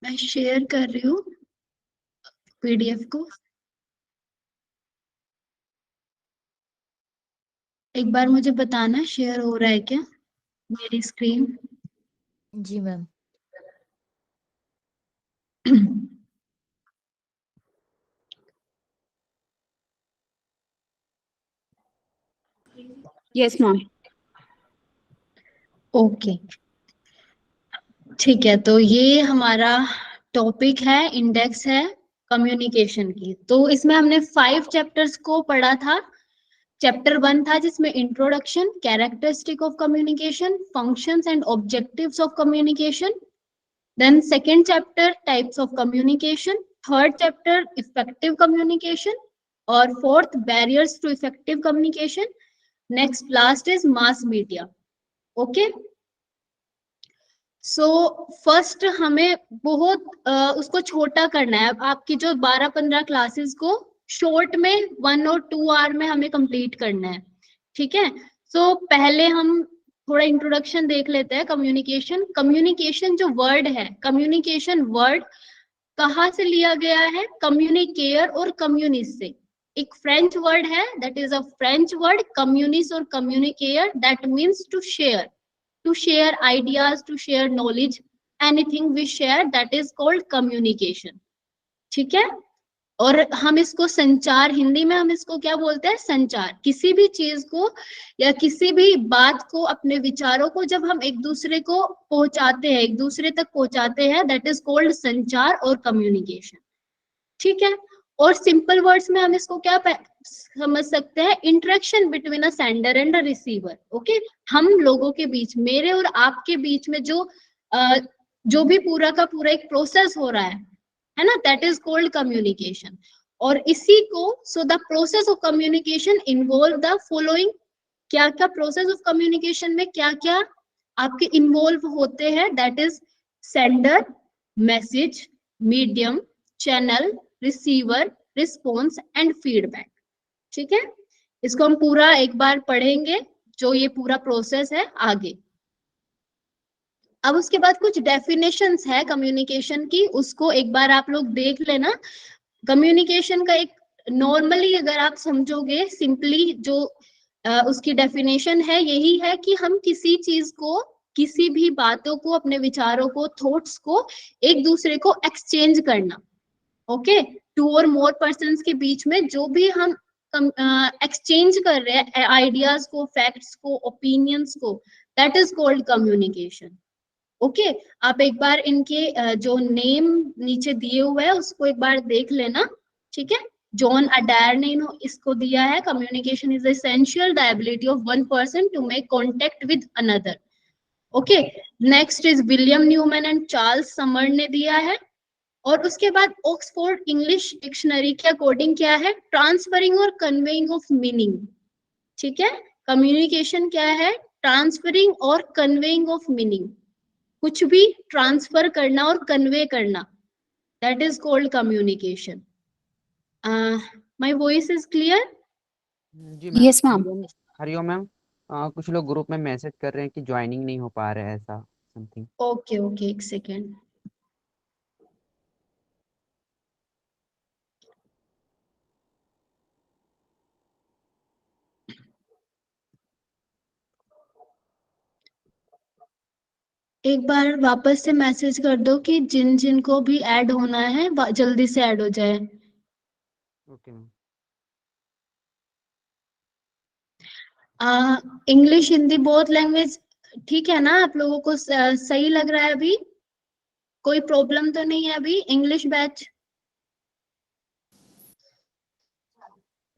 मैं शेयर कर रही हूँ पीडीएफ को। एक बार मुझे बताना शेयर हो रहा है क्या मेरी स्क्रीन। जी मैम। Yes ma'am. ओके ठीक है, तो ये हमारा टॉपिक है, इंडेक्स है कम्युनिकेशन की। तो इसमें हमने 5 चैप्टर्स को पढ़ा था। चैप्टर 1 था जिसमें introduction, characteristic of communication, functions and objectives of communication. Then second chapter types of communication, third chapter effective communication, और fourth barriers to effective communication. Next last is mass media. Okay, so first हमें बहुत उसको छोटा करना है। आपकी जो 12-15 classes को शॉर्ट में 1 और 2 आवर में हमें कंप्लीट करना है। ठीक है, सो पहले हम थोड़ा इंट्रोडक्शन देख लेते हैं। कम्युनिकेशन, कम्युनिकेशन जो वर्ड है, कम्युनिकेशन वर्ड कहाँ से लिया गया है? कम्युनिकेयर और कम्युनिस्ट से। एक फ्रेंच वर्ड है, that is a French word, communist और communicare, that means to share, to share ideas, to share knowledge, anything we share, that is called communication। ठीक है, और हम इसको संचार, हिंदी में हम इसको क्या बोलते हैं? संचार। किसी भी चीज को या किसी भी बात को, अपने विचारों को जब हम एक दूसरे को पहुंचाते हैं, एक दूसरे तक पहुंचाते हैं, दैट इज कॉल्ड संचार और कम्युनिकेशन। ठीक है, और सिंपल वर्ड्स में हम इसको क्या समझ सकते हैं? Interaction between a sender and a receiver. Okay, हम लोगों के बीच, मेरे और आपके बीच में जो भी पूरा का पूरा एक प्रोसेस हो रहा है ना, दैट इज कॉल्ड कम्युनिकेशन। और इसी को, so the process of communication involve the following. क्या क्या प्रोसेस ऑफ कम्युनिकेशन में क्या क्या आपके इन्वॉल्व होते हैं? That is sender, message, medium, channel, receiver, response and feedback. ठीक है, इसको हम पूरा एक बार पढ़ेंगे, जो ये पूरा प्रोसेस है आगे। अब उसके बाद कुछ डेफिनेशंस है कम्युनिकेशन की, उसको एक बार आप लोग देख लेना। कम्युनिकेशन का एक नॉर्मली अगर आप समझोगे सिंपली, जो उसकी डेफिनेशन है, यही है कि हम किसी चीज को, किसी भी बातों को, अपने विचारों को, थॉट्स को एक दूसरे को एक्सचेंज करना। ओके, 2 और मोर पर्सन्स के बीच में जो भी हम एक्सचेंज कर रहे हैं आइडियाज को, फैक्ट्स को, ओपिनियंस को, that is called communication. Okay, आप एक बार इनके जो नेम नीचे दिए हुए हैं उसको एक बार देख लेना। ठीक है, जॉन अडायर ने इसको दिया है, communication is essential the ability of one person to make contact with another. Okay, next is William Newman and Charles Summer ने दिया है। और उसके बाद ऑक्सफोर्ड इंग्लिश डिक्शनरी के अकॉर्डिंग क्या है? ट्रांसफरिंग और कन्वेइंग ऑफ मीनिंग। ठीक है, कम्युनिकेशन क्या है? ट्रांसफरिंग और कन्वेइंग ऑफ मीनिंग, कुछ भी ट्रांसफर करना और कन्वे करना, that is called communication. My voice is clear? जी मैम। Yes ma'am. हरिओम मैम। कुछ लोग ग्रुप में मैसेज कर रहे हैं कि ज्वाइनिंग नहीं हो पा रहा है, ऐसा समथिंग। ओके ओके, एक सेकेंड। एक बार वापस से मैसेज कर दो कि जिन जिन को भी ऐड होना है जल्दी से ऐड हो जाए। Okay ma'am. English Hindi both language ठीक है ना? आप लोगों को सही लग रहा है? अभी कोई प्रॉब्लम तो नहीं है अभी? English batch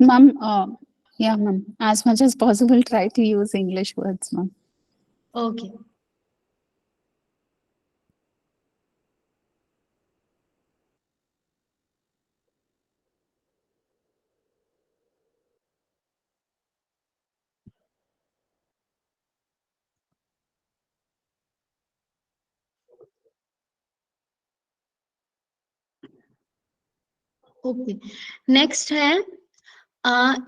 Ma'am, yeah, ma'am. As much as possible, try to use English words, ma'am. Okay. Okay, next है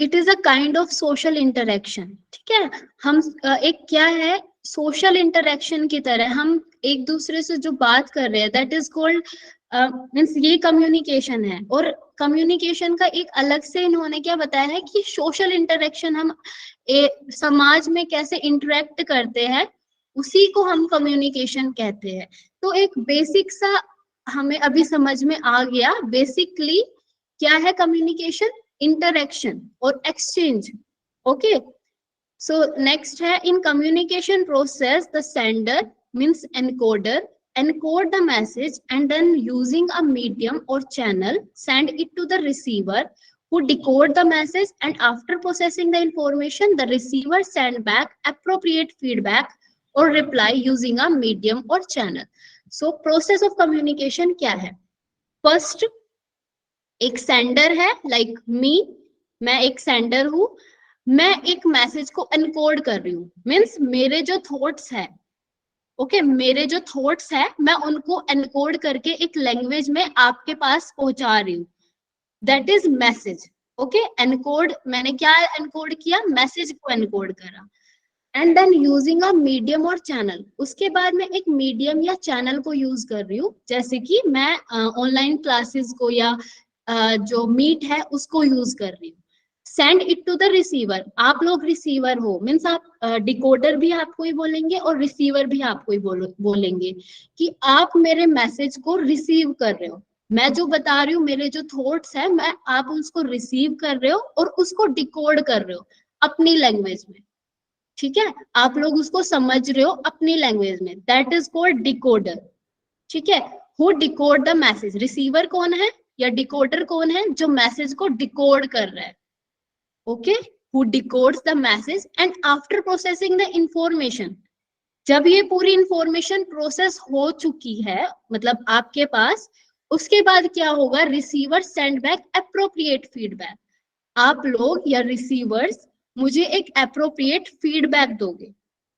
it is a kind of social interaction. ठीक है, हम एक क्या है, सोशल इंटरेक्शन की तरह हम एक दूसरे से जो बात कर रहे हैं, दैट इज कॉल्ड मीन्स ये कम्युनिकेशन है। और कम्युनिकेशन का एक अलग से इन्होंने क्या बताया है कि सोशल इंटरेक्शन हम समाज में कैसे इंटरेक्ट करते हैं, उसी को हम कम्युनिकेशन कहते हैं। तो एक बेसिक सा हमें अभी समझ में आ गया, बेसिकली क्या है कम्युनिकेशन, इंटरेक्शन और एक्सचेंज। ओके, so next है in communication process the sender means encoder encode the message and then using a medium or channel send it to the receiver who decode the message, and after processing the information the receiver send back appropriate feedback or reply using a medium or channel. So process of communication क्या है? First एक sender है, like me, मैं एक sender हूं, मैं एक message को एनकोड कर रही हूँ, मीन्स मेरे जो थॉट्स है, ओके मेरे जो थॉट्स है मैं उनको एनकोड करके एक लैंग्वेज में आपके पास पहुंचा रही हूँ, that is message. Okay, encode मैंने क्या एनकोड किया, मैसेज को एनकोड करा। And then using a medium और चैनल, उसके बाद मैं एक मीडियम या चैनल को यूज कर रही हूँ, जैसे कि मैं ऑनलाइन क्लासेस को या जो मीट है उसको यूज कर रही हूँ। Send it to the receiver, आप लोग रिसीवर हो, मीन्स आप डिकोडर भी आपको ही बोलेंगे और रिसीवर भी आपको ही बोलेंगे कि आप मेरे मैसेज को रिसीव कर रहे हो। मैं जो बता रही हूँ, मेरे जो थॉट्स है, मैं आप उसको रिसीव कर रहे हो और उसको डिकोड कर रहे हो अपनी लैंग्वेज में। ठीक है, आप लोग उसको समझ रहे हो अपनी लैंग्वेज में, दैट इज कॉल्ड डिकोडर। ठीक है, who decode the message, receiver कौन है या डिकोडर कौन है, जो मैसेज को डिकोड कर रहा है। Okay, who डिकोड्स the message and after processing the information, जब ये पूरी इंफॉर्मेशन प्रोसेस हो चुकी है मतलब आपके पास, उसके बाद क्या होगा, receiver send back appropriate feedback. आप लोग या रिसीवर्स मुझे एक एप्रोप्रिएट फीडबैक दोगे,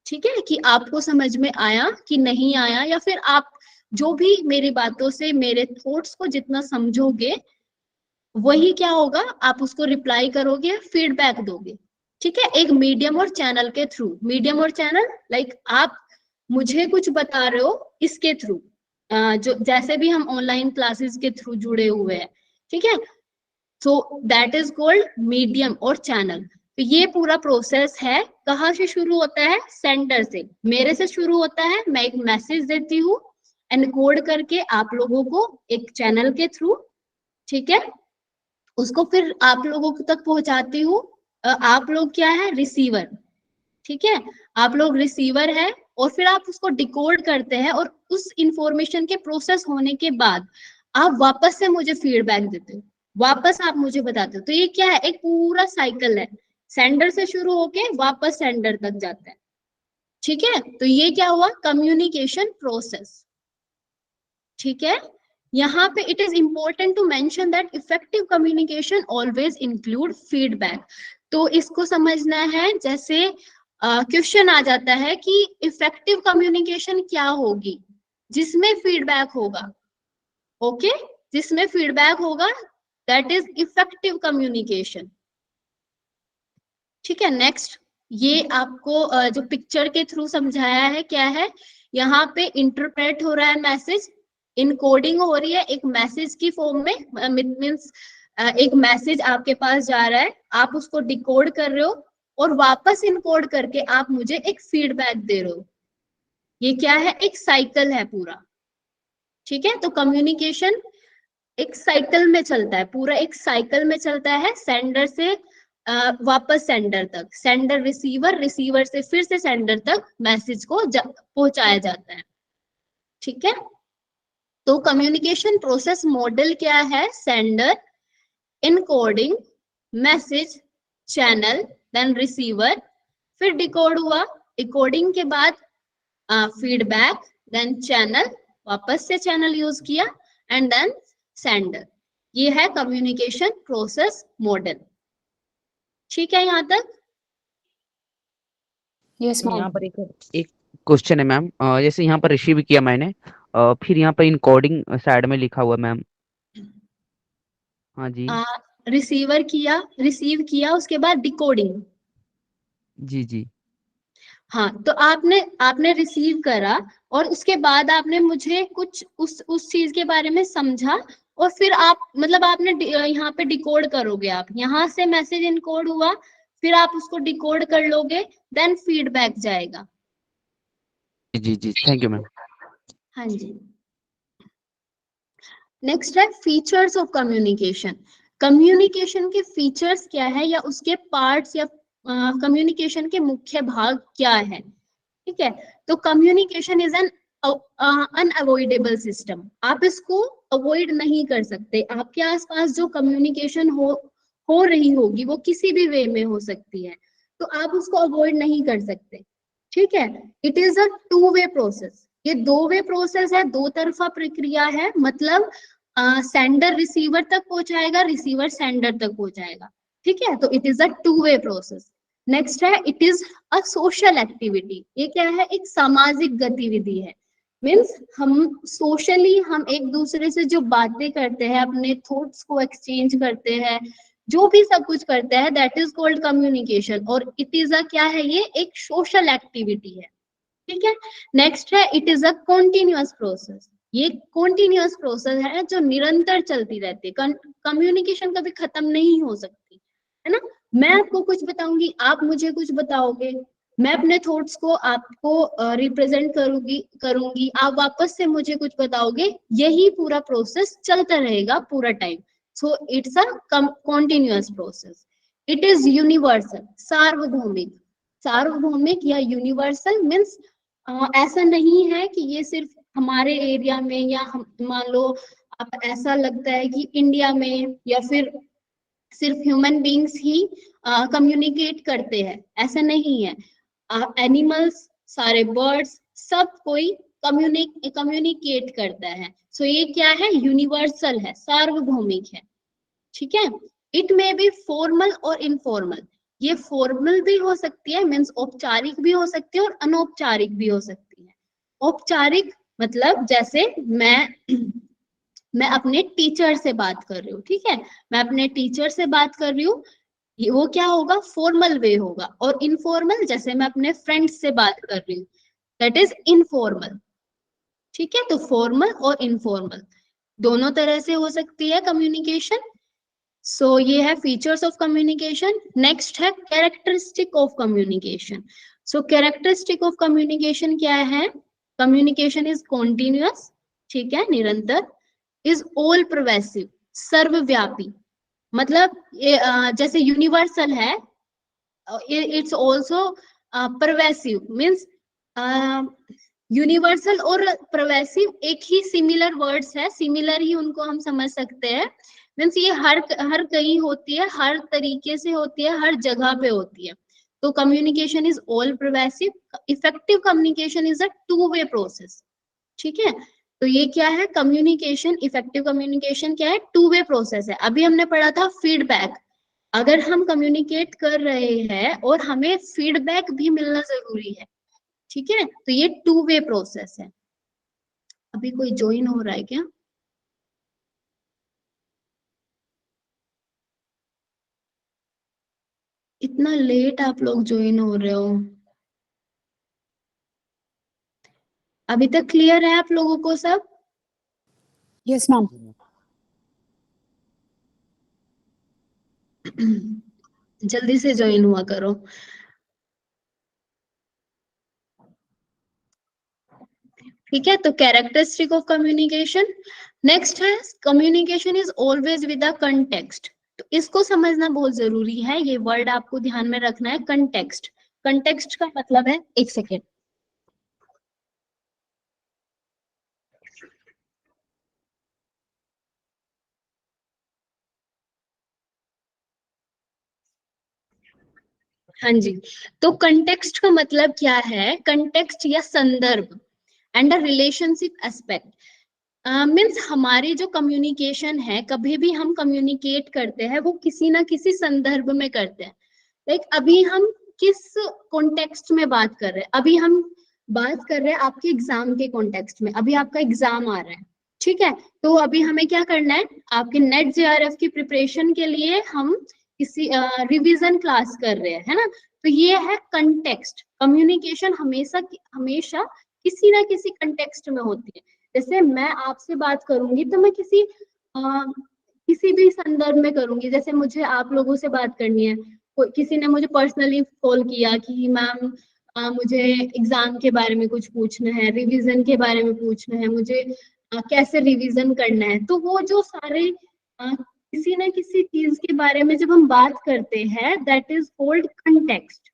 ठीक है, कि आपको समझ में आया कि नहीं आया, या फिर आप जो भी मेरी बातों से मेरे थॉट्स को जितना समझोगे वही क्या होगा, आप उसको रिप्लाई करोगे, फीडबैक दोगे। ठीक है, एक मीडियम और चैनल के थ्रू, मीडियम और चैनल लाइक आप मुझे कुछ बता रहे हो इसके थ्रू, जो जैसे भी हम ऑनलाइन क्लासेस के थ्रू जुड़े हुए हैं। ठीक है, so that is called medium और चैनल। तो ये पूरा प्रोसेस है, कहाँ से शुरू होता है, सेंडर से, मेरे से शुरू होता है, मैं एक मैसेज देती हूँ एनकोड करके आप लोगों को एक चैनल के थ्रू, ठीक है, उसको फिर आप लोगों तक पहुंचाती हूँ। आप लोग क्या है, रिसीवर। ठीक है, आप लोग रिसीवर है और फिर आप उसको डिकोड करते हैं और उस इंफॉर्मेशन के प्रोसेस होने के बाद आप वापस से मुझे फीडबैक देते हो, वापस आप मुझे बताते हो। तो ये क्या है, एक पूरा साइकिल है, सेंडर से शुरू होके वापस सेंडर तक जाता है। ठीक है, तो ये क्या हुआ, कम्युनिकेशन प्रोसेस। ठीक है, यहाँ पे it is important to mention that effective communication always include feedback. तो इसको समझना है, जैसे क्वेश्चन आ जाता है कि इफेक्टिव कम्युनिकेशन क्या होगी, जिसमें फीडबैक होगा। ओके, जिसमें फीडबैक होगा दैट इज इफेक्टिव कम्युनिकेशन। ठीक है, नेक्स्ट ये आपको जो पिक्चर के थ्रू समझाया है क्या है, यहाँ पे इंटरप्रेट हो रहा है मैसेज, इनकोडिंग हो रही है एक मैसेज की फॉर्म में, मीन्स एक मैसेज आपके पास जा रहा है, आप उसको डिकोड कर रहे हो और वापस इनकोड करके आप मुझे एक फीडबैक दे रहे हो। ये क्या है, एक साइकिल है पूरा। ठीक है, तो कम्युनिकेशन एक साइकिल में चलता है, पूरा एक साइकिल में चलता है, सेंडर से वापस सेंडर तक, सेंडर रिसीवर, रिसीवर से फिर से सेंडर तक मैसेज को पहुंचाया जाता है। ठीक है, तो कम्युनिकेशन प्रोसेस मॉडल क्या है, sender, encoding, message, channel, then receiver, फिर डिकोड हुआ, डिकोडिंग के बाद फीडबैक, देन चैनल, वापस से चैनल यूज किया, एंड देन सेंडर। ये है कम्युनिकेशन प्रोसेस मॉडल। ठीक है यहाँ तक? Yes, यहाँ ma'am. पर एक क्वेश्चन है मैम, जैसे यहाँ पर रिसीव किया मैंने, फिर यहाँ पर इनकोडिंग साइड में लिखा हुआ मैम। हाँ जी। रिसीवर किया, रिसीव किया, उसके बाद डिकोडिंग। जी जी। हाँ, तो आपने रिसीव करा और उसके बाद आपने मुझे कुछ उस चीज के बारे में समझा और फिर आप मतलब आपने यहाँ पे डिकोड करोगे, आप यहाँ से मैसेज इनकोड हुआ, फिर आप उसको डिकोड कर लोगे, देन फीडबैक जाएगा। जी जी, थैंक यू मैम। हाँ जी। नेक्स्ट है फीचर्स ऑफ कम्युनिकेशन। कम्युनिकेशन के फीचर्स क्या है या उसके पार्ट्स या कम्युनिकेशन के मुख्य भाग क्या है, ठीक है। तो communication is an unavoidable system, आप इसको अवॉइड नहीं कर सकते। आपके आसपास जो कम्युनिकेशन हो रही होगी वो किसी भी वे में हो सकती है, तो आप उसको अवॉइड नहीं कर सकते, ठीक है। It is a two way process, ये दो वे प्रोसेस है, दो तरफा प्रक्रिया है, मतलब सेंडर रिसीवर तक पहुंचाएगा, रिसीवर सेंडर तक पहुंचाएगा, ठीक है। तो it is a two way process. Next है it is a social activity, ये क्या है, एक सामाजिक गतिविधि है। मीन्स हम सोशली हम एक दूसरे से जो बातें करते हैं, अपने थॉट्स को एक्सचेंज करते हैं, जो भी सब कुछ करते हैं, दैट इज कॉल्ड कम्युनिकेशन। और इट इज अ क्या है, ये एक सोशल एक्टिविटी है, ठीक है। नेक्स्ट है it is a continuous process, ये कॉन्टिन्यूअस प्रोसेस है जो निरंतर चलती रहती है। कम्युनिकेशन कभी खत्म नहीं हो सकती, है ना। मैं आपको कुछ बताऊंगी, आप मुझे कुछ बताओगे, मैं अपने थॉट्स को आपको रिप्रेजेंट करूंगी, आप वापस से मुझे कुछ बताओगे, यही पूरा प्रोसेस चलता रहेगा पूरा time. So it's a continuous process. It is universal, सार्वभौमिक। सार्वभौमिक या यूनिवर्सल मीन्स ऐसा नहीं है कि ये सिर्फ हमारे एरिया में, या हम मान लो आप ऐसा लगता है कि इंडिया में या फिर सिर्फ ह्यूमन बींग्स ही कम्युनिकेट करते हैं, ऐसा नहीं है। एनिमल्स, सारे बर्ड्स, सब कोई कम्युनिकेट करता है। सो ये क्या है, यूनिवर्सल है, सार्वभौमिक है, ठीक है। इट में बी फॉर्मल और इनफॉर्मल, ये फॉर्मल भी हो सकती है, मीन्स औपचारिक भी हो सकती है और अनौपचारिक भी हो सकती है। औपचारिक मतलब जैसे मैं अपने टीचर से बात कर रही हूँ, ठीक है, मैं अपने टीचर से बात कर रही हूँ, वो क्या होगा, फॉर्मल वे होगा। और इनफॉर्मल जैसे मैं अपने फ्रेंड्स से बात कर रही हूँ, दैट इज इनफॉर्मल, ठीक है। तो फॉर्मल और इनफॉर्मल दोनों तरह से हो सकती है कम्युनिकेशन। सो ये है फीचर्स ऑफ कम्युनिकेशन। नेक्स्ट है characteristic of communication. So characteristic of communication क्या है, कम्युनिकेशन इज कॉन्टिन्यूअस, ठीक है, निरंतर, इज ऑल परवेसिव, सर्वव्यापी, मतलब ये जैसे यूनिवर्सल है, it's also pervasive, means universal और परवेसिव एक ही सिमिलर वर्ड्स है, सिमिलर ही उनको हम समझ सकते हैं। मीन्स ये हर कहीं होती है, हर तरीके से होती है, हर जगह पे होती है। तो communication is all pervasive. Effective communication is a two way process, ठीक है। तो ये क्या है, कम्युनिकेशन, इफेक्टिव कम्युनिकेशन क्या है, टू वे प्रोसेस है। अभी हमने पढ़ा था फीडबैक, अगर हम कम्युनिकेट कर रहे हैं और हमें फीडबैक भी मिलना जरूरी है, ठीक है। तो ये टू वे प्रोसेस है। अभी कोई ज्वाइन हो रहा है क्या? इतना लेट आप लोग ज्वाइन हो रहे हो, अभी तक क्लियर है आप लोगों को सब? Yes, ma'am. जल्दी से ज्वाइन हुआ करो। ठीक है, तो कैरेक्टरिस्टिक ऑफ कम्युनिकेशन। नेक्स्ट है communication is always with a context. तो इसको समझना बहुत जरूरी है, ये वर्ड आपको ध्यान में रखना है, कंटेक्स्ट। कंटेक्स्ट का मतलब है, एक सेकेंड, हाँ जी। तो कंटेक्स्ट का मतलब क्या है, कंटेक्स्ट या संदर्भ and a relationship aspect. Means हमारी जो कम्युनिकेशन है, कभी भी हम कम्युनिकेट करते हैं वो किसी ना किसी संदर्भ में करते हैं। लाइक अभी हम किस कॉन्टेक्स्ट में बात कर रहे हैं, अभी हम बात कर रहे हैं आपके एग्जाम के कॉन्टेक्स्ट में, अभी आपका एग्जाम आ रहा है, ठीक है। तो अभी हमें क्या करना है, आपके नेट जेआरएफ की प्रिपरेशन के लिए हम किसी रिवीजन क्लास कर रहे हैं, है ना, तो ये है कंटेक्स्ट। कम्युनिकेशन हमेशा हमेशा किसी ना किसी कंटेक्स्ट में होती है। जैसे मैं आपसे बात करूंगी तो मैं किसी भी संदर्भ में करूंगी। जैसे मुझे आप लोगों से बात करनी है, किसी ने मुझे पर्सनली कॉल किया कि मैम मुझे एग्जाम के बारे में कुछ पूछना है, रिवीजन के बारे में पूछना है, मुझे कैसे रिवीजन करना है, तो वो जो सारे किसी ना किसी चीज के बारे में जब हम बात करते हैं, दैट इज कॉल्ड कंटेक्स्ट।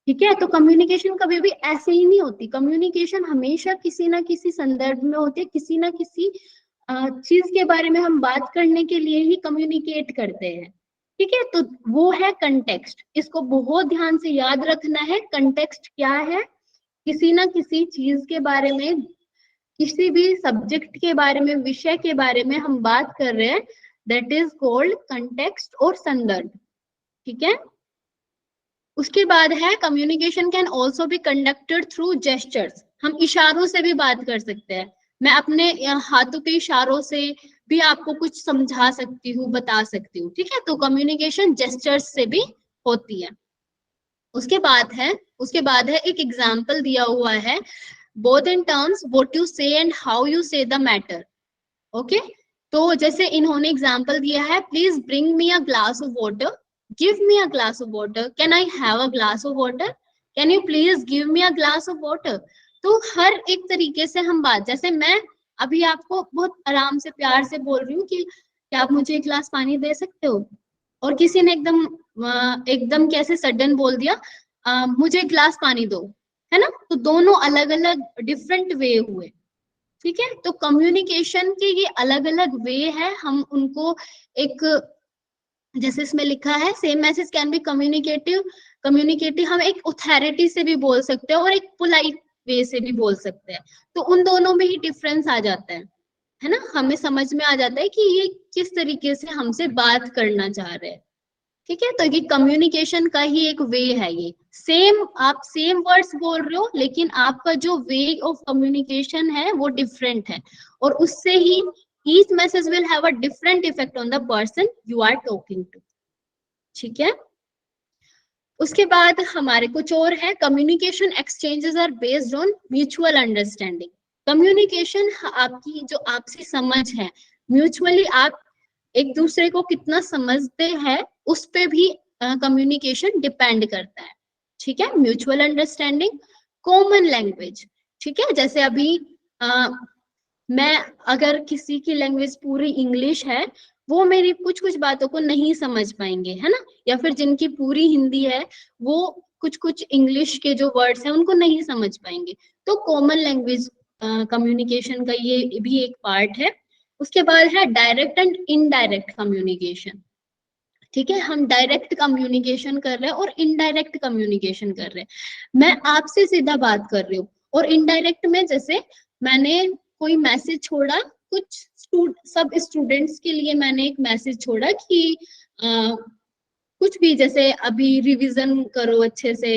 ठीक है, तो कम्युनिकेशन कभी भी ऐसे ही नहीं होती। कम्युनिकेशन हमेशा किसी ना किसी संदर्भ में होती है, किसी ना किसी चीज के बारे में हम बात करने के लिए ही कम्युनिकेट करते हैं। ठीक है, तो वो है कंटेक्स्ट। इसको बहुत ध्यान से याद रखना है। कंटेक्स्ट क्या है? किसी ना किसी चीज के बारे में, किसी भी सब्जेक्ट के बारे में, विषय के बारे में हम बात कर रहे हैं, दैट इज कॉल्ड कंटेक्स्ट और संदर्भ। ठीक है, उसके बाद है communication can also be conducted through gestures. हम इशारों से भी बात कर सकते हैं। मैं अपने हाथों के इशारों से भी आपको कुछ समझा सकती हूँ, बता सकती हूँ। ठीक है, तो कम्युनिकेशन जेस्चर्स से भी होती है। उसके बाद है एक एग्जाम्पल दिया हुआ है, both in terms what you say and how you say the matter. Okay, तो जैसे इन्होंने एग्जाम्पल दिया है, please bring me a glass of water, give me a glass of water, can I have a glass of water, can you please give me a glass of water. तो हर एक तरीके से हम बात, जैसे मैं अभी आपको बहुत आराम से प्यार से बोल रही हूँ कि क्या आप मुझे एक ग्लास पानी दे सकते हो, और किसी ने एकदम कैसे सडन बोल दिया मुझे एक ग्लास पानी दो, है ना, तो दोनों अलग अलग डिफरेंट वे हुए। ठीक है, तो कम्युनिकेशन के ये अलग अलग वे है। हम उनको एक, जैसे इसमें लिखा है, same message can be communicative हम एक ऑथोरिटी से भी बोल सकते हैं और एक पोलाइट वे से भी बोल सकते हैं। तो उन दोनों में ही डिफरेंस आ जाता है ना, हमें समझ में आ जाता है कि ये किस तरीके से हमसे बात करना चाह रहे हैं। ठीक है, तो ये कम्युनिकेशन का ही एक वे है। ये आप सेम वर्ड्स बोल रहे हो, लेकिन आपका जो वे ऑफ कम्युनिकेशन है वो डिफरेंट है, और उससे ही each message will have a different effect on the person you are talking to. ठीक है, उसके बाद हमारे कुछ और है, communication exchanges are based on mutual understanding. Communication आपकी जो आपसी समझ है, म्यूचुअली आप एक दूसरे को कितना समझते हैं, उस पे भी कम्युनिकेशन डिपेंड करता है। ठीक है, म्यूचुअल अंडरस्टैंडिंग, कॉमन लैंग्वेज। ठीक है, जैसे अभी मैं अगर किसी की लैंग्वेज पूरी इंग्लिश है, वो मेरी कुछ कुछ बातों को नहीं समझ पाएंगे, है ना, या फिर जिनकी पूरी हिंदी है वो कुछ कुछ इंग्लिश के जो वर्ड्स हैं उनको नहीं समझ पाएंगे। तो कॉमन लैंग्वेज कम्युनिकेशन का ये भी एक पार्ट है। उसके बाद है डायरेक्ट एंड इनडायरेक्ट कम्युनिकेशन। ठीक है, हम डायरेक्ट कम्युनिकेशन कर रहे हैं और इनडायरेक्ट कम्युनिकेशन कर रहे हैं। मैं आपसे सीधा बात कर रही हूँ, और इनडायरेक्ट में जैसे मैंने कोई मैसेज छोड़ा, कुछ सब स्टूडेंट्स के लिए मैंने एक मैसेज छोड़ा कि कुछ भी, जैसे अभी रिवीजन करो अच्छे से,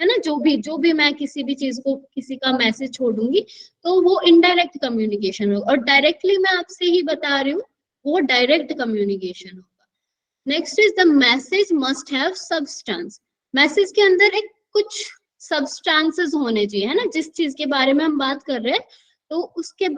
है ना, जो भी मैं किसी भी चीज को, किसी का मैसेज छोड़ूंगी, तो वो इनडायरेक्ट कम्युनिकेशन होगा। और डायरेक्टली मैं आपसे ही बता रही हूँ, वो डायरेक्ट कम्युनिकेशन होगा। Next is the message must have substance. Message के अंदर एक कुछ सब्सटेंसेस होने चाहिए, है ना, जिस चीज के बारे में हम बात कर रहे हैं, तो उसके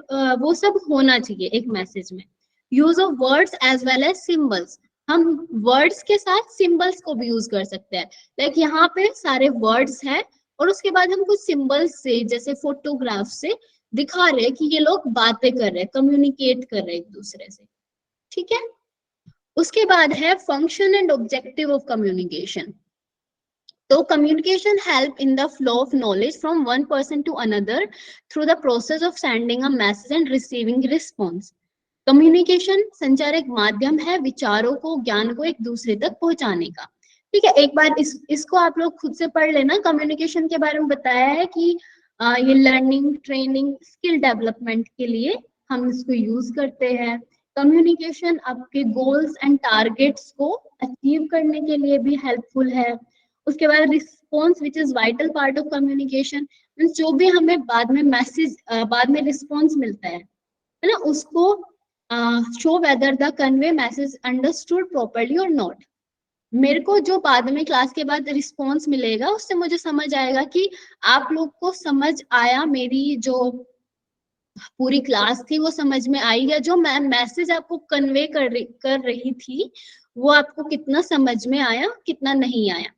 वो सब होना चाहिए एक मैसेज में। Use of words as well as symbols. हम वर्ड्स के साथ सिंबल्स को भी यूज कर सकते हैं। लाइक यहाँ पे सारे वर्ड्स हैं, और उसके बाद हम कुछ सिंबल्स से, जैसे फोटोग्राफ से दिखा रहे हैं कि ये लोग बातें कर रहे हैं, कम्युनिकेट कर रहे हैं एक दूसरे से। ठीक है, उसके बाद है function and objective of communication. तो communication help in the flow of knowledge from one person to another through the process of sending a message and receiving response. Communication संचार एक माध्यम है विचारों को, ज्ञान को एक दूसरे तक पहुंचाने का। ठीक है, एक बार इसको आप लोग खुद से पढ़ लेना। कम्युनिकेशन के बारे में बताया है कि ये लर्निंग, ट्रेनिंग, स्किल डेवलपमेंट के लिए हम इसको यूज करते हैं। कम्युनिकेशन आपके गोल्स एंड टारगेट्स को अचीव करने के लिए भी हेल्पफुल है। उसके बाद response which is vital part of communication, means जो भी हमें बाद में मैसेज, बाद में रिस्पॉन्स मिलता है ना, उसको show whether the convey message understood properly or not. मेरे को जो बाद में क्लास के बाद रिस्पॉन्स मिलेगा उससे मुझे समझ आएगा कि आप लोग को समझ आया, मेरी जो पूरी क्लास थी वो समझ में आई, या जो मैं मैसेज आपको कन्वे कर रही थी वो आपको कितना समझ में आया, कितना नहीं आया।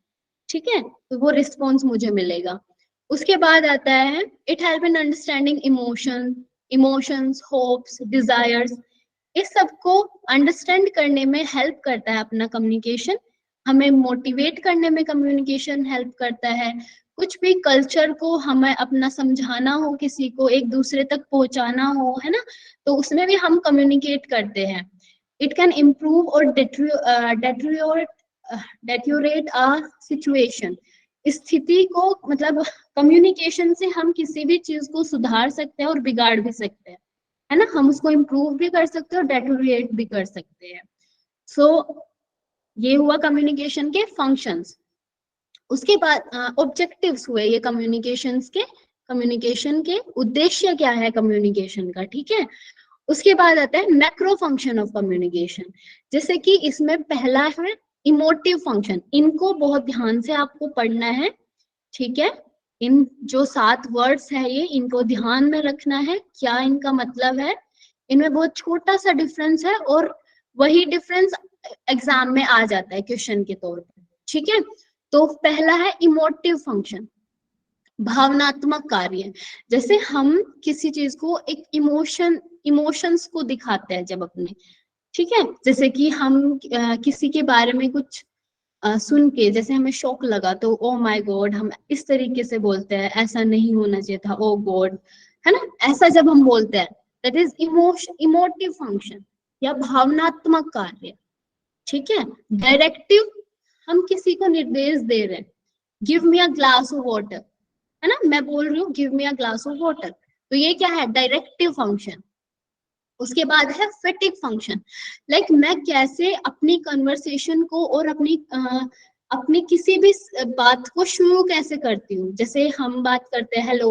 ठीक है, तो वो रिस्पॉन्स मुझे मिलेगा। उसके बाद आता है it help in understanding emotions, hopes, desires. इस सब को अंडरस्टैंड करने में हेल्प करता है अपना कम्युनिकेशन। हमें मोटिवेट करने में कम्युनिकेशन हेल्प करता है। कुछ भी कल्चर को हमें अपना समझाना हो, किसी को एक दूसरे तक पहुंचाना हो, है ना, तो उसमें भी हम कम्युनिकेट करते हैं। इट कैन इम्प्रूव और डेट्यूरेट अ सिचुएशन। स्थिति को मतलब कम्युनिकेशन से हम किसी भी चीज को सुधार सकते हैं और बिगाड़ भी सकते हैं, है ना। हम उसको इम्प्रूव भी कर सकते हैं और डेटोरेट भी कर सकते हैं। सो ये हुआ कम्युनिकेशन के फंक्शंस। उसके बाद ऑब्जेक्टिव्स हुए ये कम्युनिकेशन के उद्देश्य क्या है कम्युनिकेशन का, ठीक है। उसके बाद आता है मैक्रो फंक्शन ऑफ कम्युनिकेशन। जैसे कि इसमें पहला है इमोटिव फंक्शन। इनको बहुत ध्यान से आपको पढ़ना है, ठीक है। इन जो 7 वर्ड्स है ये, इनको ध्यान में रखना है, क्या इनका मतलब है। इनमें बहुत छोटा सा डिफरेंस है और वही डिफरेंस एग्जाम में आ जाता है क्वेश्चन के तौर पर, ठीक है। तो पहला है इमोटिव फंक्शन, भावनात्मक कार्य। जैसे हम किसी चीज को एक इमोशंस को दिखाते हैं जब अपने, ठीक है। जैसे कि हम किसी के बारे में कुछ सुन के जैसे हमें शौक लगा तो ओ माय गॉड हम इस तरीके से बोलते हैं, ऐसा नहीं होना चाहिए था, ओ गॉड, है ना। ऐसा जब हम बोलते हैं दैट इज इमोटिव फंक्शन या भावनात्मक कार्य, ठीक है। डायरेक्टिव, हम किसी को निर्देश दे रहे हैं, give me a glass of water, है ना, मैं बोल रही हूँ give me a glass of water, तो ये क्या है, डायरेक्टिव फंक्शन। उसके बाद है फेटिक फंक्शन, लाइक मैं कैसे अपनी कन्वर्सेशन को और अपनी किसी भी बात को शुरू कैसे करती हूँ। जैसे हम बात करते हैं हेलो,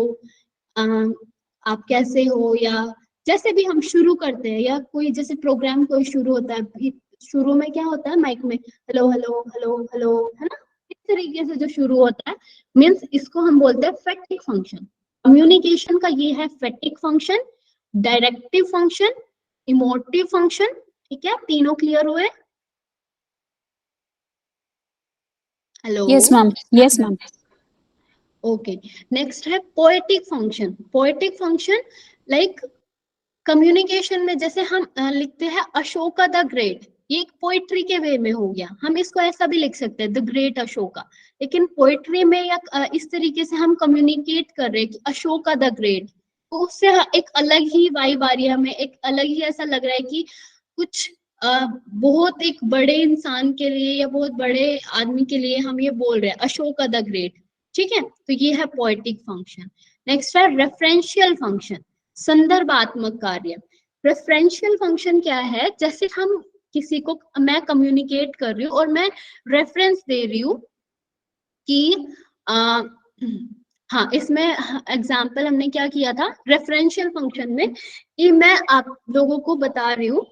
आप कैसे हो, या जैसे भी हम शुरू करते हैं, या कोई जैसे प्रोग्राम कोई शुरू होता है, शुरू में क्या होता है माइक में हेलो हेलो हेलो हेलो, है ना, इस तरीके से जो शुरू होता है, मीन्स इसको हम बोलते हैं फेटिक फंक्शन। कम्युनिकेशन का ये है phatic function, directive function, emotive function, ठीक है। तीनों क्लियर हुए? Hello, Yes, ma'am. Yes, ma'am. Okay. Next है poetic function. Poetic function like communication में जैसे हम लिखते हैं अशोका द ग्रेट, ये एक पोइट्री के वे में हो गया। हम इसको ऐसा भी लिख सकते हैं द ग्रेट अशोका, लेकिन पोइट्री में या इस तरीके से हम कम्युनिकेट कर रहे हैं कि अशोका द ग्रेट, तो उससे एक अलग ही वाइब आ रही है हमें, एक अलग ही ऐसा लग रहा है कि कुछ बहुत एक बड़े इंसान के लिए या बहुत बड़े आदमी के लिए हम ये बोल रहे हैं अशोका द ग्रेट, ठीक है। तो ये है पोएटिक फंक्शन। नेक्स्ट है रेफरेंशियल फंक्शन, संदर्भात्मक कार्य। रेफरेंशियल फंक्शन क्या है, जैसे हम किसी को, मैं कम्युनिकेट कर रही हूँ और मैं रेफरेंस दे रही हूँ कि आ, हाँ, इसमें एग्जाम्पल हमने क्या किया था रेफरेंशियल फंक्शन में, कि मैं आप लोगों को बता रही हूँ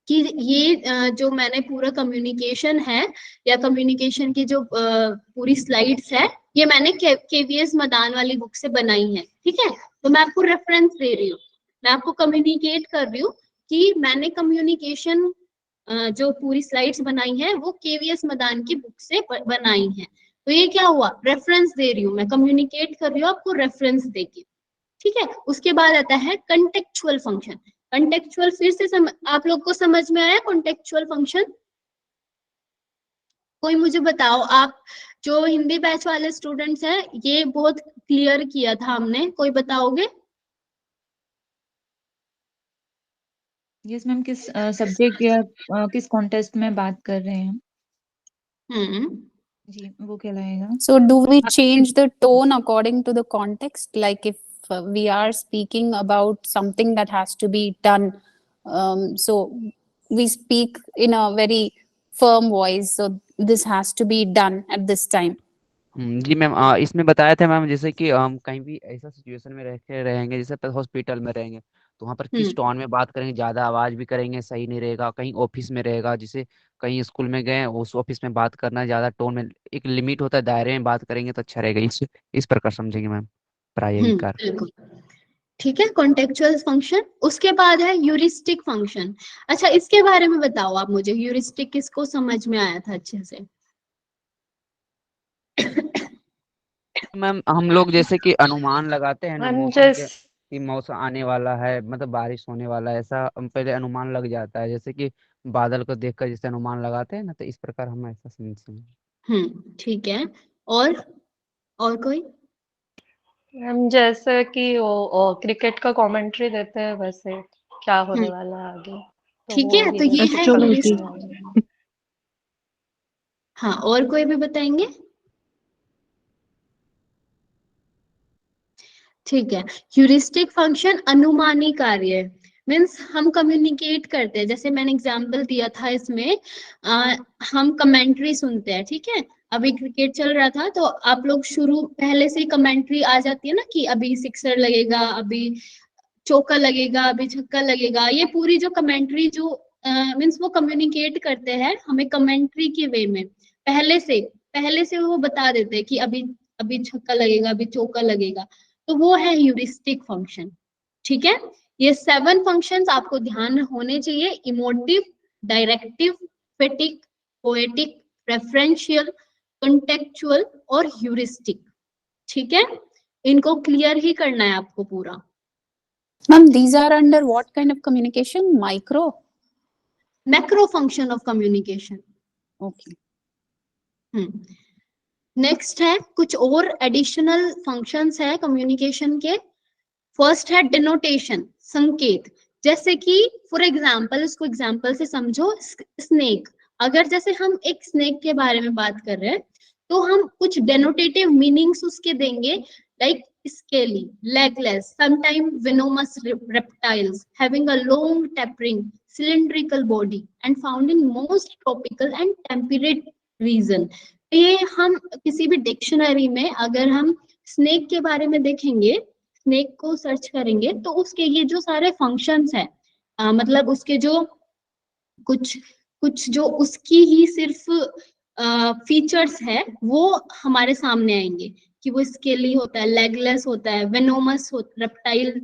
कि ये जो मैंने पूरा कम्युनिकेशन है या कम्युनिकेशन की जो पूरी स्लाइड्स है, ये मैंने केवीएस मदान वाली बुक से बनाई है, ठीक है। तो मैं आपको रेफरेंस दे रही हूँ, मैं आपको कम्युनिकेट कर रही हूँ कि मैंने कम्युनिकेशन जो पूरी स्लाइड्स बनाई है वो केवीएस मदान की बुक से बनाई है। तो ये क्या हुआ, रेफरेंस दे रही हूँ, मैं कम्युनिकेट कर रही हूँ आपको रेफरेंस देके, ठीक है। उसके बाद आता है कंटेक्चुअल फंक्शन। कंटेक्चुअल फिर से आप लोग को समझ में आया कॉन्टेक्चुअल फंक्शन? कोई मुझे बताओ, आप जो हिंदी बैच वाले स्टूडेंट्स हैं, ये बहुत क्लियर किया था हमने, कोई बताओगे? यस मैम, किस सब्जेक्ट या किस कॉन्टेस्ट में बात कर रहे हैं? हम्म जी, वो कहलाएगा। So, do we change the tone according to the context? Like if we are speaking about something that has to be done, so we speak in a very firm voice. So this has to be done at this time. जी ma'am, इसमें बताया था ma'am, जैसे कि हम कहीं भी ऐसा सिचुएशन में रह के रहेंगे, जैसे हॉस्पिटल में रहेंगे, तो वहाँ पर किस टोन में बात करेंगे, ज्यादा आवाज भी करेंगे सही नहीं रहेगा, कहीं ऑफिस में रहेगा, जैसे कहीं स्कूल में गए उस ऑफिस में बात करना, ज्यादा टोन में, एक लिमिट होता है, दायरे में बात करेंगे तो अच्छा रहेगा। इस प्रकार समझेंगे मैम प्रायोगिक कार्य। बिल्कुल ठीक है, कॉन्टेक्चुअल फंक्शन। उसके बाद है ह्यूरिस्टिक फंक्शन। अच्छा, इसके बारे में बताओ आप मुझे, ह्यूरिस्टिक किसको समझ में आया था अच्छे से? मैम हम लोग जैसे कि अनुमान लगाते हैं ना मैम मौसम के, कि मौसम आने वाला है, मतलब बारिश होने वाला है, ऐसा हम पहले अनुमान लग जाता है, जैसे कि बादल को देखकर जैसे अनुमान लगाते हैं ना, तो इस प्रकार हम ऐसा समझते हैं। ठीक है। और कोई? मैम जैसे कि वो क्रिकेट का कमेंट्री देते हैं, वैसे क्या होने वाला है आगे, तो ठीक वो है, भी तो ये है एस्ट्रोलॉजी। हाँ, और कोई भी बताएंगे? ठीक है, ह्यूरिस्टिक फंक्शन अनुमानी कार्य, मीन्स हम कम्युनिकेट करते हैं। जैसे मैंने एग्जांपल दिया था इसमें, हम कमेंट्री सुनते हैं, ठीक है। अभी क्रिकेट चल रहा था तो आप लोग शुरू पहले से ही कमेंट्री आ जाती है ना, कि अभी सिक्सर लगेगा, अभी चौका लगेगा, अभी छक्का लगेगा। ये पूरी जो कमेंट्री जो मीन्स वो कम्युनिकेट करते हैं हमें कमेंट्री के वे में, पहले से वो बता देते हैं कि अभी अभी छक्का लगेगा, अभी चौका लगेगा। तो वो है ह्यूरिस्टिक फंक्शन। ठीक है, ये 7 फंक्शंस आपको ध्यान होने चाहिए: emotive, directive, phatic, poetic, referential, contextual और ह्यूरिस्टिक। ठीक है, इनको क्लियर ही करना है आपको पूरा। Ma'am, these are under what kind of communication? Micro? Macro function of communication. Okay. Next है कुछ और एडिशनल फंक्शंस है कम्युनिकेशन के। फर्स्ट है डिनोटेशन, संकेत। जैसे कि फॉर एग्जांपल, इसको एग्जांपल से समझो। स्नेक, अगर जैसे हम एक स्नेक के बारे में बात कर रहे हैं तो हम कुछ डेनोटेटिव मीनिंग्स उसके देंगे, like scaly, legless, sometimes venomous reptiles, having a long tapering, cylindrical body, and found in most tropical and temperate region। ये हम किसी भी डिक्शनरी में अगर हम स्नेक के बारे में देखेंगे, स्नेक को सर्च करेंगे, तो उसके ये जो सारे फंक्शंस है, मतलब उसके जो कुछ जो उसकी ही सिर्फ फीचर्स है वो हमारे सामने आएंगे, कि वो स्केली होता है, लेगलेस होता है, वेनोमस रेप्टाइल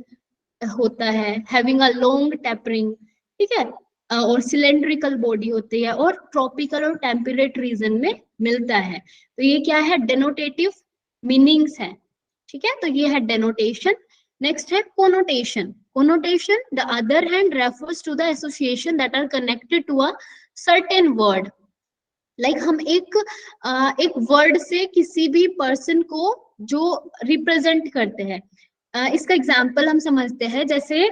होता है, हैविंग अ लॉन्ग टेपरिंग, ठीक है, और सिलेंड्रिकल बॉडी होती है, और ट्रॉपिकल और टेम्परेट रीजन में मिलता है। तो ये क्या है? डेनोटेटिव मीनिंग्स है। ठीक है, तो ये है डेनोटेशन। नेक्स्ट है connotation. Connotation, the other hand, refers to the association that are connected to a certain word. Like हम एक वर्ड से किसी भी पर्सन को जो रिप्रेजेंट करते हैं। इसका एग्जाम्पल हम समझते हैं, जैसे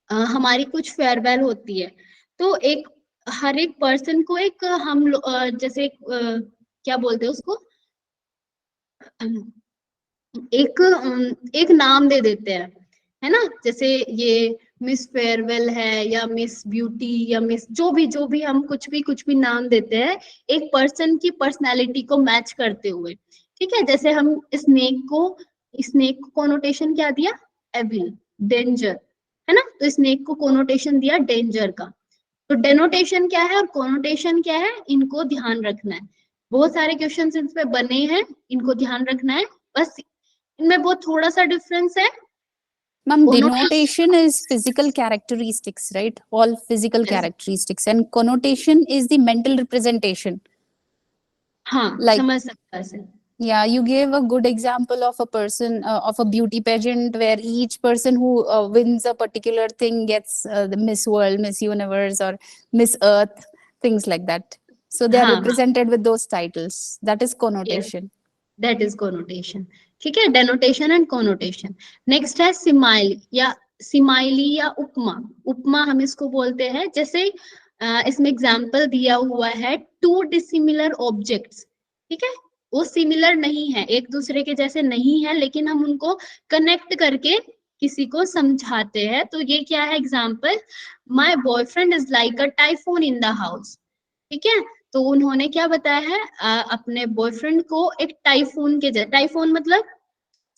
हमारी कुछ फेयरवेल होती है, तो हर एक पर्सन को जैसे क्या बोलते हैं उसको, एक नाम दे देते हैं, है ना। जैसे ये मिस फेयरवेल है, या मिस ब्यूटी, या मिस जो भी हम कुछ भी नाम देते हैं एक पर्सन की पर्सनालिटी को मैच करते हुए। ठीक है, जैसे हम स्नेक को कोनोटेशन क्या दिया? एविल, डेंजर, है ना। तो स्नेक को कोनोटेशन दिया डेंजर का। तो डेनोटेशन क्या है और कोनोटेशन क्या है, इनको ध्यान रखना है। बहुत सारे क्वेश्चंस इस पे बने हैं, इनको ध्यान रखना है। बस इनमें बहुत थोड़ा सा डिफरेंस है। Ma'am, denotation is physical characteristics, right? All physical characteristics, and connotation is the mental representation. हाँ, Like, समझ सकता है। Yeah, you gave a good example of a person of a beauty pageant where each person who wins a particular thing gets the Miss World, Miss Universe, or Miss Earth, things like that. So they are represented with those titles. That is connotation. Yes, that is connotation. ठीक है, डेनोटेशन and connotation. Next है सिमाइली या उपमा। उपमा हम इसको बोलते हैं, जैसे इसमें एग्जाम्पल दिया हुआ है, 2 डिसिमिलर ऑब्जेक्ट्स। ठीक है, वो सिमिलर नहीं है, एक दूसरे के जैसे नहीं है, लेकिन हम उनको कनेक्ट करके किसी को समझाते हैं। तो ये क्या है example? My boyfriend is like a typhoon in the house. ठीक है, तो उन्होंने क्या बताया है, अपने बॉयफ्रेंड को एक टाइफून के जैसे, टाइफून मतलब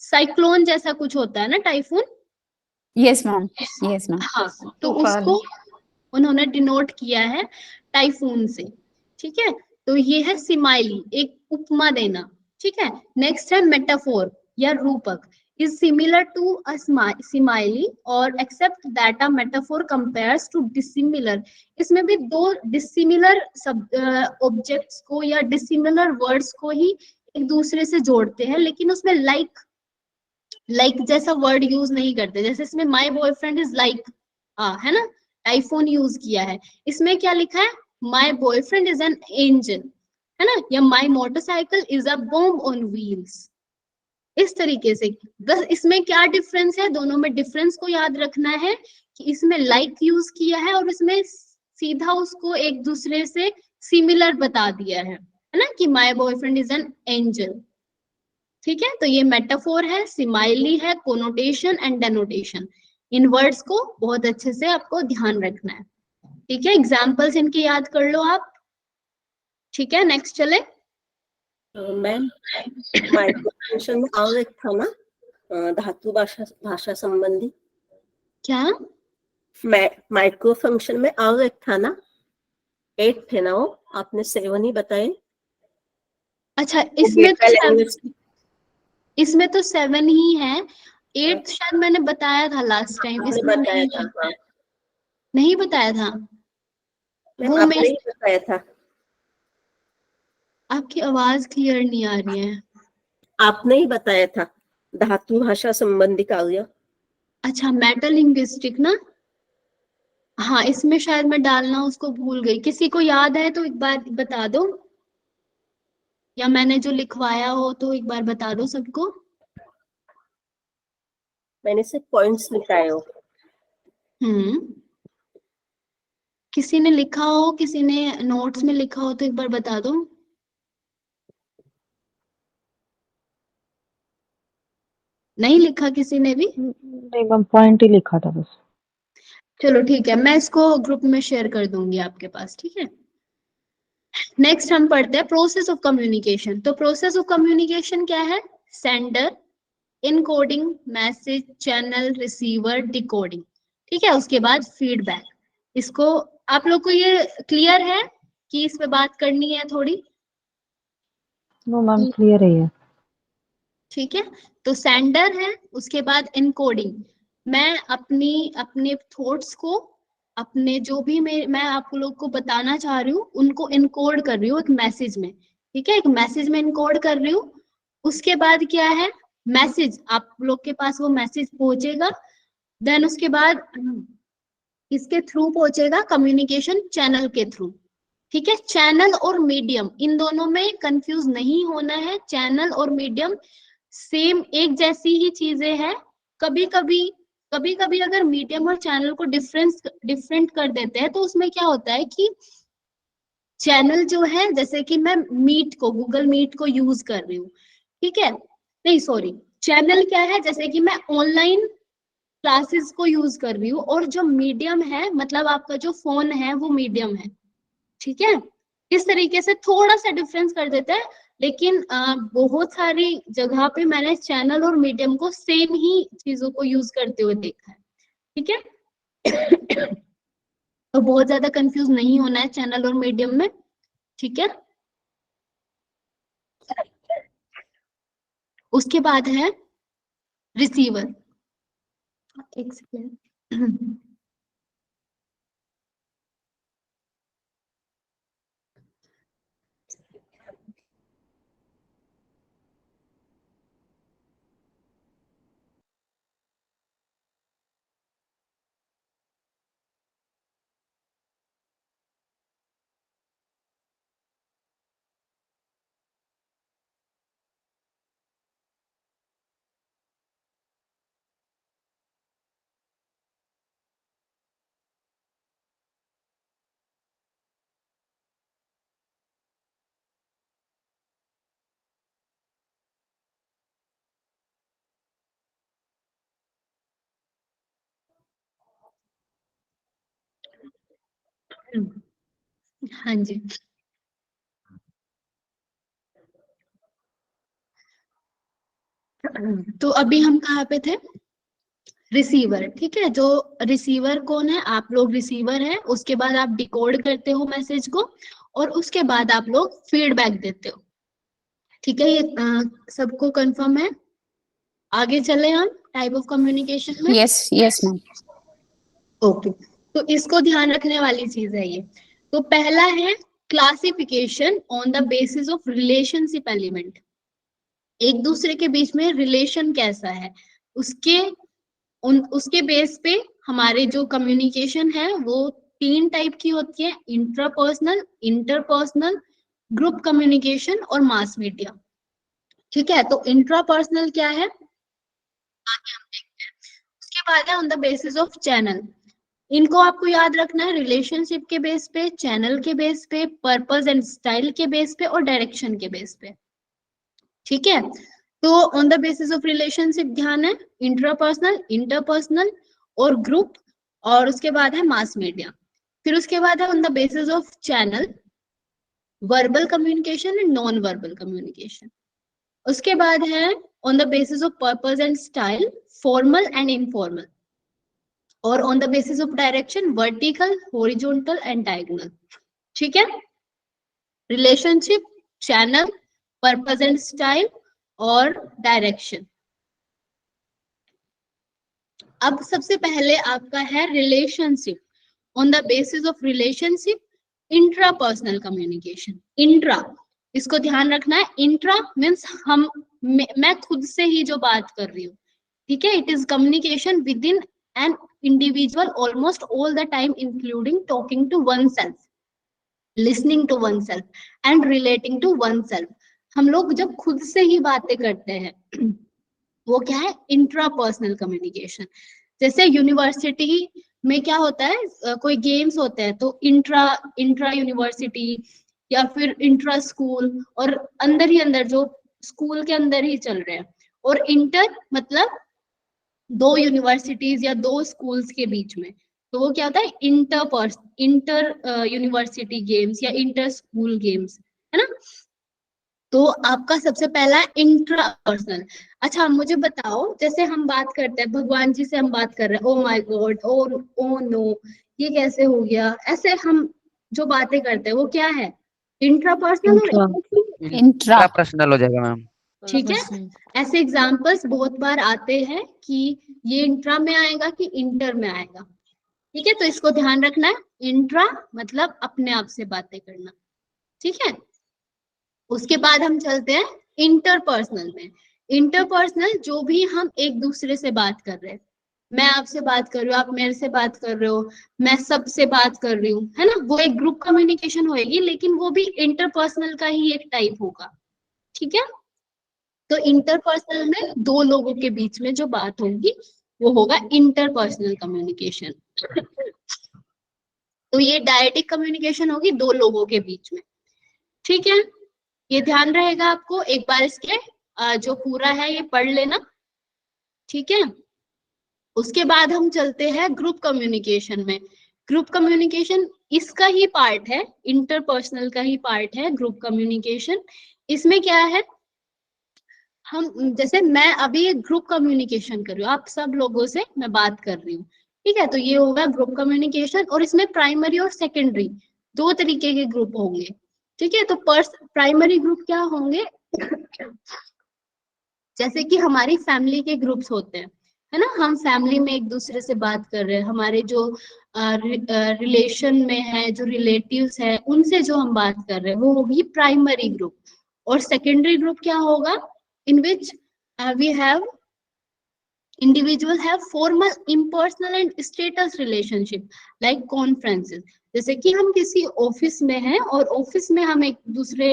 साइक्लोन जैसा कुछ होता है ना, typhoon. Yes, ma'am. Yes, ma'am. हाँ, तो तूफान। उसको उन्होंने डिनोट किया है टाइफून से। ठीक है, तो ये है सिमाइली, एक उपमा देना। ठीक है, नेक्स्ट है मेटाफोर या रूपक, is similar to a simile और except that a metaphor compares to dissimilar. इसमें भी दो डिसिमिलर सब ऑब्जेक्ट्स को या डिसिमिलर वर्ड्स को ही एक दूसरे से जोड़ते हैं, लेकिन उसमें लाइक जैसा वर्ड यूज नहीं करते। जैसे इसमें माई बॉयफ्रेंड इज लाइक, है ना, आईफोन यूज किया है। इसमें क्या लिखा है, my boyfriend is an angel, है ना, या my motorcycle is a bomb on wheels. इस तरीके से बस इसमें क्या डिफरेंस है, दोनों में डिफरेंस को याद रखना है कि इसमें लाइक यूज किया है और इसमें सीधा उसको एक दूसरे से सिमिलर बता दिया है ना, कि माई बॉयफ्रेंड इज एन एंजल। ठीक है, तो ये मेटाफोर है, सिमाइली है, कोनोटेशन एंड डेनोटेशन। इन वर्ड्स को बहुत अच्छे से आपको ध्यान रखना है। ठीक है, एग्जाम्पल्स इनके याद कर लो आप। ठीक है, नेक्स्ट चले। मैम माइक्रो फंक्शन में और एक था ना, धातु भाषा संबंधी। क्या? माइक्रो फंक्शन में और एक था ना, 8 थे ना वो, आपने 7 ही बताए। अच्छा, इसमें तो लैंग्वेज इसमें तो 7 ही है। 8 शायद मैंने बताया था लास्ट टाइम, आपने इसमें बताया नहीं था। है। हाँ नहीं बताया था मैम, वो। मैं आपने ही बताया था। आपकी आवाज क्लियर नहीं आ रही है। आपने ही बताया था धातु भाषा संबंधी कार्य। अच्छा, मेटा लिंग्विस्टिक ना। हाँ, इसमें शायद मैं डालना उसको भूल गई। किसी को याद है तो एक बार बता दो, या मैंने जो लिखवाया हो तो एक बार बता दो सबको। मैंने सिर्फ पॉइंट्स लिखाए हो। हम्म, किसी ने लिखा हो, किसी ने नोट्स में लिखा हो तो एक बार बता दो। नहीं लिखा किसी ने भी? नहीं मैम, पॉइंट ही लिखा था बस। चलो ठीक है, मैं इसको ग्रुप में शेयर कर दूंगी आपके पास। ठीक है, नेक्स्ट हम पढ़ते हैं प्रोसेस ऑफ कम्युनिकेशन। तो प्रोसेस ऑफ कम्युनिकेशन क्या है, sender, encoding, message, channel, receiver, decoding. ठीक है, उसके बाद फीडबैक। इसको आप लोग को ये क्लियर है कि इस पे बात करनी है थोड़ी? नो मैम, क्लियर ही है। ठीक है, तो सेंडर है, उसके बाद इनकोडिंग। मैं अपने थॉट्स को, अपने जो भी मैं आप लोग को बताना चाह रही हूँ उनको इनकोड कर रही हूँ एक मैसेज में। ठीक है, एक मैसेज में इनकोड कर रही हूँ। उसके बाद क्या है, मैसेज आप लोग के पास वो मैसेज पहुंचेगा। देन उसके बाद इसके थ्रू पहुंचेगा, कम्युनिकेशन चैनल के थ्रू। ठीक है, चैनल और मीडियम, इन दोनों में कंफ्यूज नहीं होना है। चैनल और मीडियम सेम एक जैसी ही चीजें हैं। कभी कभी अगर मीडियम और चैनल को डिफरेंट कर देते हैं तो उसमें क्या होता है कि चैनल जो है, जैसे कि मैं मीट को, गूगल मीट को यूज कर रही हूँ। ठीक है, नहीं सॉरी, चैनल क्या है, जैसे कि मैं ऑनलाइन क्लासेस को यूज कर रही हूँ, और जो मीडियम है मतलब आपका जो फोन है वो मीडियम है। ठीक है, इस तरीके से थोड़ा सा डिफरेंस कर देते हैं, लेकिन बहुत सारी जगह पे मैंने चैनल और मीडियम को सेम ही चीजों को यूज करते हुए देखा है। ठीक है, तो बहुत ज्यादा कंफ्यूज नहीं होना है चैनल और मीडियम में। ठीक है, उसके बाद है रिसीवर। एक सेकेंड। हाँ जी, तो अभी हम कहाँ पे थे, रिसीवर, ठीक है। जो रिसीवर कौन है, आप लोग रिसीवर है, उसके बाद आप डिकोड करते हो मैसेज को और उसके बाद आप लोग फीडबैक देते हो, ठीक है। ये सबको कंफर्म है? आगे चले हम टाइप ऑफ कम्युनिकेशन में। Yes, yes, ma'am. ओके, तो इसको ध्यान रखने वाली चीज है ये। तो पहला है classification on the basis of relationship element. एक दूसरे के बीच में रिलेशन कैसा है, उसके बेस पे हमारे जो कम्युनिकेशन है वो 3 टाइप की होती है, इंट्रापर्सनल, इंटरपर्सनल, ग्रुप कम्युनिकेशन और मास मीडिया, ठीक है। तो इंट्रापर्सनल क्या है, आगे हम देखते हैं। उसके बाद है on the basis of channel. इनको आपको याद रखना है, रिलेशनशिप के बेस पे, चैनल के बेस पे, पर्पस एंड स्टाइल के बेस पे और डायरेक्शन के बेस पे, ठीक है। तो on the basis of relationship ध्यान है इंट्रापर्सनल, इंटरपर्सनल और ग्रुप, और उसके बाद है मास मीडिया। फिर उसके बाद है on the basis of channel verbal communication and non verbal communication. उसके बाद है on the basis of purpose and style formal and informal, और on the basis of direction vertical, horizontal and diagonal, ठीक है। Relationship, channel, purpose and style और डायरेक्शन। अब सबसे पहले आपका है relationship. On the basis of relationship intrapersonal communication. Intra, इसको ध्यान रखना है, इंट्रा मीन्स मैं खुद से ही जो बात कर रही हूँ, ठीक है। It is communication within an individual almost all the time including talking to oneself, listening to oneself and relating to oneself. हम लोग जब खुद से ही बातें करते हैं वो क्या है, इंट्रापर्सनल कम्युनिकेशन। जैसे यूनिवर्सिटी में क्या होता है, कोई गेम्स होते हैं तो इंट्रा यूनिवर्सिटी या फिर इंट्रा स्कूल, और अंदर ही अंदर जो स्कूल के अंदर ही चल रहे हैं। और इंटर मतलब 2 यूनिवर्सिटीज या 2 स्कूल्स के बीच में, तो वो क्या होता है, इंटर यूनिवर्सिटी गेम्स या इंटर स्कूल गेम्स, है ना। तो आपका सबसे पहला इंट्रा पर्सनल। अच्छा मुझे बताओ, जैसे हम बात करते हैं भगवान जी से, हम बात कर रहे हैं, oh my God, oh no, ये कैसे हो गया, ऐसे हम जो बातें करते हैं वो क्या है, इंट्रा पर्सनल और Intra. पर्सनल हो जाएगा मैम। ठीक है। ऐसे एग्जाम्पल्स बहुत बार आते हैं कि ये इंट्रा में आएगा कि इंटर में आएगा, ठीक है। तो इसको ध्यान रखना है, इंट्रा मतलब अपने आप से बातें करना, ठीक है। उसके बाद हम चलते हैं इंटरपर्सनल में। इंटरपर्सनल जो भी हम एक दूसरे से बात कर रहे हैं, मैं आपसे बात कर रही हूँ, आप मेरे से बात कर रहे हो, मैं सबसे बात कर रही हूँ, है ना, वो एक ग्रुप कम्युनिकेशन होएगी, लेकिन वो भी इंटरपर्सनल का ही एक टाइप होगा, ठीक है। तो इंटरपर्सनल में 2 लोगों के बीच में जो बात होगी वो होगा इंटरपर्सनल कम्युनिकेशन। तो ये डायरेक्ट कम्युनिकेशन होगी 2 लोगों के बीच में, ठीक है। ये ध्यान रहेगा आपको, एक बार इसके जो पूरा है ये पढ़ लेना, ठीक है। उसके बाद हम चलते हैं ग्रुप कम्युनिकेशन में। ग्रुप कम्युनिकेशन इसका ही पार्ट है, इंटरपर्सनल का ही पार्ट है ग्रुप कम्युनिकेशन। इसमें क्या है, हम जैसे मैं अभी एक ग्रुप कम्युनिकेशन कर रही हूँ, आप सब लोगों से मैं बात कर रही हूँ, ठीक है। तो ये होगा ग्रुप कम्युनिकेशन, और इसमें प्राइमरी और सेकेंडरी 2 तरीके के ग्रुप होंगे, ठीक है। तो प्राइमरी ग्रुप क्या होंगे, जैसे कि हमारी फैमिली के ग्रुप्स होते हैं, है ना, हम फैमिली में एक दूसरे से बात कर रहे हैं, हमारे जो रिलेशन में है, जो रिलेटिव्स है, उनसे जो हम बात कर रहे हैं वो होगी प्राइमरी ग्रुप। और सेकेंडरी ग्रुप क्या होगा, in which we have individual have formal impersonal and status relationship like conferences। जैसे कि हम किसी ऑफिस में हैं और ऑफिस में हम एक दूसरे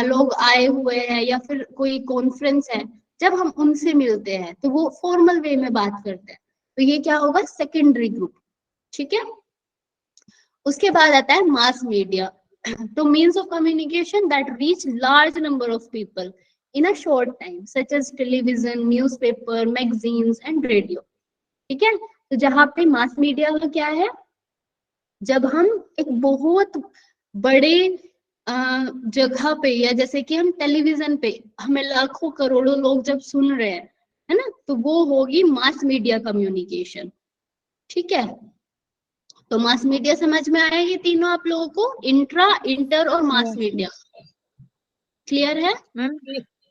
लोग आए हुए हैं या फिर कोई कॉन्फ्रेंस है, जब हम उनसे मिलते हैं तो वो फॉर्मल वे में बात करते हैं, तो ये क्या होगा, सेकेंडरी ग्रुप, ठीक है। उसके बाद आता है मास मीडिया। तो means of communication that reach large number of people in a short time such as television, newspaper, magazines and radio, ठीक है। तो जहां पे मास मीडिया का क्या है, जब हम एक बहुत बड़े जगह पे, या जैसे कि हम टेलीविजन पे हमें लाखों करोड़ों लोग जब सुन रहे हैं, है ना, तो वो होगी मास मीडिया कम्युनिकेशन। ठीक है, तो मास मीडिया समझ में आया ये तीनों आप लोगों को, इंट्रा, इंटर और मास Yes. मीडिया, क्लियर है?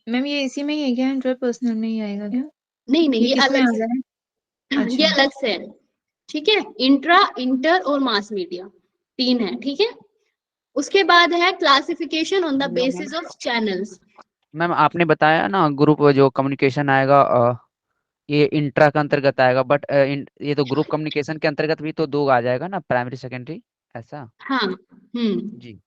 मैम ये इसी में ही है क्या, इंटरपर्सनल में ही आएगा क्या? नहीं नहीं, ये किस में अलग आ से, रहा है? ये अच्छा, अलग से है। ठीक है, इंट्रा, इंटर और मास मीडिया 3 है। ठीक है, उसके बाद है classification on the hello ma'am. Basis of channels. Ma'am आपने बताया ना ग्रुप जो कम्युनिकेशन आएगा ये इंट्रा के अंतर्गत आएगा, बट ये तो ग्रुप कम्युनिकेशन के अंतर्गत भी तो 2 आ जाएगा ना, प्राइमरी सेकेंडरी, ऐसा? हाँ, जी।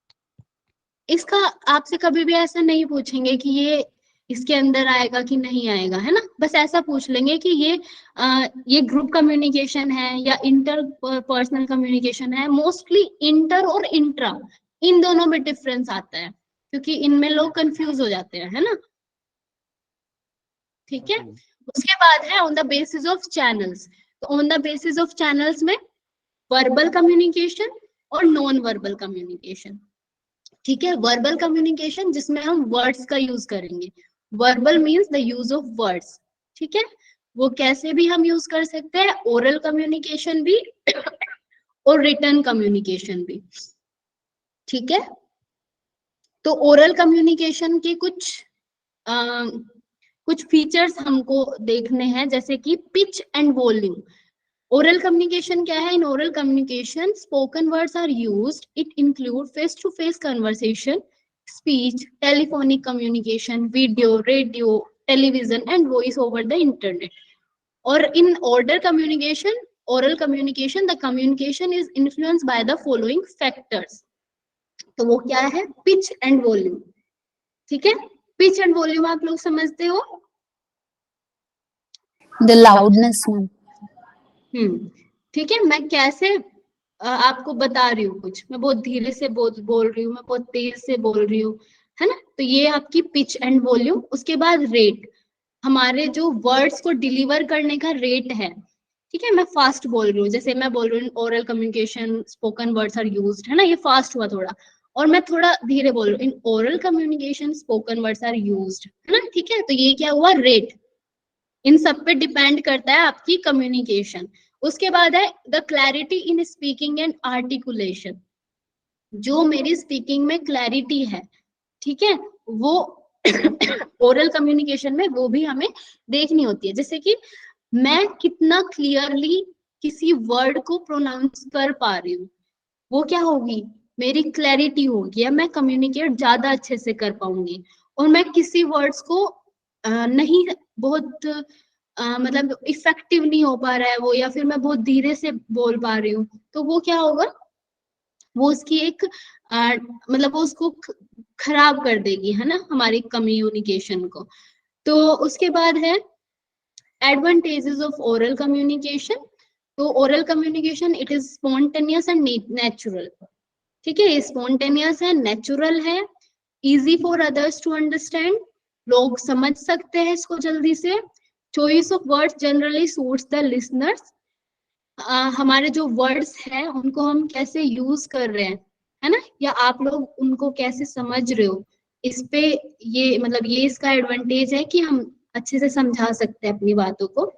इसका आपसे कभी भी ऐसा नहीं पूछेंगे कि ये इसके अंदर आएगा कि नहीं आएगा, है ना, बस ऐसा पूछ लेंगे कि ये ग्रुप कम्युनिकेशन है या इंटर पर्सनल कम्युनिकेशन है। मोस्टली इंटर और इंट्रा, इन दोनों में डिफरेंस आता है, क्योंकि इनमें लोग कंफ्यूज हो जाते हैं, है ना। ठीक है, उसके बाद है on the basis of channels. तो on the basis of channels में वर्बल कम्युनिकेशन और नॉन वर्बल कम्युनिकेशन। ठीक है, वर्बल कम्युनिकेशन जिसमें हम वर्ड्स का यूज करेंगे, verbal means the use of words. ठीक है, वो कैसे भी हम यूज कर सकते हैं, ओरल कम्युनिकेशन भी और रिटन कम्युनिकेशन भी। ठीक है, तो ओरल कम्युनिकेशन के कुछ फीचर्स हमको देखने हैं, जैसे कि pitch and volume. Oral communication क्या है? In oral communication spoken words are used, it include face to face conversation, speech, telephonic communication, video, radio, television and voice over the internet. और in order communication, oral communication, the communication is influenced by the following factors. तो वो क्या है? Pitch and volume. ठीक है, pitch and volume आप लोग समझते हो? The loudness, ma'am. ठीक है, मैं कैसे आपको बता रही हूँ, कुछ मैं बहुत धीरे से बोल रही हूँ, मैं बहुत तेज से बोल रही हूँ, है ना। तो ये आपकी पिच एंड वॉल्यूम। उसके बाद रेट, हमारे जो वर्ड्स को डिलीवर करने का रेट है। ठीक है, मैं फास्ट बोल रही हूँ, जैसे मैं बोल रही हूँ oral communication spoken words are used, है ना, ये फास्ट हुआ थोड़ा। और मैं थोड़ा धीरे बोल रही हूँ, in oral communication spoken words are used, है ना। ठीक है, तो ये क्या हुआ? रेट। इन सब पे डिपेंड करता है आपकी कम्युनिकेशन। उसके बाद है the clarity in speaking and articulation. जो मेरी स्पीकिंग में क्लैरिटी है, ठीक है, वो ओरल कम्युनिकेशन में वो भी हमें देखनी होती है। जैसे कि मैं कितना क्लियरली किसी वर्ड को प्रोनाउंस कर पा रही हूँ, वो क्या होगी? मेरी क्लैरिटी होगी, या मैं कम्युनिकेट ज्यादा अच्छे से कर पाऊंगी। और मैं किसी वर्ड्स को नहीं, बहुत मतलब इफेक्टिव नहीं हो पा रहा है वो, या फिर मैं बहुत धीरे से बोल पा रही हूँ, तो वो क्या होगा? वो उसकी एक मतलब वो उसको खराब कर देगी, है ना, हमारी कम्युनिकेशन को। तो उसके बाद है एडवांटेजेस ऑफ ओरल कम्युनिकेशन। तो oral communication it is spontaneous and natural. ठीक है, स्पॉन्टेनियस है, नेचुरल है, easy for others to understand, लोग समझ सकते हैं इसको जल्दी से। Choice of words generally suits the listeners. हमारे जो वर्ड्स हैं उनको हम कैसे यूज कर रहे हैं, है ना, या आप लोग उनको कैसे समझ रहे हो, इस पे ये मतलब ये इसका एडवांटेज है कि हम अच्छे से समझा सकते हैं अपनी बातों को।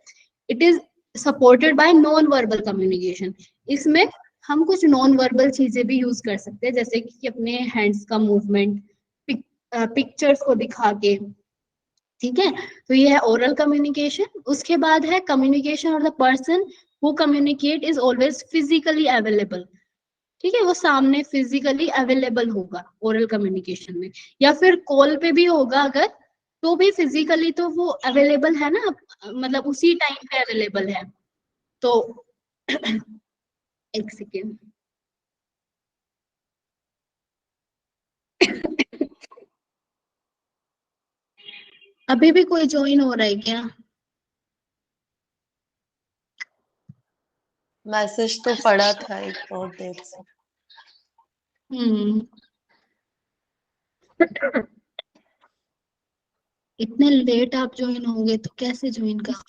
It is supported by non verbal communication. इसमें हम कुछ नॉन वर्बल चीजें भी यूज कर सकते हैं, जैसे कि अपने हैंड्स का मूवमेंट, पिक्चर्स को दिखा के। ठीक है, तो ये है ओरल कम्युनिकेशन। उसके बाद है कम्युनिकेशन और the person who communicate is always physically available. ठीक है, वो सामने फिजिकली अवेलेबल होगा ओरल कम्युनिकेशन में, या फिर कॉल पे भी होगा अगर, तो भी फिजिकली तो वो अवेलेबल है ना, मतलब उसी टाइम पे अवेलेबल है। तो एक सेकेंड, अभी भी कोई ज्वाइन हो रहा है क्या? मैसेज तो पड़ा था एक बहुत देर से। इतने लेट आप ज्वाइन होंगे तो कैसे ज्वाइन कर?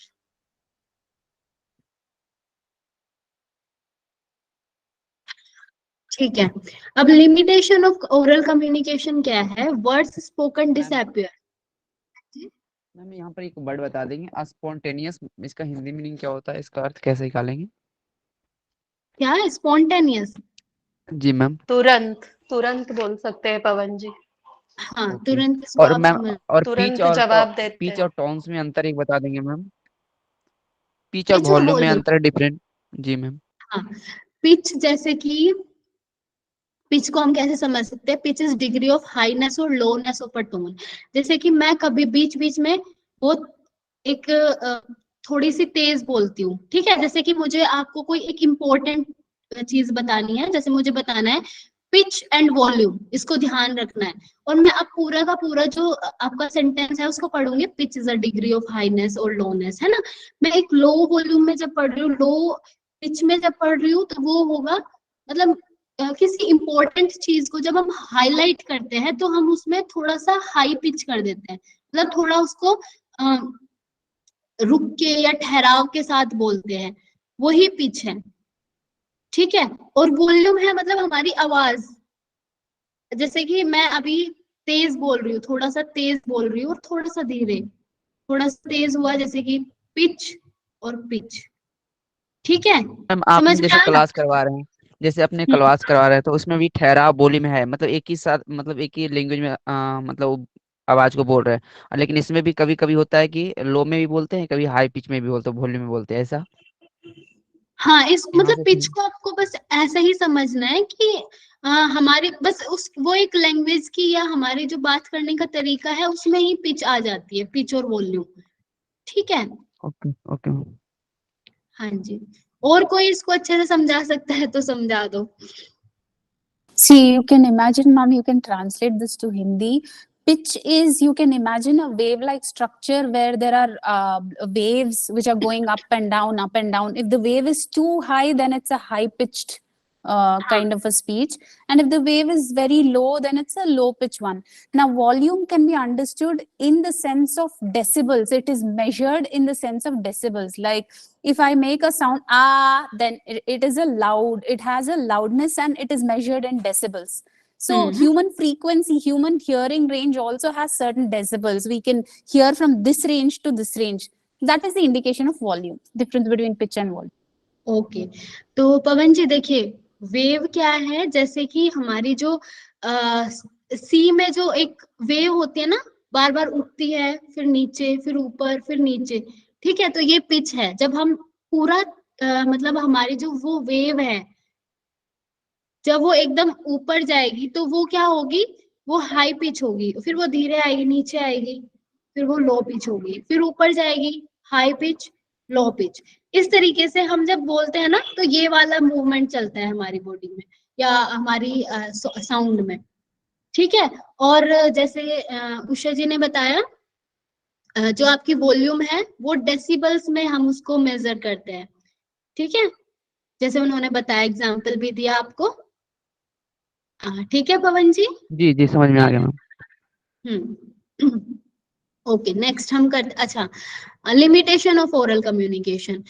ठीक है, अब लिमिटेशन ऑफ ओरल कम्युनिकेशन क्या है? Words spoken disappear. मैम यहाँ पर एक वर्ड बता देंगे, स्पॉन्टेनियस, इसका हिंदी मीनिंग क्या होता है, इसका अर्थ कैसे निकालेंगे? क्या है स्पॉन्टेनियस? जी मैम। तुरंत तुरंत बोल सकते हैं पवन जी, हाँ, ओके। तुरंत इसको और आप मैम समझ। और तुरंत जवाब देते पिच हैं। और टोन्स में अंतर एक बता देंगे मैम? पिच और पिच और वॉल्यूम में वॉल्यूम। अंतर डिफरेंट। जी मैम। हाँ, पिच जैसे कि पिच को हम कैसे समझ सकते हैं? Pitch is degree of highness और लोनेस ऑफ अ टोन। जैसे कि मैं कभी बीच बीच में बहुत एक थोड़ी सी तेज बोलती हूँ, ठीक है, जैसे कि मुझे आपको कोई एक इम्पोर्टेंट चीज बतानी है, जैसे मुझे बताना है पिच एंड वॉल्यूम, इसको ध्यान रखना है, और मैं अब पूरा का पूरा जो आपका सेंटेंस है उसको पढ़ूंगी, pitch is a degree of highness और लोनेस, है ना। मैं एक लो वॉल्यूम में जब पढ़ रही हूँ, लो पिच में जब पढ़ रही हूँ, तो वो होगा मतलब किसी इंपॉर्टेंट चीज को जब हम हाईलाइट करते हैं तो हम उसमें थोड़ा सा हाई पिच कर देते हैं, मतलब थोड़ा उसको रुक के या ठहराव के साथ बोलते हैं, वही पिच है, ठीक है। और वॉल्यूम है मतलब हमारी आवाज, जैसे कि मैं अभी तेज बोल रही हूँ, थोड़ा सा तेज बोल रही हूँ और थोड़ा सा धीरे, थोड़ा सा तेज हुआ, जैसे कि पिच और पिच, ठीक है, मैम समझ आपने में जैसे आया? क्लास करवा रहे हैं, जैसे अपने हम्म, क्लास करवा रहे हैं तो उसमें भी ठहराव बोली में है, मतलब एक ही साथ, मतलब एक ही लैंग्वेज में मतलब वो आवाज को बोल रहे हैं, लेकिन इसमें भी कभी कभी होता है कि लो में भी बोलते हैं, कभी हाई पिच में भी बोलते हैं, वॉल्यूम में बोलते हैं, ऐसा? हाँ, इस यहाँ मतलब से पिच को आपको बस ऐसा ही समझना है कि हमारे बस उस वो एक लैंग्वेज की या हमारे जो बात करने का तरीका है उसमें ही पिच आ जाती है, पिच और वॉल्यूम, ठीक है। Okay okay ma'am. हाँ जी, और कोई इसको अच्छे से समझा सकता है तो समझा दो। See, you can imagine, ma'am, you can translate this to Hindi. Pitch is, you can imagine a wave-like structure where there are waves which are going up and down, up and down. If the wave is too high, then it's a high-pitched kind of a speech. And if the wave is very low, then it's a low-pitched one. Now, volume can be understood in the sense of decibels. It is measured in the sense of decibels. Like, if I make a sound then it is a loud, it has a loudness and it is measured in decibels. So human frequency, human hearing range also has certain decibels. We can hear from this range to this range. That is the indication of volume, difference between pitch and volume. Okay, तो पवन जी देखिए, wave क्या है, जैसे कि हमारी जो सी में जो एक वेव होती है ना, बार बार उठती है, फिर नीचे, फिर ऊपर, फिर नीचे, ठीक है, तो ये पिच है। जब हम पूरा मतलब हमारी जो वो वेव है, जब वो एकदम ऊपर जाएगी तो वो क्या होगी, वो हाई पिच होगी, फिर वो धीरे आएगी, नीचे आएगी, फिर वो लो पिच होगी, फिर ऊपर जाएगी, हाई पिच, लो पिच। इस तरीके से हम जब बोलते हैं ना, तो ये वाला मूवमेंट चलता है हमारी बॉडी में या हमारी साउंड में, ठीक है। और जैसे उषा जी ने बताया, जो आपकी वॉल्यूम है वो डेसिबल्स में हम उसको मेजर करते हैं, ठीक है, जैसे उन्होंने बताया, एग्जाम्पल भी दिया आपको, ठीक है पवन जी। जी जी समझ में आ गया मैम। ओके, नेक्स्ट हम करते, अच्छा, limitation of oral communication.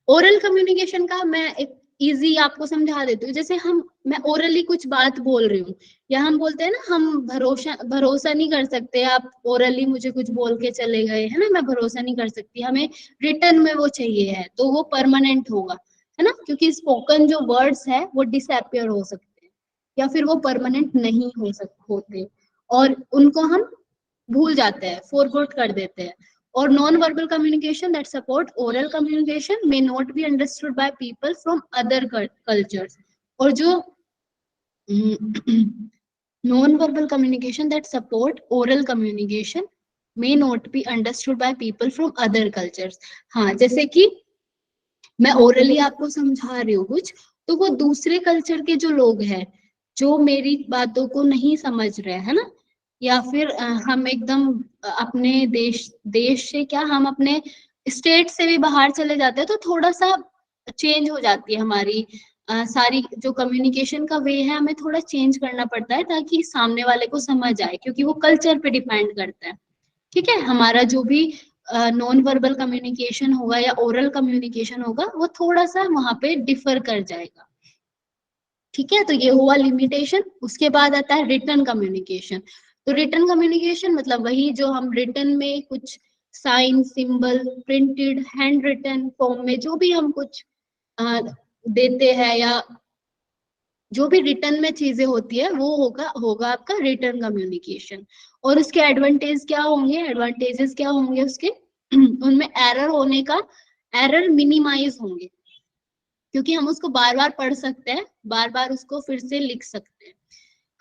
Oral communication का मैं एक इजी आपको समझा देती हूँ। जैसे मैं ओरली कुछ बात बोल रही हूँ, या हम बोलते हैं ना, हम भरोसा नहीं कर सकते, आप ओरली मुझे कुछ बोल के चले गए, है ना, मैं भरोसा नहीं कर सकती, हमें रिटर्न में वो चाहिए है, तो वो परमानेंट होगा, है ना, क्योंकि स्पोकन जो वर्ड्स है वो डिसअपियर हो सकते हैं या फिर वो परमानेंट नहीं होते, और उनको हम भूल जाते हैं, फॉरगॉट कर देते हैं। और non verbal communication that support oral communication may not be understood by people from other cultures. और जो non verbal communication that support oral communication may not be understood by people from other cultures. हाँ, जैसे कि मैं orally आपको समझा रही हूँ कुछ, तो वो दूसरे कल्चर के जो लोग हैं, जो मेरी बातों को नहीं समझ रहे हैं, है ना, या फिर हम एकदम अपने देश से क्या, हम अपने स्टेट से भी बाहर चले जाते हैं, तो थोड़ा सा चेंज हो जाती है हमारी सारी जो कम्युनिकेशन का वे है, हमें थोड़ा चेंज करना पड़ता है ताकि सामने वाले को समझ आए, क्योंकि वो कल्चर पे डिपेंड करता है, ठीक है। हमारा जो भी नॉन वर्बल कम्युनिकेशन होगा या ओरल कम्युनिकेशन होगा, वो थोड़ा सा वहां पे डिफर कर जाएगा, ठीक है। तो ये हुआ लिमिटेशन। उसके बाद आता है रिटन कम्युनिकेशन। तो रिटन कम्युनिकेशन मतलब वही जो हम रिटन में कुछ sign, symbol, printed, handwritten form में जो भी हम कुछ देते हैं या जो भी रिटर्न में चीजें होती है वो होगा आपका रिटर्न कम्युनिकेशन। और उसके एडवांटेज क्या होंगे, एडवांटेजेस क्या होंगे उसके उनमें एरर होने का, एरर मिनिमाइज होंगे क्योंकि हम उसको बार बार पढ़ सकते हैं, बार बार उसको फिर से लिख सकते हैं।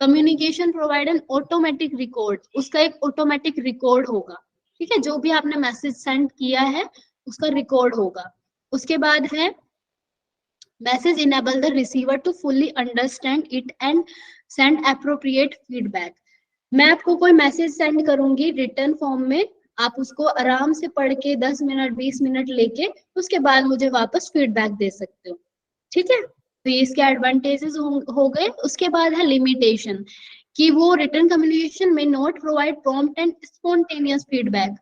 Communication provide an automatic record, उसका एक ऑटोमेटिक रिकॉर्ड होगा, ठीक है, जो भी आपने मैसेज सेंड किया है उसका रिकॉर्ड होगा। उसके बाद है message enable the receiver to fully understand it and send appropriate feedback. मैं आपको कोई मैसेज सेंड करूंगी रिटर्न फॉर्म में, आप उसको आराम से पढ़ के 10 मिनट 20 मिनट लेके उसके बाद मुझे वापस फीडबैक दे सकते हो, ठीक है। तो ये इसके एडवांटेजेस हो गए। उसके बाद है लिमिटेशन, कि वो रिटर्न कम्युनिकेशन में not provide prompt and spontaneous feedback,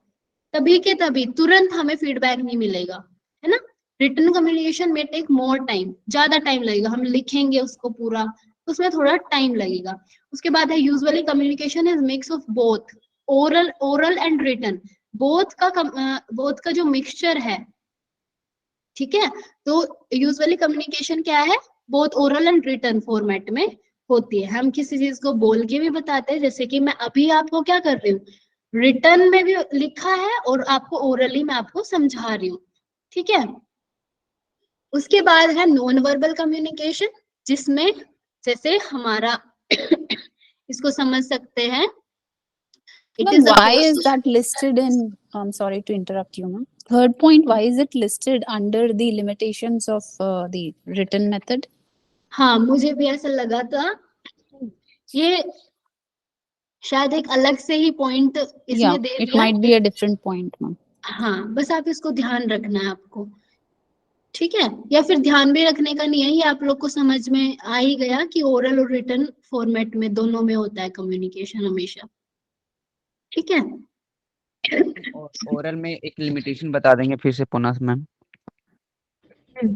तभी के तभी तुरंत हमें फीडबैक नहीं मिलेगा, है ना। रिटर्न कम्युनिकेशन में टेक मोर टाइम, ज्यादा टाइम लगेगा, हम लिखेंगे उसको पूरा, उसमें थोड़ा टाइम लगेगा। उसके बाद है usually communication is mix of both oral and written, both का जो मिक्सचर है, ठीक है। तो यूजुअली कम्युनिकेशन क्या है, both oral and written format में होती है। हम किसी चीज को बोल के भी बताते हैं, जैसे कि मैं अभी आपको क्या कर रही हूँ, रिटन में भी लिखा है और आपको ओरली मैं आपको समझा रही हूँ, ठीक है। उसके बाद है नॉन वर्बल कम्युनिकेशन, जिसमें जैसे हमारा इसको समझ सकते हैं, it Ma'am, is a why post- is that listed in, I'm sorry to interrupt you, ma'am. Third point, why is it listed under the limitations of the written method? हाँ, मुझे भी ऐसा लगा था, ये शायद एक अलग से ही पॉइंट Yeah, इसमें दे it दिया। might be a different point, ma'am. हाँ, बस आप इसको ध्यान रखना है आपको, ठीक है। या फिर ध्यान भी रखने का नहीं है, ये आप लोग को समझ में आ ही गया कि ओरल और रिटन फॉर्मेट में दोनों में होता है कम्युनिकेशन हमेशा, ठीक है। ओरल में एक लिमिटेशन बता देंगे फिर से पुनः मैम।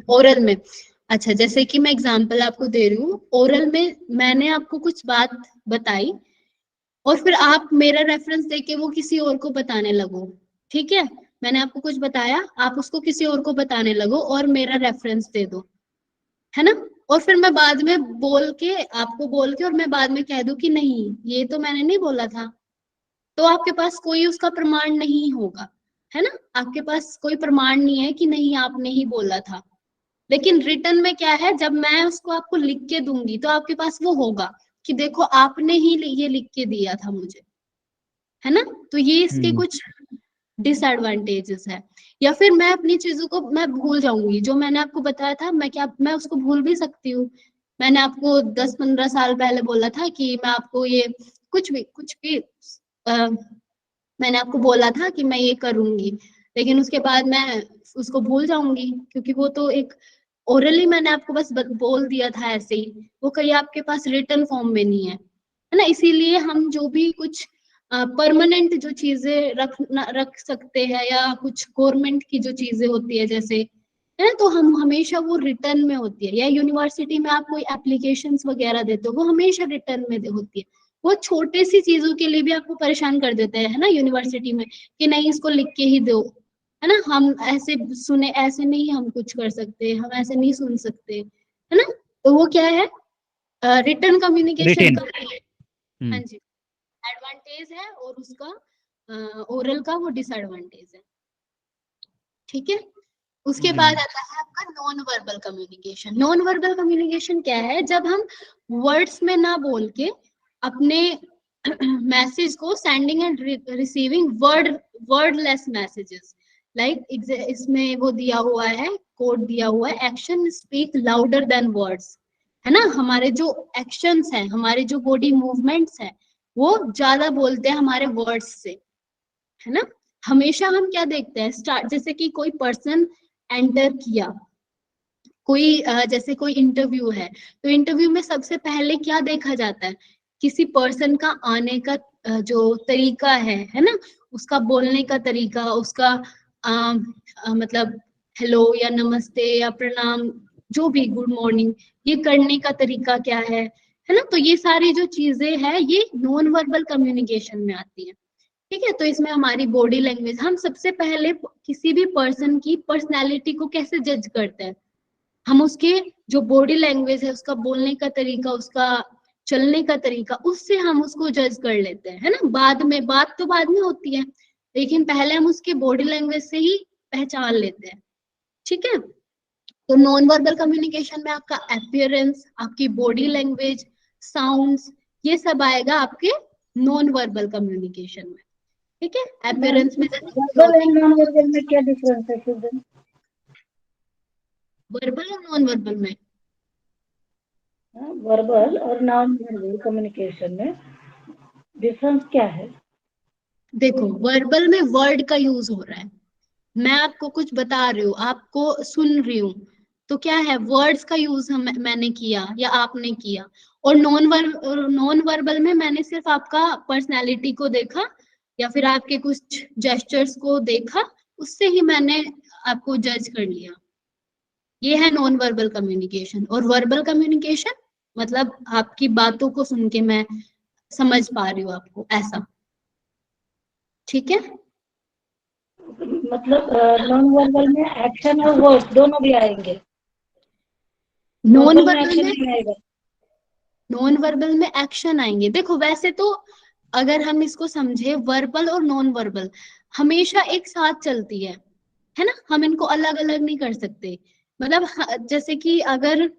ओरल में, अच्छा, जैसे कि मैं एग्जांपल आपको दे रही हूँ, ओरल में मैंने आपको कुछ बात बताई और फिर आप मेरा रेफरेंस देके वो किसी और को बताने लगो, ठीक है। मैंने आपको कुछ बताया, आप उसको किसी और को बताने लगो और मेरा रेफरेंस दे दो, है ना। और फिर मैं बाद में आपको बोल के और मैं बाद में कह दूं कि नहीं, ये तो मैंने नहीं बोला था, तो आपके पास कोई उसका प्रमाण नहीं होगा, है ना। आपके पास कोई प्रमाण नहीं है कि नहीं आपने ही बोला था। लेकिन रिटर्न में क्या है, जब मैं उसको आपको लिख के दूंगी तो आपके पास वो होगा कि देखो आपने ही ये लिख के दिया था मुझे, है ना। तो ये इसके कुछ डिसएडवांटेजेस है। या फिर मैं अपनी चीजों को मैं भूल जाऊंगी, जो मैंने आपको बताया था, मैं उसको भूल भी सकती हूँ। मैंने आपको 10-15 साल पहले बोला था कि मैं आपको ये कुछ भी मैंने आपको बोला था कि मैं ये करूंगी, लेकिन उसके बाद मैं उसको भूल जाऊंगी, क्योंकि वो तो एक ओरली मैंने आपको बस बोल दिया था ऐसे ही, वो कहीं आपके पास रिटर्न फॉर्म में नहीं है ना। इसीलिए हम जो भी कुछ परमानेंट जो चीजें रख सकते हैं या कुछ गवर्नमेंट की जो चीजें होती है जैसे, है ना, तो हम हमेशा वो रिटर्न में होती है। या यूनिवर्सिटी में आप कोई एप्लीकेशंस वगैरह देते हो, वो हमेशा रिटर्न में होती है। वो छोटे सी चीजों के लिए भी आपको परेशान कर देते हैं, है ना, यूनिवर्सिटी में, कि नहीं इसको लिख के ही दो, है ना। हम ऐसे नहीं हम कुछ कर सकते, हम ऐसे नहीं सुन सकते, है ना। तो वो क्या है, रिटर्न कम्युनिकेशन का, हाँ जी, एडवांटेज है और उसका ओरल का वो डिसएडवांटेज है, ठीक है। उसके बाद आता है आपका non verbal communication. Non verbal communication क्या है, जब हम वर्ड्स में ना बोल के अपने मैसेज को sending end receiving wordless messages, like इसमें वो दिया हुआ है, कोड दिया हुआ है, action speak louder than words, है ना। हमारे जो एक्शंस हैं, हमारे जो बॉडी मूवमेंट्स हैं, वो ज्यादा बोलते हैं हमारे वर्ड्स से, है ना। हमेशा हम क्या देखते हैं, जैसे कि कोई पर्सन एंटर किया, जैसे कोई इंटरव्यू है, तो इंटरव्यू में सबसे पहले क्या देखा जाता है, किसी पर्सन का आने का जो तरीका है ना, उसका बोलने का तरीका, उसका मतलब हेलो या नमस्ते या प्रणाम, जो भी गुड मॉर्निंग, ये करने का तरीका क्या है ना। तो ये सारी जो चीजें हैं ये नॉन वर्बल कम्युनिकेशन में आती है। ठीक है। तो इसमें हमारी बॉडी लैंग्वेज, हम सबसे पहले किसी भी पर्सन की पर्सनैलिटी को कैसे जज करते हैं, हम उसके जो बॉडी लैंग्वेज है, उसका बोलने का तरीका, उसका चलने का तरीका, उससे हम उसको जज कर लेते हैं, है ना। बाद में, बात तो बाद में होती है, लेकिन पहले हम उसके बॉडी लैंग्वेज से ही पहचान लेते हैं। ठीक है। तो नॉन वर्बल कम्युनिकेशन में आपका अपीयरेंस, आपकी बॉडी लैंग्वेज, साउंड्स, ये सब आएगा आपके नॉन वर्बल कम्युनिकेशन में। ठीक है। अपीयरेंस में वर्बल एंड नॉन वर्बल में क्या डिफरेंस है फिर? वर्बल और नॉन वर्बल में, वर्बल और नॉन वर्बल कम्युनिकेशन में डिफरेंस क्या है? देखो वर्बल में वर्ड का यूज हो रहा है, मैं आपको कुछ बता रही हूँ, आपको सुन रही हूँ, तो क्या है, वर्ड्स का यूज मैंने किया या आपने किया। और नॉन वर्बल में मैंने सिर्फ आपका पर्सनालिटी को देखा या फिर आपके कुछ जेस्चर्स को देखा, उससे ही मैंने आपको जज कर लिया। ये है नॉन वर्बल कम्युनिकेशन। और वर्बल कम्युनिकेशन मतलब आपकी बातों को सुन के मैं समझ पा रही हूँ आपको, ऐसा। ठीक है। मतलब नॉन वर्बल में एक्शन और वर्ड दोनों भी आएंगे? नॉन वर्बल में वर्बल एक्शन में, नहीं आएगा? नॉन वर्बल में एक्शन आएंगे। देखो वैसे तो अगर हम इसको समझे, वर्बल और नॉन वर्बल हमेशा एक साथ चलती है ना, हम इनको अलग अलग नहीं कर सकते। मतलब जैसे कि अगर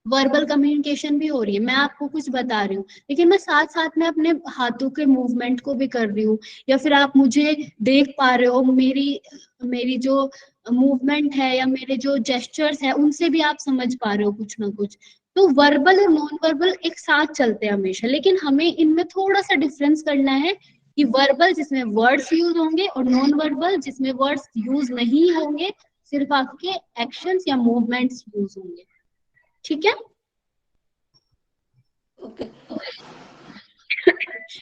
वर्बल कम्युनिकेशन भी हो रही है, मैं आपको कुछ बता रही हूँ, लेकिन मैं साथ साथ में अपने हाथों के मूवमेंट को भी कर रही हूँ, या फिर आप मुझे देख पा रहे हो, मेरी जो मूवमेंट है या मेरे जो जेस्चर्स है, उनसे भी आप समझ पा रहे हो कुछ ना कुछ। तो वर्बल और नॉन वर्बल एक साथ चलते हैं हमेशा, लेकिन हमें इनमें थोड़ा सा डिफरेंस करना है कि वर्बल जिसमें वर्ड्स यूज होंगे और नॉन वर्बल जिसमें वर्ड्स यूज नहीं होंगे, सिर्फ आपके एक्शंस या मूवमेंट्स यूज होंगे। ठीक है। ओके।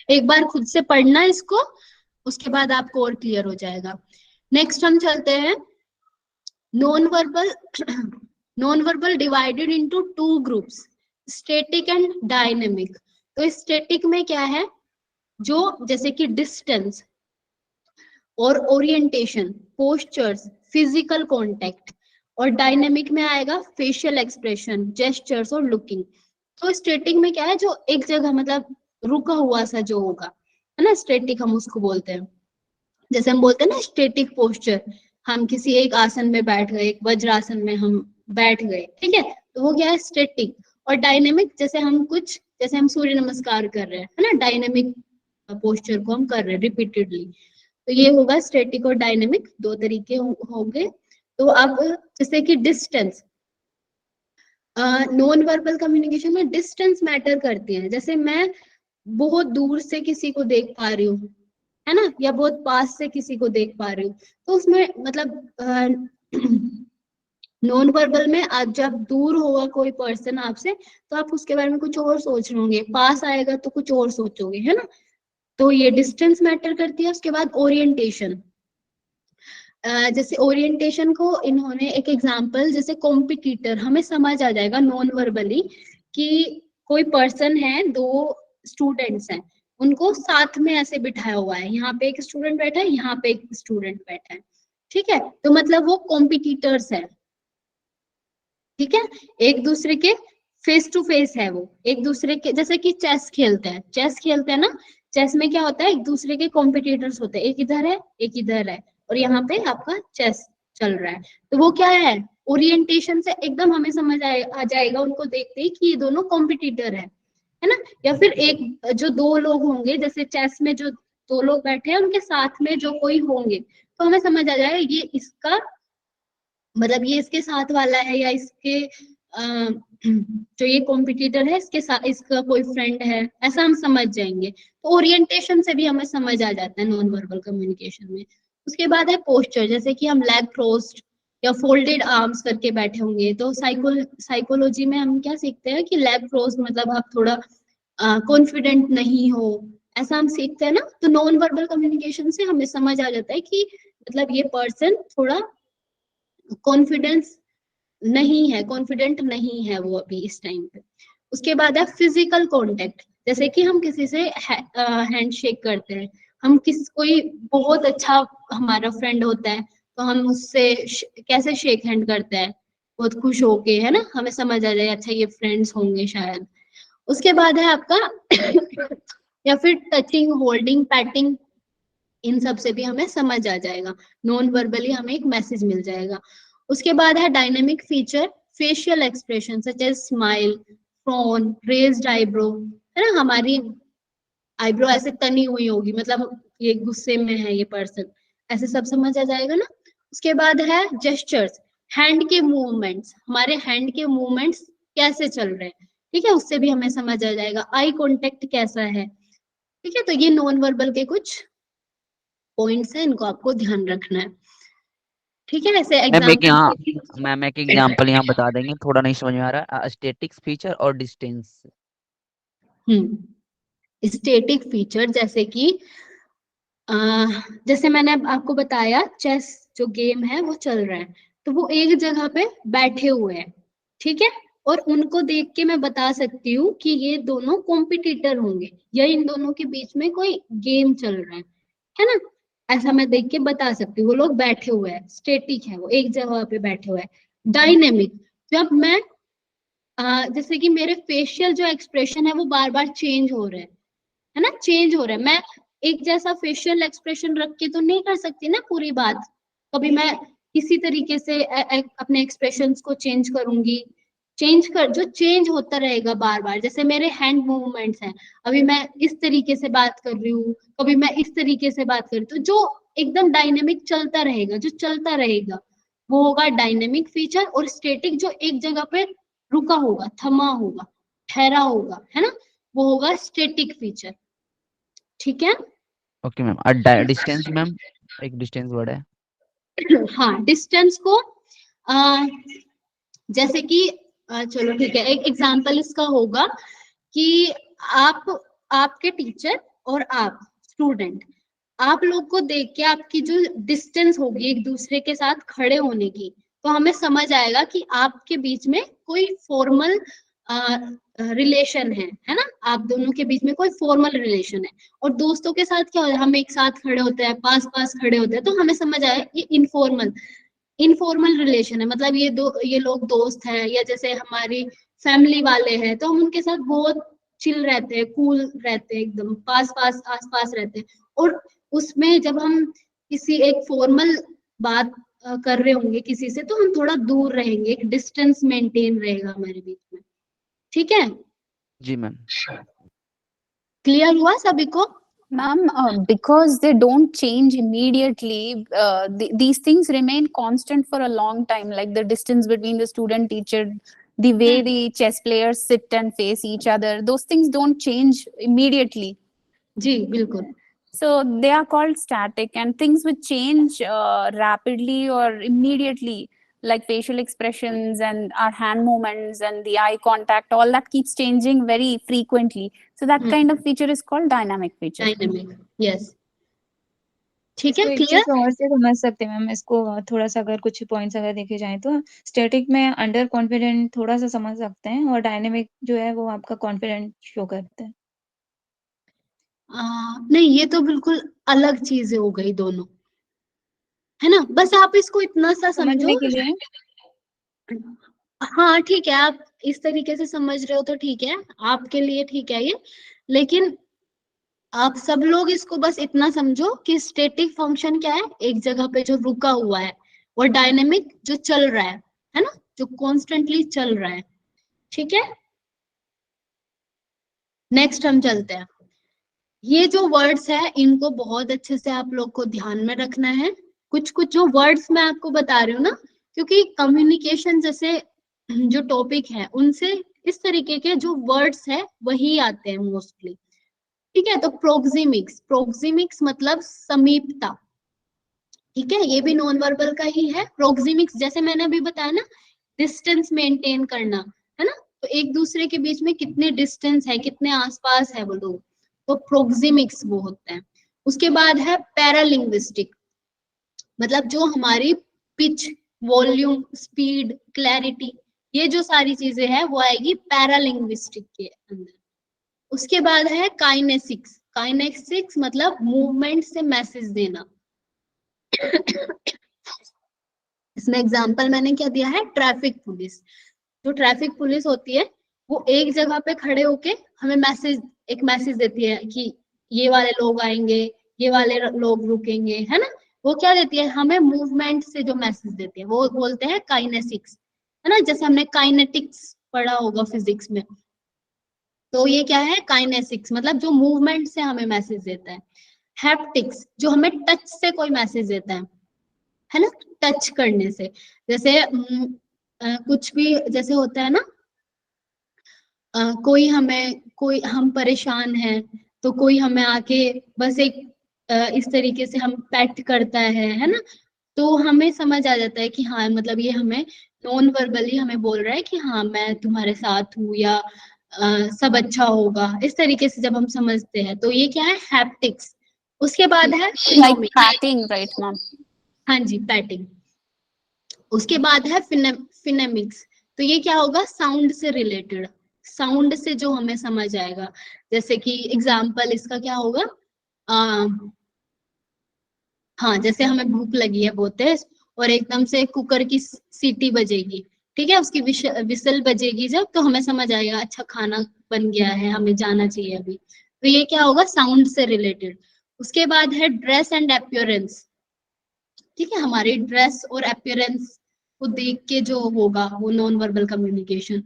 एक बार खुद से पढ़ना इसको, उसके बाद आपको और क्लियर हो जाएगा। नेक्स्ट हम चलते हैं non verbal divided into two groups, static and dynamic. तो स्टैटिक में क्या है, जो जैसे कि डिस्टेंस और ओरिएंटेशन, पोस्चर्स, फिजिकल कांटेक्ट। और डायनेमिक में आएगा फेशियल एक्सप्रेशन, जेस्चर्स और लुकिंग। तो स्टैटिक में क्या है, जो एक जगह मतलब रुका हुआ सा जो होगा, है ना, स्टैटिक हम उसको बोलते हैं। जैसे हम बोलते हैं ना स्टैटिक पोस्चर, हम किसी एक आसन में बैठ गए, एक वज्रासन में हम बैठ गए, ठीक है, तो वो क्या है, स्टैटिक। और डायनेमिक, जैसे हम सूर्य नमस्कार कर रहे हैं, है ना, डायनेमिक पोस्चर को हम कर रहे हैं रिपीटेडली। तो ये होगा स्टैटिक और डायनेमिक, दो तरीके होंगे। तो अब जैसे कि डिस्टेंस, नॉन वर्बल कम्युनिकेशन में डिस्टेंस मैटर करती है। जैसे मैं बहुत दूर से किसी को देख पा रही हूँ, है ना, या बहुत पास से किसी को देख पा रही हूँ, तो उसमें मतलब नॉन वर्बल में आप जब दूर होगा कोई पर्सन आपसे, तो आप उसके बारे में कुछ और सोच रहे होंगे, पास आएगा तो कुछ और सोचोगे, है ना। तो ये डिस्टेंस मैटर करती है। उसके बाद ओरिएंटेशन, जैसे ओरिएंटेशन को इन्होंने एक एग्जांपल, जैसे कॉम्पिटिटर, हमें समझ आ जाएगा नॉन वर्बली कि कोई पर्सन है, दो स्टूडेंट्स हैं, उनको साथ में ऐसे बिठाया हुआ है, यहाँ पे एक स्टूडेंट बैठा है, यहाँ पे एक स्टूडेंट बैठा है, ठीक है, तो मतलब वो कॉम्पिटिटर्स है। ठीक है, एक दूसरे के फेस टू फेस है, वो एक दूसरे के, जैसे कि चेस खेलते हैं ना, चेस में क्या होता है, एक दूसरे के कॉम्पिटिटर्स होते हैं, एक इधर है एक इधर है, और यहाँ पे आपका चेस चल रहा है। तो वो क्या है, ओरिएंटेशन से एकदम हमें समझ आ जाएगा उनको देखते ही कि ये दोनों कॉम्पिटिटर है ना। या फिर एक जो दो लोग होंगे, जैसे चेस में जो दो लोग बैठे हैं, उनके साथ में जो कोई होंगे, तो हमें समझ आ जाएगा ये इसका मतलब ये इसके साथ वाला है, या इसके जो ये कॉम्पिटिटर है इसके साथ इसका कोई फ्रेंड है, ऐसा हम समझ जाएंगे। तो ओरिएंटेशन से भी हमें समझ आ जाता है नॉन वर्बल कम्युनिकेशन में। उसके बाद है पोस्चर, जैसे कि हम लेग क्रोस्ड या फोल्डेड आर्म्स करके बैठे होंगे, तो साइकोलॉजी में हम क्या सीखते हैं कि लेग क्रोस्ड मतलब आप थोड़ा कॉन्फिडेंट नहीं हो, ऐसा हम सीखते हैं ना। तो नॉन वर्बल कम्युनिकेशन से हमें समझ आ जाता है कि मतलब ये पर्सन थोड़ा कॉन्फिडेंट नहीं है वो अभी इस टाइम पे। उसके बाद है फिजिकल कांटेक्ट, जैसे कि हम किसी से हैंडशेक करते हैं, हम कोई बहुत अच्छा हमारा फ्रेंड होता है तो हम उससे कैसे शेक हैंड करते हैं, बहुत खुश होके, है ना, हमें समझ आ जाए अच्छा ये फ्रेंड्स होंगे शायद। उसके बाद है आपका या फिर टचिंग, होल्डिंग, पैटिंग, इन सब से भी हमें समझ आ जाएगा, नॉन वर्बली हमें एक मैसेज मिल जाएगा। उसके बाद है dynamic feature, facial expression such as smile, frown, raised eyebrow, है ना, हमारी आईब्रो ऐसे तनी हुई होगी, मतलब ये गुस्से में है ये पर्सन, ऐसे सब समझ आ जाएगा ना। उसके बाद है जेस्चर्स, हैंड के मूवमेंट्स, हमारे हैंड के मूवमेंट्स कैसे चल रहे हैं, ठीक है, उससे भी हमें समझ आ जाएगा। आई कांटेक्ट कैसा है, ठीक है। तो ये नॉन वर्बल के कुछ पॉइंट्स हैं, इनको आपको ध्यान रखना है, ठीक है। ऐसे मैम एक यहाँ एग्जाम्पल, मैम एक एग्जांपल यहाँ बता देंगे, थोड़ा नहीं समझ में आ रहा है, स्टैटिक फीचर और डिस्टेंस। स्टैटिक फीचर जैसे कि जैसे मैंने आपको बताया, चेस जो गेम है वो चल रहा है, तो वो एक जगह पे बैठे हुए हैं, ठीक है, और उनको देख के मैं बता सकती हूँ कि ये दोनों कॉम्पिटिटर होंगे, या इन दोनों के बीच में कोई गेम चल रहा है ना, ऐसा मैं देख के बता सकती हूँ। वो लोग बैठे हुए हैं, स्टैटिक है, वो एक जगह पे बैठे हुए हैं। डायनेमिक, जब मैं जैसे कि मेरे फेशियल जो एक्सप्रेशन है वो बार बार चेंज हो रहे हैं, है ना, चेंज हो रहा है, मैं एक जैसा फेशियल एक्सप्रेशन रख के तो नहीं कर सकती ना पूरी बात, कभी मैं किसी तरीके से अपने एक्सप्रेशंस को चेंज करूंगी, जो चेंज होता रहेगा बार बार, जैसे मेरे हैंड मूवमेंट्स हैं, अभी मैं इस तरीके से बात कर रही हूँ, कभी मैं इस तरीके से बात कर रही हूँ, तो जो एकदम डायनेमिक चलता रहेगा, जो चलता रहेगा वो होगा डायनेमिक फीचर। और स्टैटिक जो एक जगह पे रुका होगा, थमा होगा, ठहरा होगा, है ना, वो होगा स्टैटिक फीचर, ठीक है। Okay ma'am. और डिस्टेंस मैम, एक डिस्टेंस वर्ड है। हाँ, डिस्टेंस को जैसे कि चलो ठीक है, एक एग्जांपल इसका होगा कि आपके टीचर और आप स्टूडेंट, आप लोग को देख के आपकी जो डिस्टेंस होगी एक दूसरे के साथ खड़े होने की, तो हमें समझ आएगा कि आपके बीच में कोई फॉर्मल रिलेशन है ना, आप दोनों के बीच में कोई फॉर्मल रिलेशन है। और दोस्तों के साथ क्या होता है, हम एक साथ खड़े होते हैं, पास पास खड़े होते हैं, तो हमें समझ आया ये इनफॉर्मल रिलेशन है, मतलब ये लोग दोस्त हैं, या जैसे हमारी फैमिली वाले हैं तो हम उनके साथ बहुत चिल रहते हैं, कूल रहते हैं, एकदम पास पास आस पास रहते हैं। और उसमें जब हम किसी एक फॉर्मल बात कर रहे होंगे किसी से, तो हम थोड़ा दूर रहेंगे, एक डिस्टेंस मेंटेन रहेगा हमारे बीच में, ठीक है। जी मैम। क्लियर हुआ सभी को? Ma'am, because they don't change immediately, these things remain constant for a long time, like the distance between the student teacher, the way the chess players sit and face each other, those things don't change immediately. जी बिल्कुल। So they are called static, and things which change rapidly or immediately, like facial expressions and our hand movements and the eye contact, all that keeps changing very frequently. So that kind of feature is called dynamic feature. Dynamic, yes, ठीक इसको है, एक clear. चीज और से समझ सकते हैं मैम, इसको थोड़ा सा अगर कुछ पॉइंट्स अगर देखे जाए तो स्टैटिक में अंडर कॉन्फिडेंट थोड़ा सा समझ सकते हैं, और डायनेमिक जो है वो आपका कॉन्फिडेंट शो करता है। नहीं, ये तो बिल्कुल अलग चीजें हो गई दोनों, है ना, बस आप इसको इतना सा समझो। समझने के लिए हाँ ठीक है, आप इस तरीके से समझ रहे हो तो ठीक है, आपके लिए ठीक है ये, लेकिन आप सब लोग इसको बस इतना समझो कि स्टैटिक फंक्शन क्या है, एक जगह पे जो रुका हुआ है, और डायनेमिक जो चल रहा है ना, जो कॉन्स्टेंटली चल रहा है, ठीक है। नेक्स्ट हम चलते हैं। ये जो वर्ड्स है इनको बहुत अच्छे से आप लोग को ध्यान में रखना है। कुछ कुछ जो वर्ड्स मैं आपको बता रही हूँ ना, क्योंकि कम्युनिकेशन जैसे जो टॉपिक है उनसे इस तरीके के जो वर्ड्स है वही आते हैं मोस्टली, ठीक है। तो प्रोक्सिमिक्स मतलब समीपता, ठीक है, ये भी नॉन वर्बल का ही है। प्रोक्सिमिक्स जैसे मैंने अभी बताया ना, डिस्टेंस मेंटेन करना, है ना, तो एक दूसरे के बीच में कितने डिस्टेंस है, कितने आसपास है वो लोग, तो प्रोक्सिमिक्स वो होता है। उसके बाद है पैरालिंग्विस्टिक, मतलब जो हमारी पिच, वॉल्यूम, स्पीड, क्लैरिटी, ये जो सारी चीजें हैं वो आएगी पैरालिंग्विस्टिक के अंदर। उसके बाद है काइनेसिक्स, काइनेसिक्स मतलब मूवमेंट से मैसेज देना। इसमें एग्जांपल मैंने क्या दिया है, ट्रैफिक पुलिस। जो ट्रैफिक पुलिस होती है वो एक जगह पे खड़े होके हमें एक मैसेज देती है कि ये वाले लोग आएंगे, ये वाले लोग रुकेंगे, है ना। वो क्या देती है हमें, मूवमेंट से जो मैसेज देती है वो बोलते हैं काइनेसिक्स, है ना। जैसे हमने काइनेटिक्स पढ़ा होगा फिजिक्स में, तो ये क्या है, काइनेसिक्स मतलब जो मूवमेंट से हमें मैसेज देता है। हैप्टिक्स जो हमें टच से कोई मैसेज देता है ना, टच करने से। जैसे कुछ भी जैसे होता है ना, कोई हम परेशान हैं तो कोई हमें आके बस एक इस तरीके से हम पेट करता है ना, तो हमें समझ आ जाता है कि हाँ मतलब ये हमें नॉन वर्बली हमें बोल रहा है कि हाँ मैं तुम्हारे साथ हूँ, या सब अच्छा होगा। इस तरीके से जब हम समझते हैं तो ये क्या है, हैप्टिक्स। उसके बाद है Like patting, right, ma'am? हाँ जी, पैटिंग। उसके बाद है फिनेमिक्स। तो ये क्या होगा, साउंड से रिलेटेड, साउंड से जो हमें समझ आएगा। जैसे कि एग्जाम्पल इसका क्या होगा, हाँ जैसे हमें भूख लगी है बहुत तेज और एकदम से कुकर की सीटी बजेगी, ठीक है, उसकी विसल बजेगी जब, तो हमें समझ आएगा अच्छा खाना बन गया है, हमें जाना चाहिए अभी। तो ये क्या होगा, साउंड से रिलेटेड। उसके बाद है ड्रेस एंड अपीयरेंस, ठीक है, हमारी ड्रेस और अपीयरेंस को देख के जो होगा वो नॉन वर्बल कम्युनिकेशन,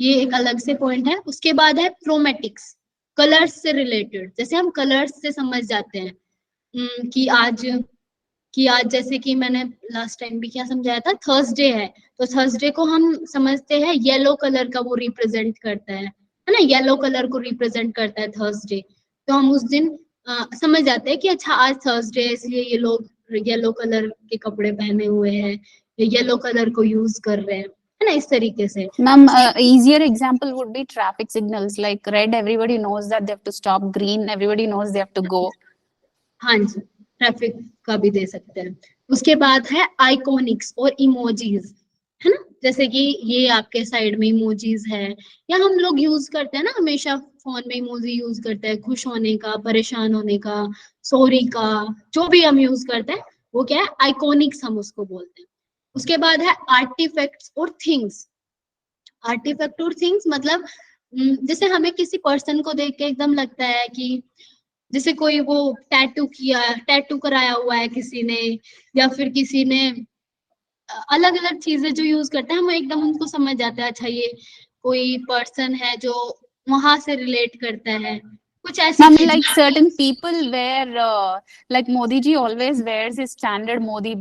ये एक अलग से पॉइंट है। उसके बाद है क्रोमेटिक्स, कलर्स से रिलेटेड। जैसे हम कलर्स से समझ जाते हैं कि आज जैसे कि मैंने लास्ट टाइम भी क्या समझाया था, थर्सडे है, तो थर्सडे को हम समझते हैं येलो कलर का वो रिप्रेजेंट करता है ना, येलो कलर को रिप्रेजेंट करता है थर्सडे। तो हम उस दिन समझ जाते हैं कि अच्छा आज थर्सडे है, इसलिए ये लोग येलो कलर के कपड़े पहने हुए हैं, येलो कलर को यूज कर रहे हैं, है ना, इस तरीके से। Ma'am, easier example would be traffic signals. Like red, everybody knows that they have to stop. Green, everybody knows they have to go. हाँ जी, ट्रैफिक का भी दे सकते हैं। उसके बाद है आइकॉनिक्स और इमोजीज, है ना। जैसे कि ये आपके साइड में इमोजीज है, या हम लोग यूज करते हैं ना हमेशा फोन में इमोजी यूज करते हैं, खुश होने का, परेशान होने का, सॉरी का, जो भी हम यूज करते हैं वो क्या है, आइकॉनिक्स हम उसको बोलते हैं। उसके बाद है आर्टिफैक्ट्स और थिंग्स। आर्टिफैक्ट और थिंग्स मतलब जैसे हमें किसी पर्सन को देख के एकदम लगता है कि जैसे कोई वो टैटू कराया हुआ है किसी ने, या फिर किसी ने अलग अलग चीजें जो यूज करते हैं, हम एकदम उनको समझ जाते हैं अच्छा ये कोई पर्सन है जो वहां से रिलेट करता है, कुछ ऐसी Ma'am, चीज। like certain people wear, like Modi ji always wears his standard Modi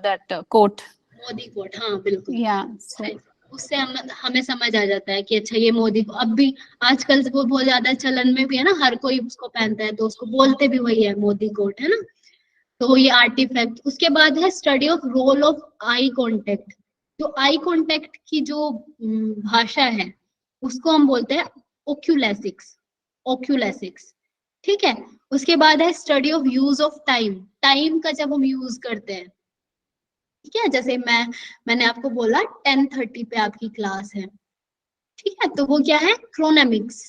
that coat. Modi coat, हाँ बिल्कुल। Yeah. So उससे हमें समझ आ जाता है कि अच्छा ये मोदी को, अब भी आजकल वो बहुत ज्यादा चलन में भी है ना, हर कोई उसको पहनता है, तो उसको बोलते भी वही है, मोदी कोट, है ना। तो ये आर्टिफैक्ट। उसके बाद है study of role of eye contact. जो आई कांटेक्ट की जो भाषा है उसको हम बोलते हैं ओक्यूलेसिक्स, ओक्यूलेसिक्स, ठीक है। उसके बाद है study of use of time, time का जब हम यूज करते हैं, ठीक है। जैसे मैंने आपको बोला 10:30 पे आपकी क्लास है, ठीक है, तो वो क्या है, क्रोनेमिक्स,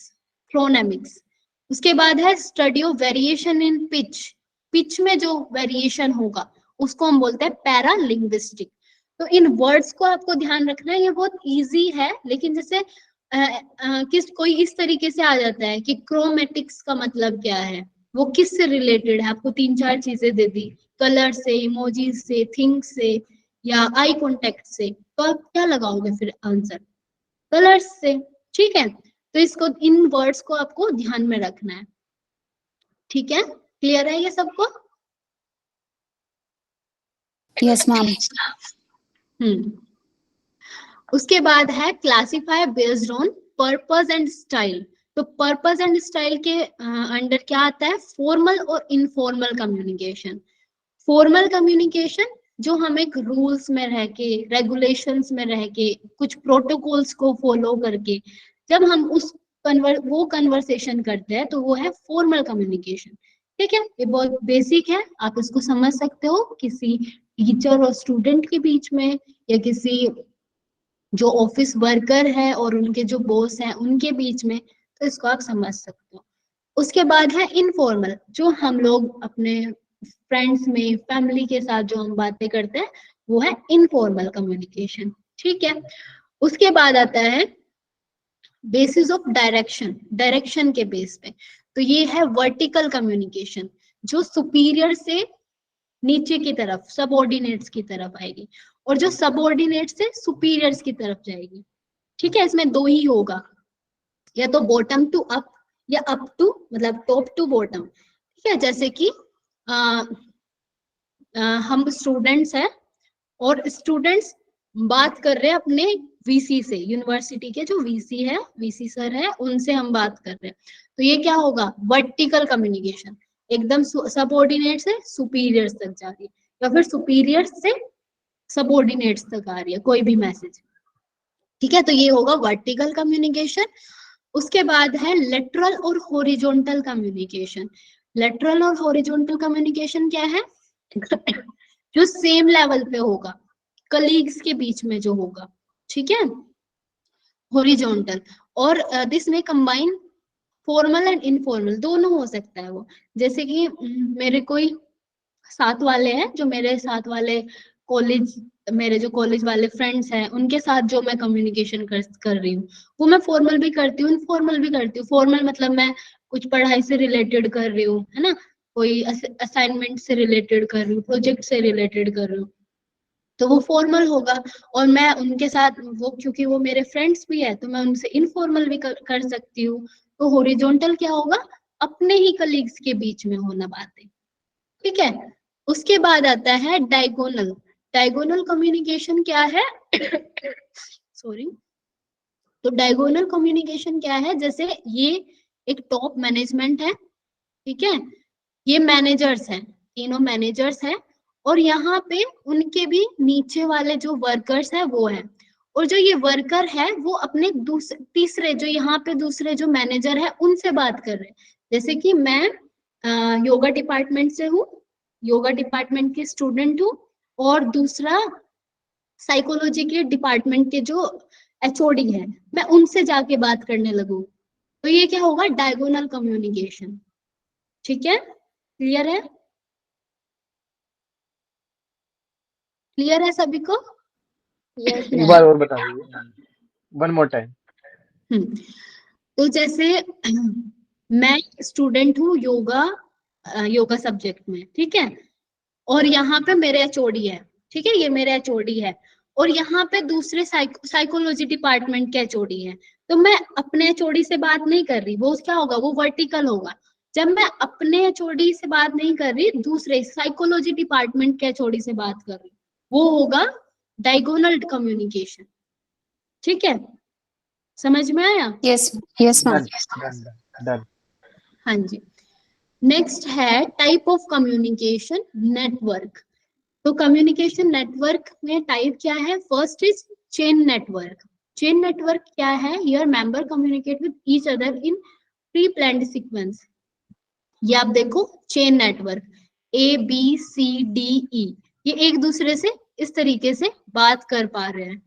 क्रोनेमिक्स। उसके बाद है study of variation in pitch, pitch में जो वेरिएशन होगा उसको हम बोलते हैं पैरालिंग्विस्टिक। तो इन वर्ड्स को आपको ध्यान रखना है, ये बहुत इजी है, लेकिन जैसे कोई इस तरीके से आ जाता है कि क्रोमेटिक्स का मतलब क्या है, वो किस से रिलेटेड है, आपको 3-4 चीजें दे दी, कलर से, इमोजी से, थिंग्स से, या आई कॉन्टेक्ट से, तो आप क्या लगाओगे फिर आंसर, कलर्स से, ठीक है। तो इसको, इन वर्ड्स को आपको ध्यान में रखना है, ठीक है। क्लियर है ये सबको? yes, ma'am. उसके बाद है classify based on purpose and style. तो पर्पस एंड स्टाइल के अंडर क्या आता है, फॉर्मल और इनफॉर्मल कम्युनिकेशन। फॉर्मल कम्युनिकेशन जो हम एक रूल्स में रह के, रेगुलेशंस में रह के, कुछ प्रोटोकॉल्स को फॉलो करके जब हम वो कन्वर्सेशन करते हैं, तो वो है फॉर्मल कम्युनिकेशन, ठीक है। ये बहुत बेसिक है, आप इसको समझ सकते हो किसी टीचर और स्टूडेंट के बीच में, या किसी जो ऑफिस वर्कर है और उनके जो बॉस हैं उनके बीच में, तो इसको आप समझ सकते हो। उसके बाद है इनफॉर्मल, जो हम लोग अपने फ्रेंड्स में, फैमिली के साथ जो हम बातें करते हैं, वो है इनफॉर्मल कम्युनिकेशन। ठीक है, उसके बाद आता है बेसिस ऑफ डायरेक्शन, डायरेक्शन के बेस पे। तो ये है वर्टिकल कम्युनिकेशन, जो सुपीरियर से नीचे की तरफ, सबऑर्डिनेट्स की तरफ आएगी, और जो सबऑर्डिनेट से सुपीरियर्स की तरफ जाएगी। ठीक है, इसमें दो ही होगा, या तो बॉटम टू अप या अप टू, मतलब टॉप टू बॉटम। ठीक है, जैसे कि हम स्टूडेंट्स हैं और स्टूडेंट्स बात कर रहे हैं अपने वीसी से, यूनिवर्सिटी के जो वीसी है, वीसी सर है, उनसे हम बात कर रहे हैं, तो ये क्या होगा, वर्टिकल कम्युनिकेशन, एकदम सबऑर्डिनेट से सुपीरियर्स तक जा रही है, या फिर सुपीरियर्स से सबऑर्डिनेट्स तक आ रही है कोई भी मैसेज। ठीक है, तो ये होगा वर्टिकल कम्युनिकेशन। उसके बाद है लेटरल और हॉरिजॉन्टल कम्युनिकेशन। लेटरल और हॉरिजॉन्टल कम्युनिकेशन क्या है? जो सेम लेवल पे होगा, कलीग्स के बीच में जो होगा। ठीक है, हॉरिजॉन्टल, और दिस में कंबाइन फॉर्मल एंड इनफॉर्मल, दोनों हो सकता है वो। जैसे कि मेरे कोई साथ वाले हैं, जो मेरे साथ वाले कॉलेज, मेरे जो कॉलेज वाले फ्रेंड्स हैं, उनके साथ जो मैं कम्युनिकेशन कर रही हूँ, वो मैं फॉर्मल भी करती हूँ, इनफॉर्मल भी करती हूँ। फॉर्मल मतलब मैं कुछ पढ़ाई से रिलेटेड कर रही हूँ, है ना, कोई असाइनमेंट से रिलेटेड कर रही हूँ, प्रोजेक्ट से रिलेटेड कर रही हूँ, तो वो फॉर्मल होगा। और मैं उनके साथ, वो क्योंकि वो मेरे फ्रेंड्स भी है, तो मैं उनसे इनफॉर्मल भी कर सकती हूँ। तो हॉरिजॉन्टल क्या होगा, अपने ही कलीग्स के बीच में होना बातें। ठीक है, उसके बाद आता है डायगोनल। डायगोनल कम्युनिकेशन क्या है? सॉरी। तो डायगोनल कम्युनिकेशन क्या है? जैसे ये एक टॉप मैनेजमेंट है, ठीक है, ये मैनेजर्स हैं, तीनों मैनेजर्स हैं, और यहाँ पे उनके भी नीचे वाले जो वर्कर्स हैं वो हैं, और जो ये वर्कर है वो अपने तीसरे जो यहाँ पे दूसरे जो मैनेजर है उनसे बात कर रहे हैं। जैसे कि मैं योगा डिपार्टमेंट से हूँ, योगा डिपार्टमेंट की स्टूडेंट हूँ, और दूसरा साइकोलॉजी के डिपार्टमेंट के जो एचओडी है, मैं उनसे जाके बात करने लगूँ, तो ये क्या होगा, डायगोनल कम्युनिकेशन। ठीक है, क्लियर है? क्लियर है सभी को? यस एक बार और बता दीजिए, वन मोर टाइम। तो जैसे मैं स्टूडेंट हूँ योगा, योगा सब्जेक्ट में, ठीक है, और यहाँ पे मेरे एचओडी है, ठीक है, ये मेरे एचओडी है, और यहाँ पे दूसरे साइकोलॉजी डिपार्टमेंट के एचओडी है, तो मैं अपने एचओडी से बात नहीं कर रही, वो क्या होगा, वो वर्टिकल होगा। जब मैं अपने एचओडी से बात नहीं कर रही, दूसरे साइकोलॉजी डिपार्टमेंट के एचओडी से बात कर रही, वो होगा डायगोनल कम्युनिकेशन। ठीक है, समझ में आया? Yes, yes, ma'am. Done done. हाँ जी। नेक्स्ट है टाइप ऑफ कम्युनिकेशन नेटवर्क। तो कम्युनिकेशन नेटवर्क में टाइप क्या है? First is chain network. Chain network क्या है? Your member communicate with each other in pre planned sequence. ये आप देखो, chain network, A B C D E, ये एक दूसरे से इस तरीके से बात कर पा रहे हैं।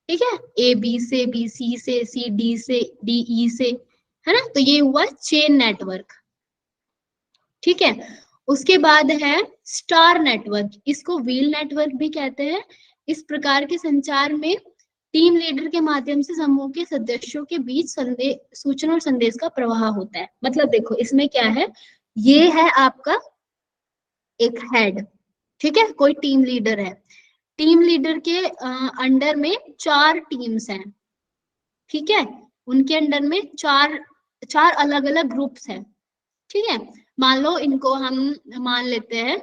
ठीक है, ए बी से, बी सी से, सी डी से, डी ई से, है ना, तो ये हुआ चेन नेटवर्क। ठीक है, उसके बाद है स्टार नेटवर्क, इसको व्हील नेटवर्क भी कहते हैं। इस प्रकार के संचार में टीम लीडर के माध्यम से समूह के सदस्यों के बीच सूचना और संदेश का प्रवाह होता है। मतलब देखो, इसमें क्या है, ये है आपका एक हेड, ठीक है, कोई टीम लीडर है, टीम लीडर के अंडर में 4 टीम्स हैं, ठीक है, उनके अंडर में चार अलग अलग ग्रुप्स हैं। ठीक है, मान लो इनको हम मान लेते हैं,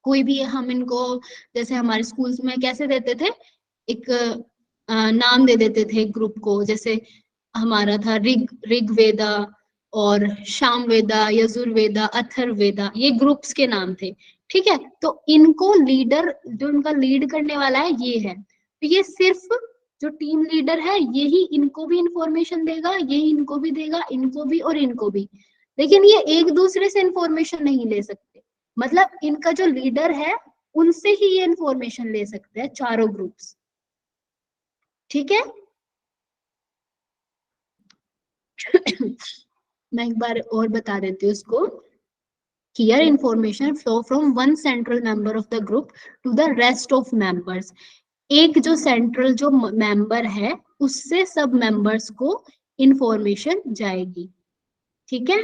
कोई भी हम इनको, जैसे हमारे स्कूल्स में कैसे देते थे, एक नाम दे देते थे ग्रुप को, जैसे हमारा था ऋग्वेदा और सामवेदा, यजुर्वेदा, अथर्ववेदा, ये ग्रुप्स के नाम थे। ठीक है, तो इनको लीडर, जो इनका लीड करने वाला है, ये है, तो ये सिर्फ जो टीम लीडर है यही इनको भी इंफॉर्मेशन देगा, यही इनको भी देगा, इनको भी और इनको भी, लेकिन ये एक दूसरे से इंफॉर्मेशन नहीं ले सकते। मतलब इनका जो लीडर है उनसे ही ये इंफॉर्मेशन ले सकते हैं चारों ग्रुप्स। ठीक है, मैं एक बार और बता देती हूँ उसको। Here information flow from one central member of the group to the rest of members. एक जो सेंट्रल जो मेंबर है उससे सब मेंबर्स को इंफॉर्मेशन जाएगी, ठीक है।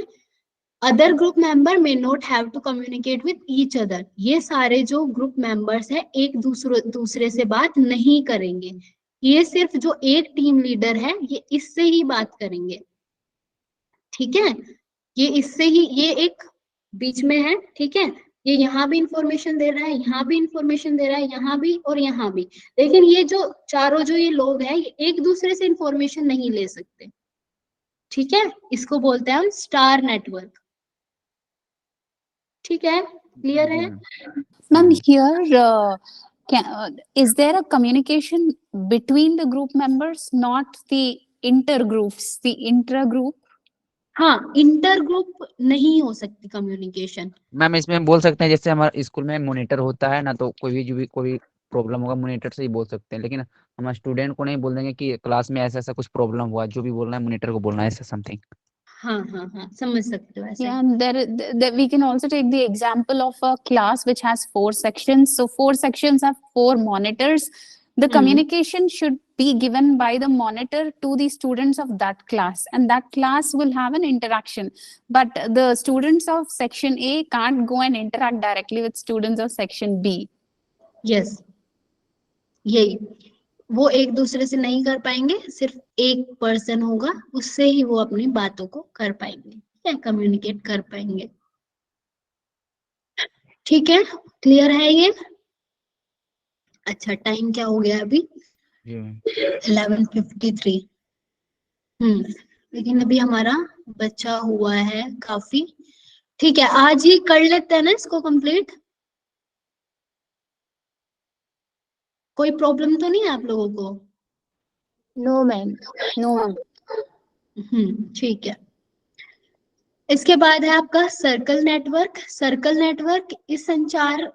Other group member may not have to communicate with each other. ये सारे जो ग्रुप मेंबर्स है एक दूसरे से बात नहीं करेंगे, ये सिर्फ जो एक टीम लीडर है ये इससे ही बात करेंगे, ठीक है। ये इससे ही, ये एक बीच में है, ठीक है। ये यहाँ भी इंफॉर्मेशन दे रहा है, यहाँ भी इंफॉर्मेशन दे रहा है, यहाँ भी और यहाँ भी। लेकिन ये जो चारों जो ये लोग हैं ये एक दूसरे से इंफॉर्मेशन नहीं ले सकते, ठीक है। इसको बोलते हैं हम स्टार नेटवर्क, ठीक है। क्लियर है? Ma'am, here is there a communication between the group members, not the intergroups, the intra-group? हाँ, इंटर ग्रुप नहीं हो सकती कम्युनिकेशन। मैम इसमें हम बोल सकते हैं जैसे हमारे स्कूल में मॉनिटर होता है ना, तो कोई भी जो भी कोई प्रॉब्लम होगा मॉनिटर से ही बोल सकते हैं, लेकिन हम स्टूडेंट को नहीं बोल देंगे कि क्लास में ऐसा ऐसा कुछ प्रॉब्लम हुआ, जो भी बोलना है मॉनिटर को बोलना है, ऐसा समथिंग। हाँ हाँ हाँ, समझ सकते हो ऐसे। Yeah, there we can also take the example of a class which has 4 sections. So 4 sections have 4 monitors. The communication should be given by the monitor to the students of that class, and that class will have an interaction. But the students of section A can't go and interact directly with students of section B. Yes, यही वो एक दूसरे से नहीं कर पाएंगे, सिर्फ एक पर्सन होगा उससे ही वो अपनी बातों को कर पाएंगे, या कम्युनिकेट कर पाएंगे, ठीक है। क्लियर है ये? अच्छा, टाइम क्या हो गया अभी? 11:53। लेकिन अभी हमारा बचा हुआ है काफी, ठीक है। आज ही कर लेते हैं ना इसको कंप्लीट। कोई प्रॉब्लम तो नहीं है आप लोगों को? No, ma'am. No, ma'am. ठीक है। इसके बाद है आपका सर्कल नेटवर्क। सर्कल नेटवर्क इस संचार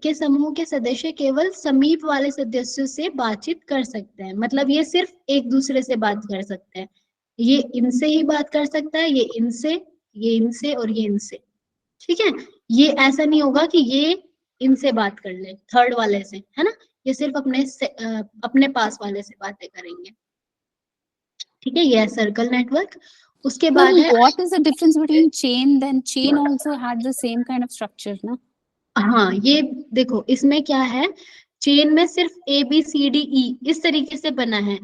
के समूह के सदस्य केवल समीप वाले सदस्यों से बातचीत कर सकते हैं। मतलब ये सिर्फ एक दूसरे से बात कर सकते हैं, ये इनसे ही बात कर सकता है, ये इनसे और ये इनसे, ठीक है। ये ऐसा नहीं होगा कि ये इनसे बात कर ले थर्ड वाले से, है ना। ये सिर्फ अपने पास वाले से बातें करेंगे, ठीक है। ये है सर्कल नेटवर्क। उसके बाद Ma'am, है, what is the difference between chain? Then chain also had the same kind of structure, ना? हाँ, ये देखो इसमें क्या है, चेन में सिर्फ ABCDE इस तरीके से बना है,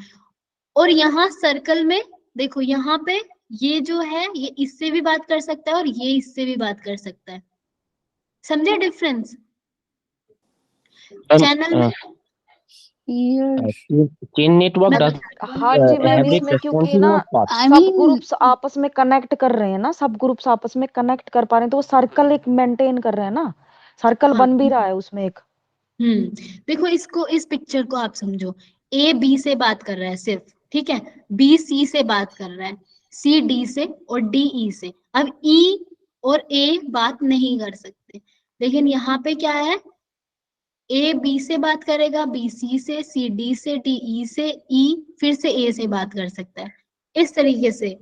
और यहाँ सर्कल में देखो यहाँ पे ये जो है ये इससे भी बात कर सकता है और ये इससे भी बात कर सकता है। समझे डिफरेंस? चैनल में चेन नेटवर्क हाँ जी मैम, इसमें क्योंकि ना सब ग्रुप्स आपस में कनेक्ट कर रहे हैं ना, सब ग्रुप्स आपस में कनेक्ट कर पा रहे हैं, तो वो सर्कल एक मेंटेन कर रहे हैं ना, सर्कल बन भी रहा है उसमें एक। देखो इसको, इस पिक्चर को आप समझो, A B से बात कर रहा है सिर्फ, ठीक है। B C से बात कर रहा है, C D से और D E से। अब E और A बात नहीं कर सकते, लेकिन यहाँ पे क्या है, A B से बात करेगा, B C से, C D से, D E से, E फिर से A से बात कर सकता है। इस तरीके से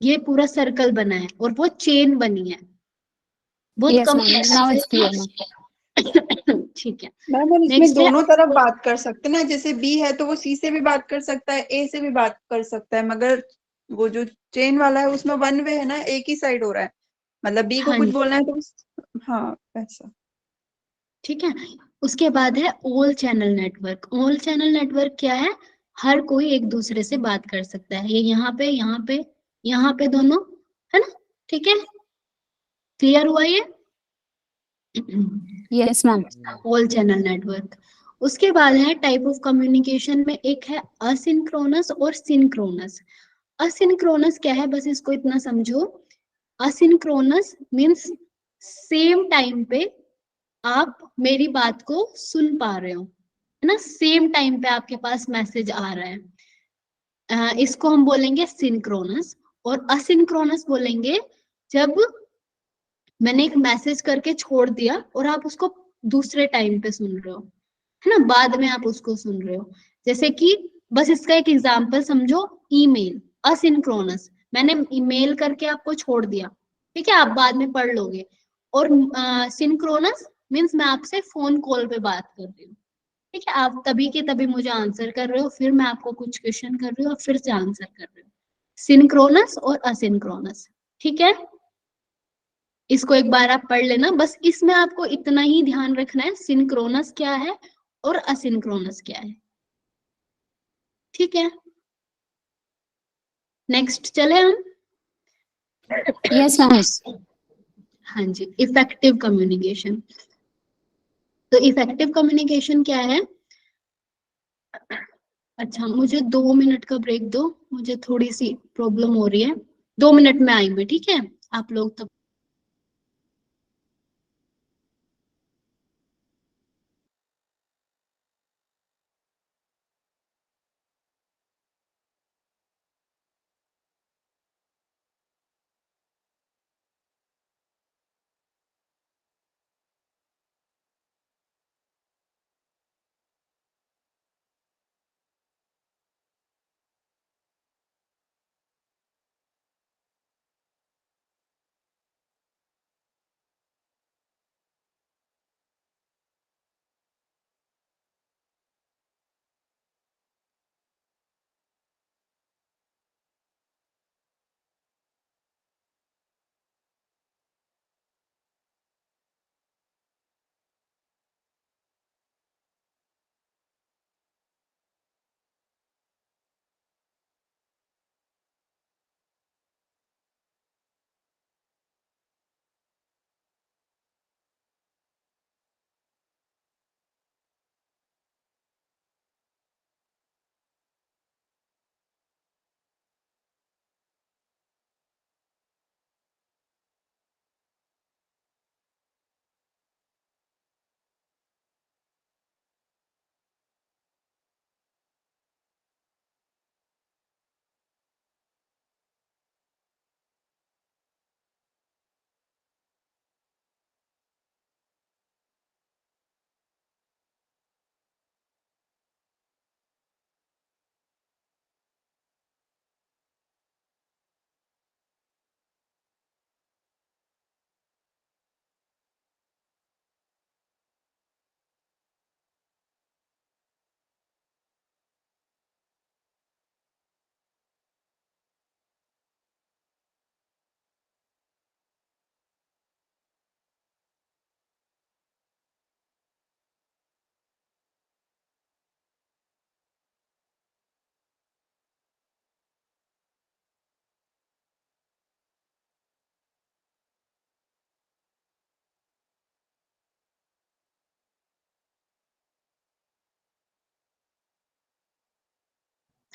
ये पूरा सर्कल बना है और वो चेन बनी है। बहुत Yes, come ma'am. Now it's clear, ma'am. ठीक है मैम, और इसमें Next है- दोनों तरफ बात कर सकते हैं ना, जैसे बी है तो वो सी से भी बात कर सकता है, ए से भी बात कर सकता है, मगर वो जो चेन वाला है उसमें वन वे है ना, एक ही साइड हो रहा है, मतलब बी को हाँ कुछ जी। बोलना है तो हाँ ऐसा, ठीक है। उसके बाद है all channel network. All channel network क्या है, हर कोई एक दूसरे से बात कर सकता है। ये यहाँ पे यहाँ पे दोनों, है ना, ठीक है। क्लियर हुआ ये? Yes, ma'am. All channel network. उसके बाद है टाइप ऑफ कम्युनिकेशन में एक है असिंक्रोनस और सिंक्रोनस। असिंक्रोनस क्या है, बस इसको इतना समझो। असिंक्रोनस मींस सेम टाइम पे आप मेरी बात को सुन पा रहे हो, है ना, सेम टाइम पे आपके पास मैसेज आ रहा है। इसको हम बोलेंगे सिंक्रोनस। और असिंक्रोनस बोलेंगे जब मैंने एक मैसेज करके छोड़ दिया और आप उसको दूसरे टाइम पे सुन रहे हो, है ना, बाद में आप उसको सुन रहे हो। जैसे कि बस इसका एक एग्जांपल समझो, ईमेल असिंक्रोनस, मैंने ईमेल करके आपको छोड़ दिया, ठीक है, आप बाद में पढ़ लोगे। और सिंक्रोनस मीन्स मैं आपसे फोन कॉल पे बात कर रही हूँ, ठीक है, आप तभी के तभी मुझे आंसर कर रहे हो, फिर मैं आपको कुछ क्वेश्चन कर रही हूँ और फिर से आंसर कर रही हूँ। सिंक्रोनस और असिंक्रोनस, ठीक है, इसको एक बार आप पढ़ लेना। बस इसमें आपको इतना ही ध्यान रखना है, सिंक्रोनस क्या है और असिंक्रोनस क्या है, ठीक है। नेक्स्ट चले हम। Yes, ma'am. हाँ जी, इफेक्टिव कम्युनिकेशन। तो इफेक्टिव कम्युनिकेशन क्या है? अच्छा, मुझे 2 मिनट का ब्रेक दो, मुझे थोड़ी सी प्रॉब्लम हो रही है। 2 मिनट में आई मैं, ठीक है, आप लोग तब।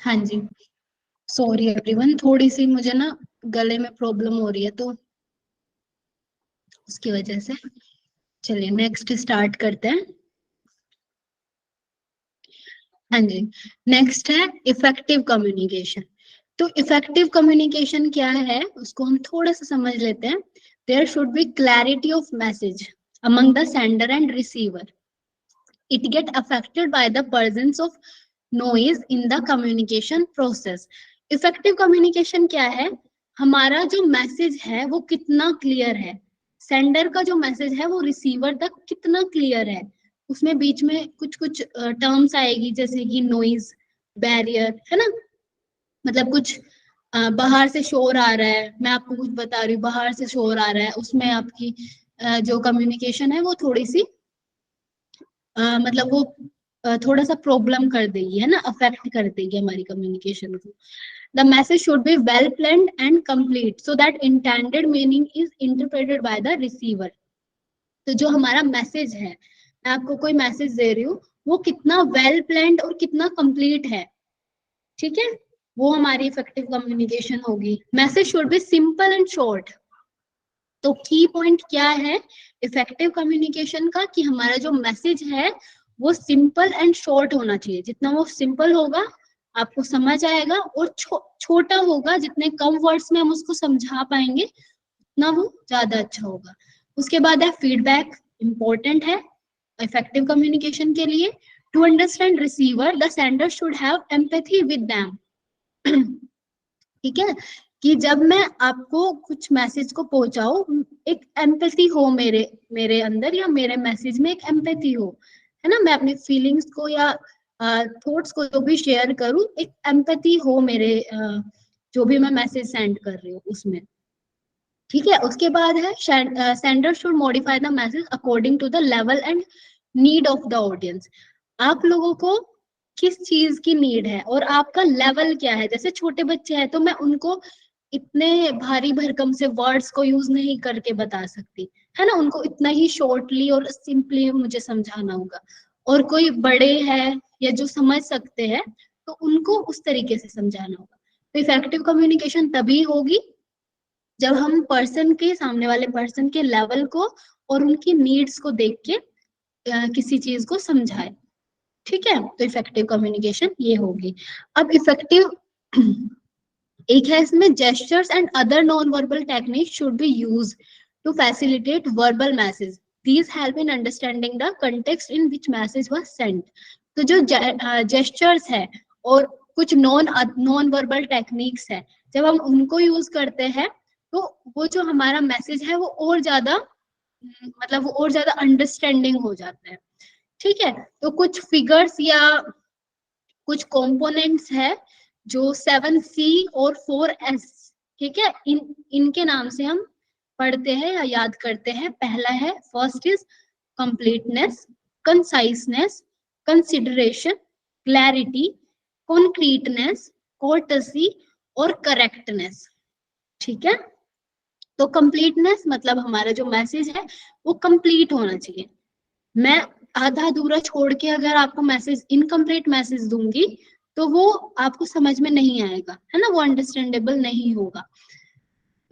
हाँ जी, सॉरी एवरीवन, थोड़ी सी मुझे ना गले में प्रॉब्लम हो रही है, तो उसकी वजह से। चलिए नेक्स्ट स्टार्ट करते हैं। हाँ जी, नेक्स्ट है इफेक्टिव कम्युनिकेशन। तो इफेक्टिव कम्युनिकेशन क्या है उसको हम थोड़ा सा समझ लेते हैं। There should be clarity of message among the sender and receiver. It get affected by the presence of noise in the communication process. Effective communication क्या है? हमारा जो मैसेज है वो कितना क्लियर है, सेंडर का जो मैसेज है वो रिसीवर तक कितना क्लियर है। उसमें बीच में कुछ कुछ टर्म्स आएगी जैसे कि नॉइज, बैरियर, है ना, मतलब कुछ बाहर से शोर आ रहा है, मैं आपको कुछ बता रही हूँ, बाहर से शोर आ रहा है, उसमें आपकी जो कम्युनिकेशन है वो थोड़ी सी मतलब वो थोड़ा सा प्रॉब्लम कर देगी, है ना, अफेक्ट कर देगी हमारी कम्युनिकेशन को। The message should be well planned and complete so that intended meaning is interpreted by the receiver. तो जो हमारा मैसेज है, मैं आपको कोई मैसेज दे रही हूँ, वो कितना वेल प्लान्ड और कितना कंप्लीट है, ठीक है, वो हमारी इफेक्टिव कम्युनिकेशन होगी। Message should be simple and short. तो की पॉइंट क्या है इफेक्टिव कम्युनिकेशन का, कि हमारा जो मैसेज है वो सिंपल एंड शॉर्ट होना चाहिए। जितना वो सिंपल होगा आपको समझ आएगा, और छोटा होगा, जितने कम वर्ड्स में हम उसको समझा पाएंगे उतना वो ज्यादा अच्छा होगा। उसके बाद है फीडबैक, इंपॉर्टेंट है इफेक्टिव कम्युनिकेशन के लिए। To understand receiver the sender should have empathy with them. ठीक है, कि जब मैं आपको कुछ मैसेज को पहुंचाऊं, एक एम्पैथी हो मेरे अंदर, या मेरे मैसेज में एक एम्पैथी हो, है ना, मैं अपनी फीलिंग्स को या थॉट्स को जो भी शेयर करूं, एक एम्पैथी हो मेरे जो भी मैं मैसेज सेंड कर रही हूँ उसमें। ठीक है, उसके बाद है sender should modify the message according to the level and need of the audience. आप लोगों को किस चीज की नीड है और आपका लेवल क्या है। जैसे छोटे बच्चे हैं तो मैं उनको इतने भारी भरकम से वर्ड्स को यूज नहीं करके बता सकती, है ना, उनको इतना ही शॉर्टली और सिंपली मुझे समझाना होगा। और कोई बड़े हैं या जो समझ सकते हैं तो उनको उस तरीके से समझाना होगा। तो इफेक्टिव कम्युनिकेशन तभी होगी जब हम पर्सन के, सामने वाले पर्सन के लेवल को और उनकी नीड्स को देख के किसी चीज को समझाए। ठीक है, तो इफेक्टिव कम्युनिकेशन ये होगी। अब इफेक्टिव एक है इसमें gestures and other non verbal techniques should be used to facilitate verbal message. These help in understanding the context in which message was sent. तो जो जेस्चर्स है और कुछ नॉन वर्बल टेक्निक्स है, जब हम उनको यूज करते हैं तो वो जो हमारा मैसेज है वो और ज्यादा मतलब वो और ज्यादा अंडरस्टैंडिंग हो जाता है। ठीक है, तो कुछ फिगर्स या कुछ कंपोनेंट्स है जो 7C और 4S, ठीक है, इनके नाम से हम पढ़ते हैं या याद करते हैं। पहला है, first is completeness, conciseness, consideration, clarity, concreteness, courtesy और करेक्टनेस। ठीक है, तो कंप्लीटनेस मतलब हमारा जो मैसेज है वो कंप्लीट होना चाहिए। मैं आधा अधूरा छोड़ के अगर आपको मैसेज, इनकम्प्लीट मैसेज दूंगी तो वो आपको समझ में नहीं आएगा, है ना, वो अंडरस्टैंडेबल नहीं होगा।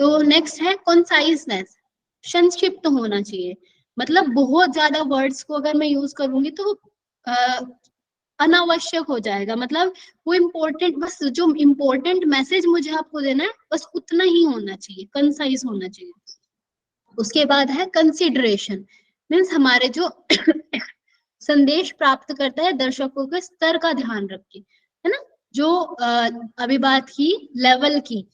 तो नेक्स्ट है कंसाइजनेस, संक्षिप्त होना चाहिए। मतलब बहुत ज्यादा वर्ड्स को अगर मैं यूज करूंगी तो अनावश्यक हो जाएगा। मतलब वो इम्पोर्टेंट, बस जो इम्पोर्टेंट मैसेज मुझे आपको देना है बस उतना ही होना चाहिए, कंसाइज होना चाहिए। उसके बाद है कंसिडरेशन, मीन्स हमारे जो संदेश प्राप्त करता है दर्शकों के स्तर का ध्यान रखिए, है ना, जो अभी बात की लेवल की,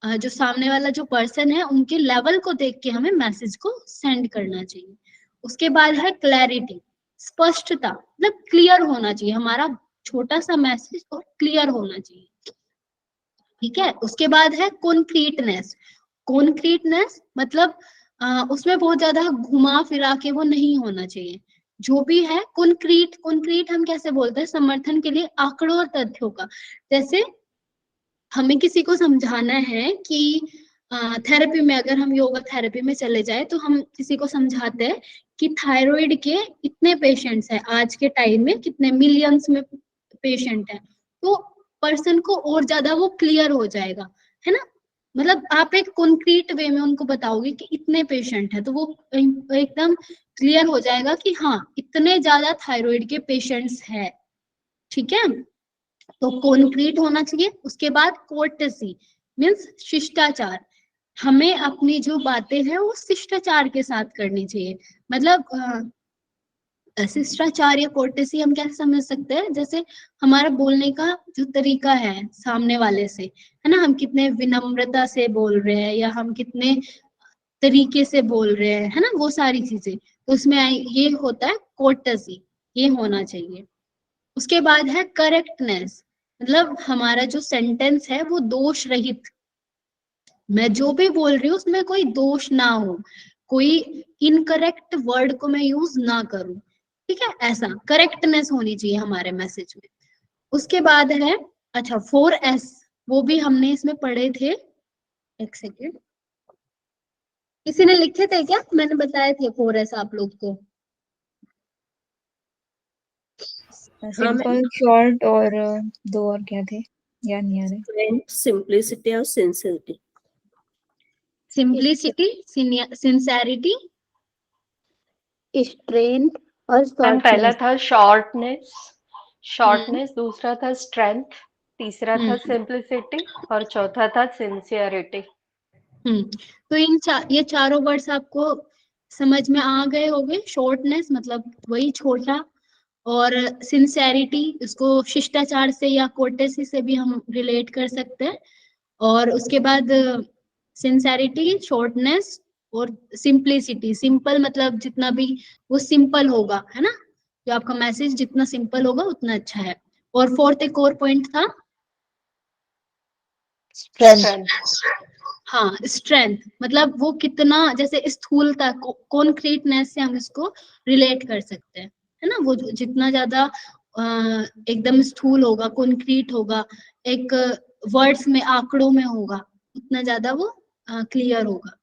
जो सामने वाला जो पर्सन है उनके लेवल को देख के हमें मैसेज को सेंड करना चाहिए। उसके बाद है क्लैरिटी, स्पष्टता, मतलब क्लियर होना चाहिए हमारा छोटा सा मैसेज और क्लियर होना चाहिए। ठीक है, उसके बाद है कॉन्क्रीटनेस। कॉन्क्रीटनेस मतलब उसमें बहुत ज्यादा घुमा फिरा के वो नहीं होना चाहिए। जो भी है कॉन्क्रीट, कॉन्क्रीट हम कैसे बोलते हैं, समर्थन के लिए आंकड़ों और तथ्यों का। जैसे हमें किसी को समझाना है कि थेरेपी में, अगर हम योगा थेरेपी में चले जाए तो हम किसी को समझाते हैं कि थायराइड के इतने पेशेंट्स हैं आज के टाइम में, कितने मिलियंस में पेशेंट हैं, तो पर्सन को और ज्यादा वो क्लियर हो जाएगा, है ना। मतलब आप एक कॉन्क्रीट वे में उनको बताओगे कि इतने पेशेंट है तो वो एकदम क्लियर हो जाएगा कि हाँ इतने ज्यादा थायराइड के पेशेंट्स है। ठीक है, तो कॉन्क्रीट होना चाहिए। उसके बाद कोर्टेसी मीन्स शिष्टाचार, हमें अपनी जो बातें हैं वो शिष्टाचार के साथ करनी चाहिए। मतलब शिष्टाचार या कोर्टेसी हम कैसे समझ सकते हैं, जैसे हमारा बोलने का जो तरीका है सामने वाले से, है ना, हम कितने विनम्रता से बोल रहे हैं या हम कितने तरीके से बोल रहे हैं, है ना, वो सारी चीजें, तो उसमें ये होता है कोर्टेसी, ये होना चाहिए। उसके बाद है करेक्टनेस, मतलब हमारा जो सेंटेंस है वो दोष रहित, मैं जो भी बोल रही हूँ उसमें कोई दोष ना हो, कोई इनकरेक्ट वर्ड को मैं यूज ना करूं। ठीक है, ऐसा करेक्टनेस होनी चाहिए हमारे मैसेज में। उसके बाद है, अच्छा 4S, वो भी हमने इसमें पढ़े थे, एक सेकेंड, किसी ने लिखे थे क्या, मैंने बताए थे 4S आप लोग को। सिंपल, शॉर्ट और दो और क्या थे, याद नहीं आ रहे। सिंप्लिसिटी और सिंसियरिटी। सिंप्लिसिटी, सिंसेरिटी, स्ट्रेंथ और पहला था शॉर्टनेस, दूसरा था स्ट्रेंथ, तीसरा था सिंप्लिसिटी और चौथा था सिंसियरिटी। तो ये चारों वर्ड्स आपको समझ में आ गए होंगे। शॉर्टनेस मतलब वही छोटा, और सिंसेरिटी इसको शिष्टाचार से या कोर्टेसी से भी हम रिलेट कर सकते हैं, और उसके बाद सिंसेरिटी, शॉर्टनेस और सिंपलिसिटी। सिंपल मतलब जितना भी वो सिंपल होगा, है ना, जो आपका मैसेज जितना सिंपल होगा उतना अच्छा है। और फोर्थ एक और पॉइंट था, स्ट्रेंथ। हाँ, स्ट्रेंथ मतलब वो कितना, जैसे स्थूलता, कॉन्क्रीटनेस से हम इसको रिलेट कर सकते हैं, है ना, वो जितना ज्यादा एकदम स्थूल होगा, कॉन्क्रीट होगा, एक वर्ड्स में, आंकड़ों में होगा, उतना ज्यादा वो क्लियर होगा।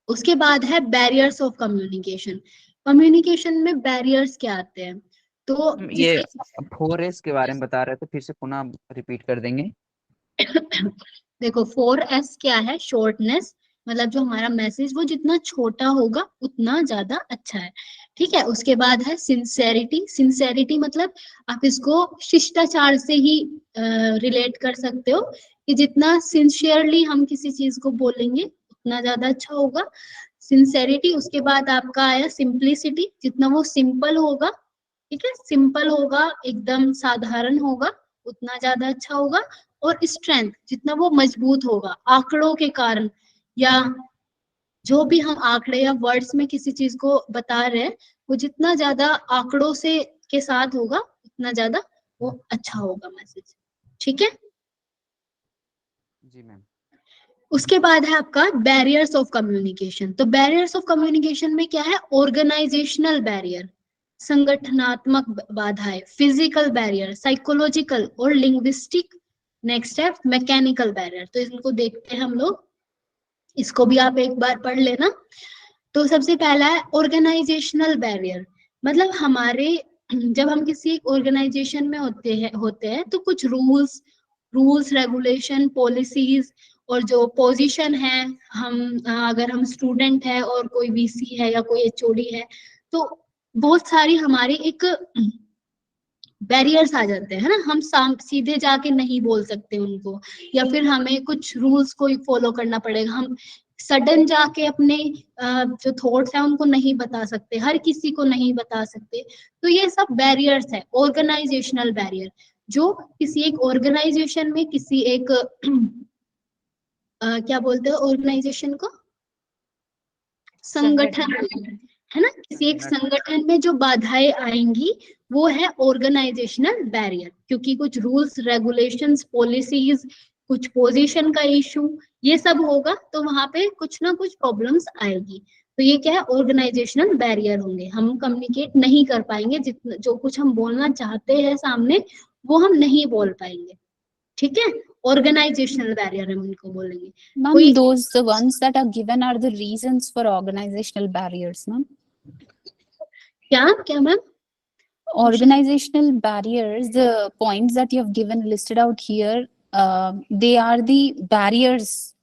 उसके बाद है बैरियर्स ऑफ कम्युनिकेशन। कम्युनिकेशन में बैरियर्स क्या आते हैं, तो ये 4S के बारे में बता रहे थे, फिर से पुनः रिपीट कर देंगे। देखो 4S क्या है, शॉर्टनेस मतलब जो हमारा मैसेज वो जितना छोटा होगा उतना ज्यादा अच्छा है, ठीक है। उसके बाद है सिंसेरिटी। सिंसेरिटी मतलब आप इसको शिष्टाचार से ही रिलेट कर सकते हो, कि जितना सिंसियरली हम किसी चीज को बोलेंगे उतना ज्यादा अच्छा होगा, सिंसेरिटी। उसके बाद आपका आया सिंप्लिसिटी, जितना वो सिंपल होगा, ठीक है, सिंपल होगा, एकदम साधारण होगा, उतना ज्यादा अच्छा होगा। और स्ट्रेंथ, जितना वो मजबूत होगा आंकड़ों के कारण, या जो भी हम आंकड़े या वर्ड्स में किसी चीज को बता रहे हैं, वो जितना ज्यादा आंकड़ों से के साथ होगा उतना ज्यादा वो अच्छा होगा मैसेज, ठीक है। जी मैम। उसके बाद है आपका बैरियर्स ऑफ कम्युनिकेशन। तो बैरियर्स ऑफ कम्युनिकेशन में क्या है, ऑर्गेनाइजेशनल बैरियर, संगठनात्मक बाधाएं, फिजिकल बैरियर, साइकोलॉजिकल और लिंग्विस्टिक, नेक्स्ट है मैकेनिकल बैरियर। तो इनको देखते हैं हम लोग, इसको भी आप एक बार पढ़ लेना। तो सबसे पहला है ऑर्गेनाइजेशनल बैरियर, मतलब हमारे, जब हम किसी एक ऑर्गेनाइजेशन में होते हैं तो कुछ रूल्स रेगुलेशन, पॉलिसीज, और जो पोजीशन है, हम अगर हम स्टूडेंट है और कोई वीसी है या कोई एचओडी है, तो बहुत सारी हमारी एक बैरियर्स आ जाते हैं, है ना, हम सीधे जाके नहीं बोल सकते उनको, या फिर हमें कुछ रूल्स को फॉलो करना पड़ेगा, हम सडन जाके अपने जो थॉट्स हैं उनको नहीं बता सकते, हर किसी को नहीं बता सकते। तो ये सब बैरियर्स है, ऑर्गेनाइजेशनल बैरियर, जो किसी एक ऑर्गेनाइजेशन में, किसी एक क्या बोलते हैं ऑर्गेनाइजेशन को, संगठन, है ना, किसी एक संगठन में जो बाधाएं आएंगी वो है ऑर्गेनाइजेशनल बैरियर, क्योंकि कुछ रूल्स रेगुलेशंस, पॉलिसीज, कुछ पोजीशन का इशू, ये सब होगा, तो वहां पे कुछ ना कुछ प्रॉब्लम्स आएगी। तो ये क्या है, ऑर्गेनाइजेशनल बैरियर होंगे, हम कम्युनिकेट नहीं कर पाएंगे, जितना जो कुछ हम बोलना चाहते हैं सामने वो हम नहीं बोल पाएंगे, ठीक है, ऑर्गेनाइजेशनल बैरियर हम इनको बोलेंगे। Ma'am, those the ones that are given are the reasons for organizational barriers, ma'am. क्या ma'am? Organizational barriers, the points that you have given listed out here, they are the barriers.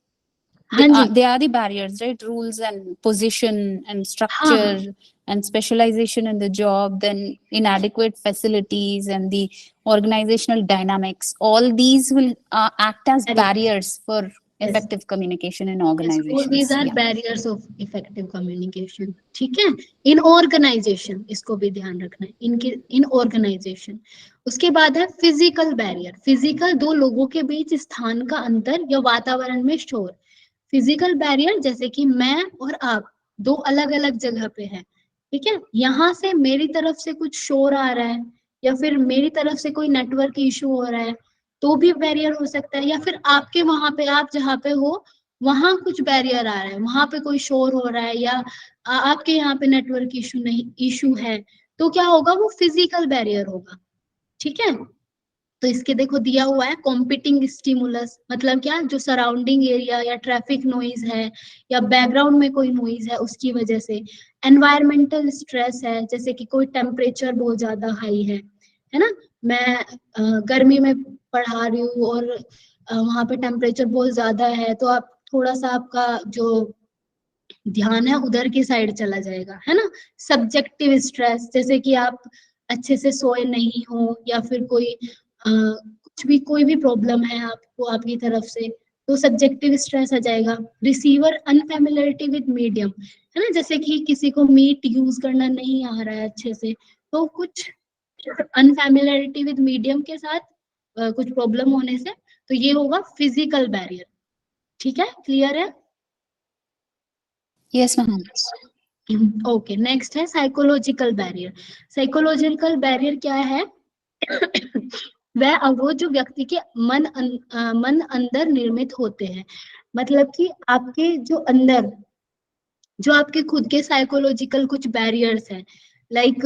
They are the barriers, right? Rules and position and structure and specialization in the job, then inadequate facilities and the organizational dynamics. All these will act as barriers for effective communication in organizations. All these are barriers of effective communication, ठीक है, in organization, इसको भी ध्यान रखना है, in organization। उसके बाद है फिजिकल बैरियर। फिजिकल, दो लोगों के बीच स्थान का अंतर या वातावरण में शोर। फिजिकल बैरियर जैसे कि मैं और आप दो अलग अलग जगह पे हैं, ठीक है, यहाँ से मेरी तरफ से कुछ शोर आ रहा है, या फिर मेरी तरफ से कोई नेटवर्क इशू हो रहा है, तो भी बैरियर हो सकता है, या फिर आपके वहां पे, आप जहाँ पे हो वहां कुछ बैरियर आ रहा है, वहां पे कोई शोर हो रहा है, या आपके यहाँ पे नेटवर्क इशू है, तो क्या होगा, वो फिजिकल बैरियर होगा, ठीक है। तो इसके देखो दिया हुआ है कॉम्पिटिंग स्टिमुलस, मतलब क्या, जो सराउंडिंग एरिया या ट्रैफिक नॉइज है या बैकग्राउंड में कोई नॉइज है उसकी वजह से। एनवायरमेंटल स्ट्रेस है, जैसे कि कोई टेम्परेचर बहुत ज्यादा हाई है ना, मैं गर्मी में पढ़ा रही हूँ और वहां पे टेम्परेचर बहुत ज्यादा है, तो आप थोड़ा सा आपका जो ध्यान है उधर की साइड चला जाएगा, है ना। सब्जेक्टिव स्ट्रेस, जैसे कि आप अच्छे से सोए नहीं हो, या फिर कोई भी प्रॉब्लम है आपको आपकी तरफ से, तो सब्जेक्टिव स्ट्रेस आ जाएगा। रिसीवर अनफेमिलियरिटी विद मीडियम, है ना, जैसे कि किसी को मीट यूज करना नहीं आ रहा है अच्छे से, तो कुछ अनफेमिलियरिटी विद मीडियम के साथ कुछ प्रॉब्लम होने से तो ये होगा फिजिकल बैरियर। ठीक है, क्लियर है? Yes, ma'am. ओके, नेक्स्ट है साइकोलॉजिकल बैरियर। साइकोलॉजिकल बैरियर क्या है? वह वो जो व्यक्ति के मन अंदर निर्मित होते हैं, मतलब कि आपके जो अंदर जो आपके खुद के साइकोलॉजिकल कुछ बैरियर्स हैं, लाइक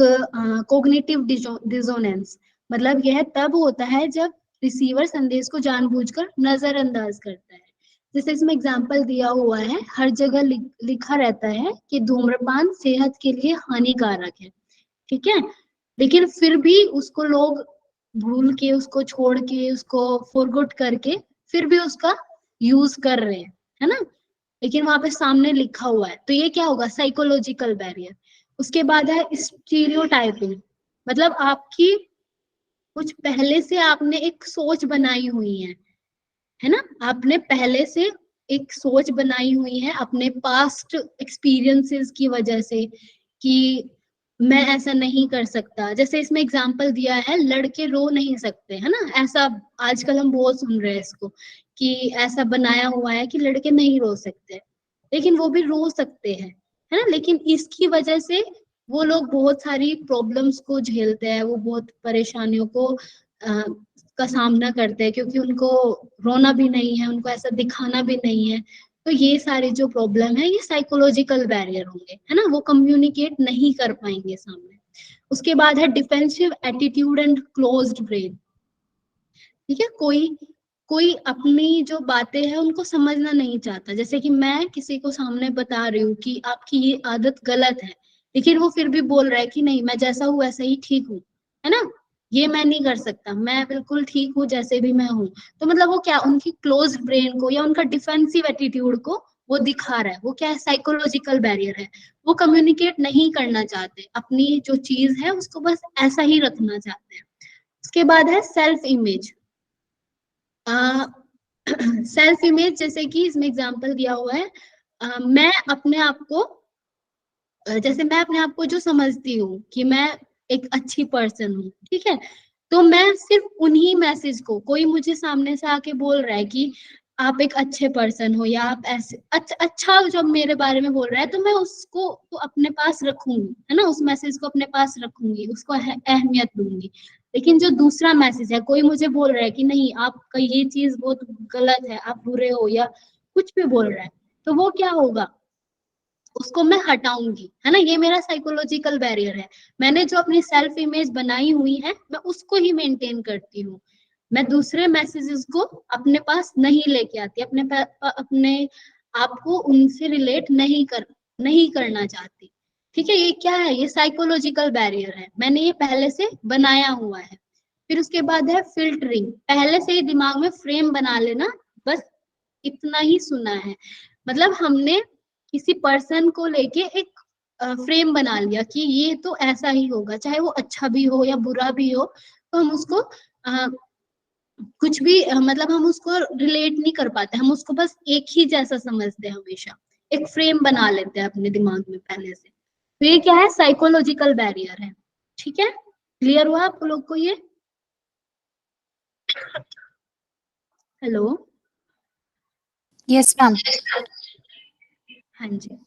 कोग्निटिव डिसोनेंस, मतलब यह तब होता है जब रिसीवर संदेश को जानबूझकर नजरअंदाज करता है। जैसे इसमें एग्जांपल दिया हुआ है, हर जगह लिखा रहता है कि धूम्रपान सेहत के लिए हानिकारक है, ठीक है, लेकिन फिर भी उसको लोग भूल के, उसको छोड़ के, उसको फॉरगॉट करके फिर भी उसका यूज कर रहे हैं, है ना, लेकिन वहां पे सामने लिखा हुआ है। तो ये क्या होगा? Psychological barrier. उसके बाद है स्टीरियोटाइपिंग, मतलब आपकी कुछ पहले से आपने एक सोच बनाई हुई है ना, आपने पहले से एक सोच बनाई हुई है अपने पास्ट एक्सपीरियंसेस की वजह से कि मैं ऐसा नहीं कर सकता। जैसे इसमें एग्जांपल दिया है, लड़के रो नहीं सकते, है ना, ऐसा आजकल हम बहुत सुन रहे हैं इसको कि ऐसा बनाया हुआ है कि लड़के नहीं रो सकते, लेकिन वो भी रो सकते हैं, है ना, लेकिन इसकी वजह से वो लोग बहुत सारी प्रॉब्लम्स को झेलते हैं, वो बहुत परेशानियों को का सामना करते हैं, क्योंकि उनको रोना भी नहीं है, उनको ऐसा दिखाना भी नहीं है। तो ये सारे जो प्रॉब्लम है, ये साइकोलॉजिकल बैरियर होंगे, है ना, वो कम्युनिकेट नहीं कर पाएंगे सामने। उसके बाद है defensive attitude and closed brain. ठीक है, कोई अपनी जो बातें हैं उनको समझना नहीं चाहता। जैसे कि मैं किसी को सामने बता रही हूँ कि आपकी ये आदत गलत है, लेकिन वो फिर भी बोल रहा है कि नहीं, मैं जैसा हूँ वैसा ही ठीक हूँ, है ना, ये मैं नहीं कर सकता, मैं बिल्कुल ठीक हूँ जैसे भी मैं हूँ। तो मतलब वो क्या, उनकी क्लोज ब्रेन को या उनका डिफेंसिव एटीट्यूड को वो दिखा रहा है। वो क्या है? साइकोलॉजिकल बैरियर है। वो कम्युनिकेट नहीं करना चाहते, अपनी जो चीज है उसको बस ऐसा ही रखना चाहते हैं। उसके बाद है सेल्फ इमेज। सेल्फ इमेज, जैसे कि इसमें एग्जांपल दिया हुआ है, मैं अपने आप को जैसे मैं अपने आप को जो समझती हूँ कि मैं एक अच्छी पर्सन हूँ, ठीक है, तो मैं सिर्फ उन्हीं मैसेज को, कोई मुझे सामने से आके बोल रहा है कि आप एक अच्छे पर्सन हो या आप ऐसे अच्छा जब मेरे बारे में बोल रहा है, तो मैं उसको तो अपने पास रखूंगी, है ना, उस मैसेज को अपने पास रखूंगी, उसको अहमियत दूंगी। लेकिन जो दूसरा मैसेज है, कोई मुझे बोल रहा है कि नहीं, आपका ये चीज बहुत गलत है, आप बुरे हो, या कुछ भी बोल रहा है, तो वो क्या होगा, उसको मैं हटाऊंगी, है ना, ये मेरा साइकोलॉजिकल बैरियर है। मैंने जो अपनी सेल्फ इमेज बनाई हुई है, मैं उसको ही मेंटेन करती हूँ। मैं दूसरे मैसेजेस को अपने पास नहीं लेके आती, अपने आप को उनसे रिलेट नहीं करना चाहती। ठीक है, ये क्या है? ये साइकोलॉजिकल बैरियर है, मैंने ये पहले से बनाया हुआ है। फिर उसके बाद है फिल्टरिंग, पहले से ही दिमाग में फ्रेम बना लेना, बस इतना ही सुना है, मतलब हमने किसी पर्सन को लेके एक फ्रेम बना लिया कि ये तो ऐसा ही होगा, चाहे वो अच्छा भी हो या बुरा भी हो, तो हम उसको कुछ भी मतलब हम उसको रिलेट नहीं कर पाते, हम उसको बस एक ही जैसा समझते हैं, हमेशा एक फ्रेम बना लेते हैं अपने दिमाग में पहले से। तो ये क्या है? साइकोलॉजिकल बैरियर है। ठीक है, क्लियर हुआ आप लोग को ये? हेलो? Yes, ma'am. हाँ जी।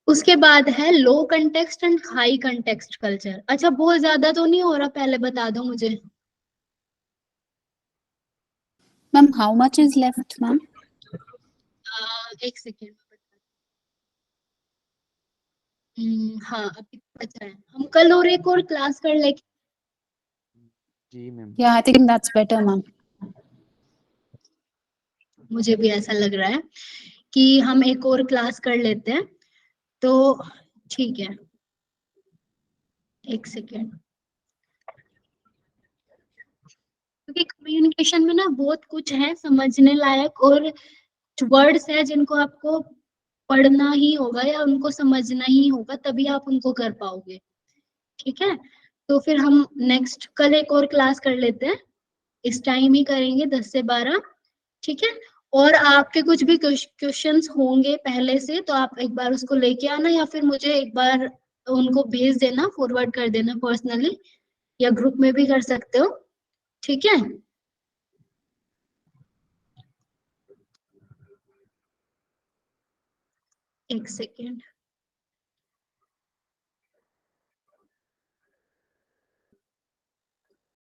उसके बाद है low context and high context culture. अच्छा, बहुत ज्यादा तो नहीं हो रहा, पहले बता दो मुझे। Ma'am, how much is left, ma'am? एक सेकेंड। हाँ, अभी बचा है, हम कल और एक और क्लास कर ले। जी ma'am. Yeah, I think that's better, ma'am. मुझे भी ऐसा लग रहा है कि हम एक और क्लास कर लेते हैं, तो ठीक है, एक सेकेंड। क्योंकि कम्युनिकेशन में ना बहुत कुछ है समझने लायक, और वर्ड्स है जिनको आपको पढ़ना ही होगा या उनको समझना ही होगा, तभी आप उनको कर पाओगे। ठीक है, तो फिर हम नेक्स्ट कल एक और क्लास कर लेते हैं, इस टाइम ही करेंगे 10 से 12। ठीक है, और आपके कुछ भी क्वेश्चंस होंगे पहले से, तो आप एक बार उसको लेके आना, या फिर मुझे एक बार उनको भेज देना, फॉरवर्ड कर देना पर्सनली, या ग्रुप में भी कर सकते हो। ठीक है, एक सेकेंड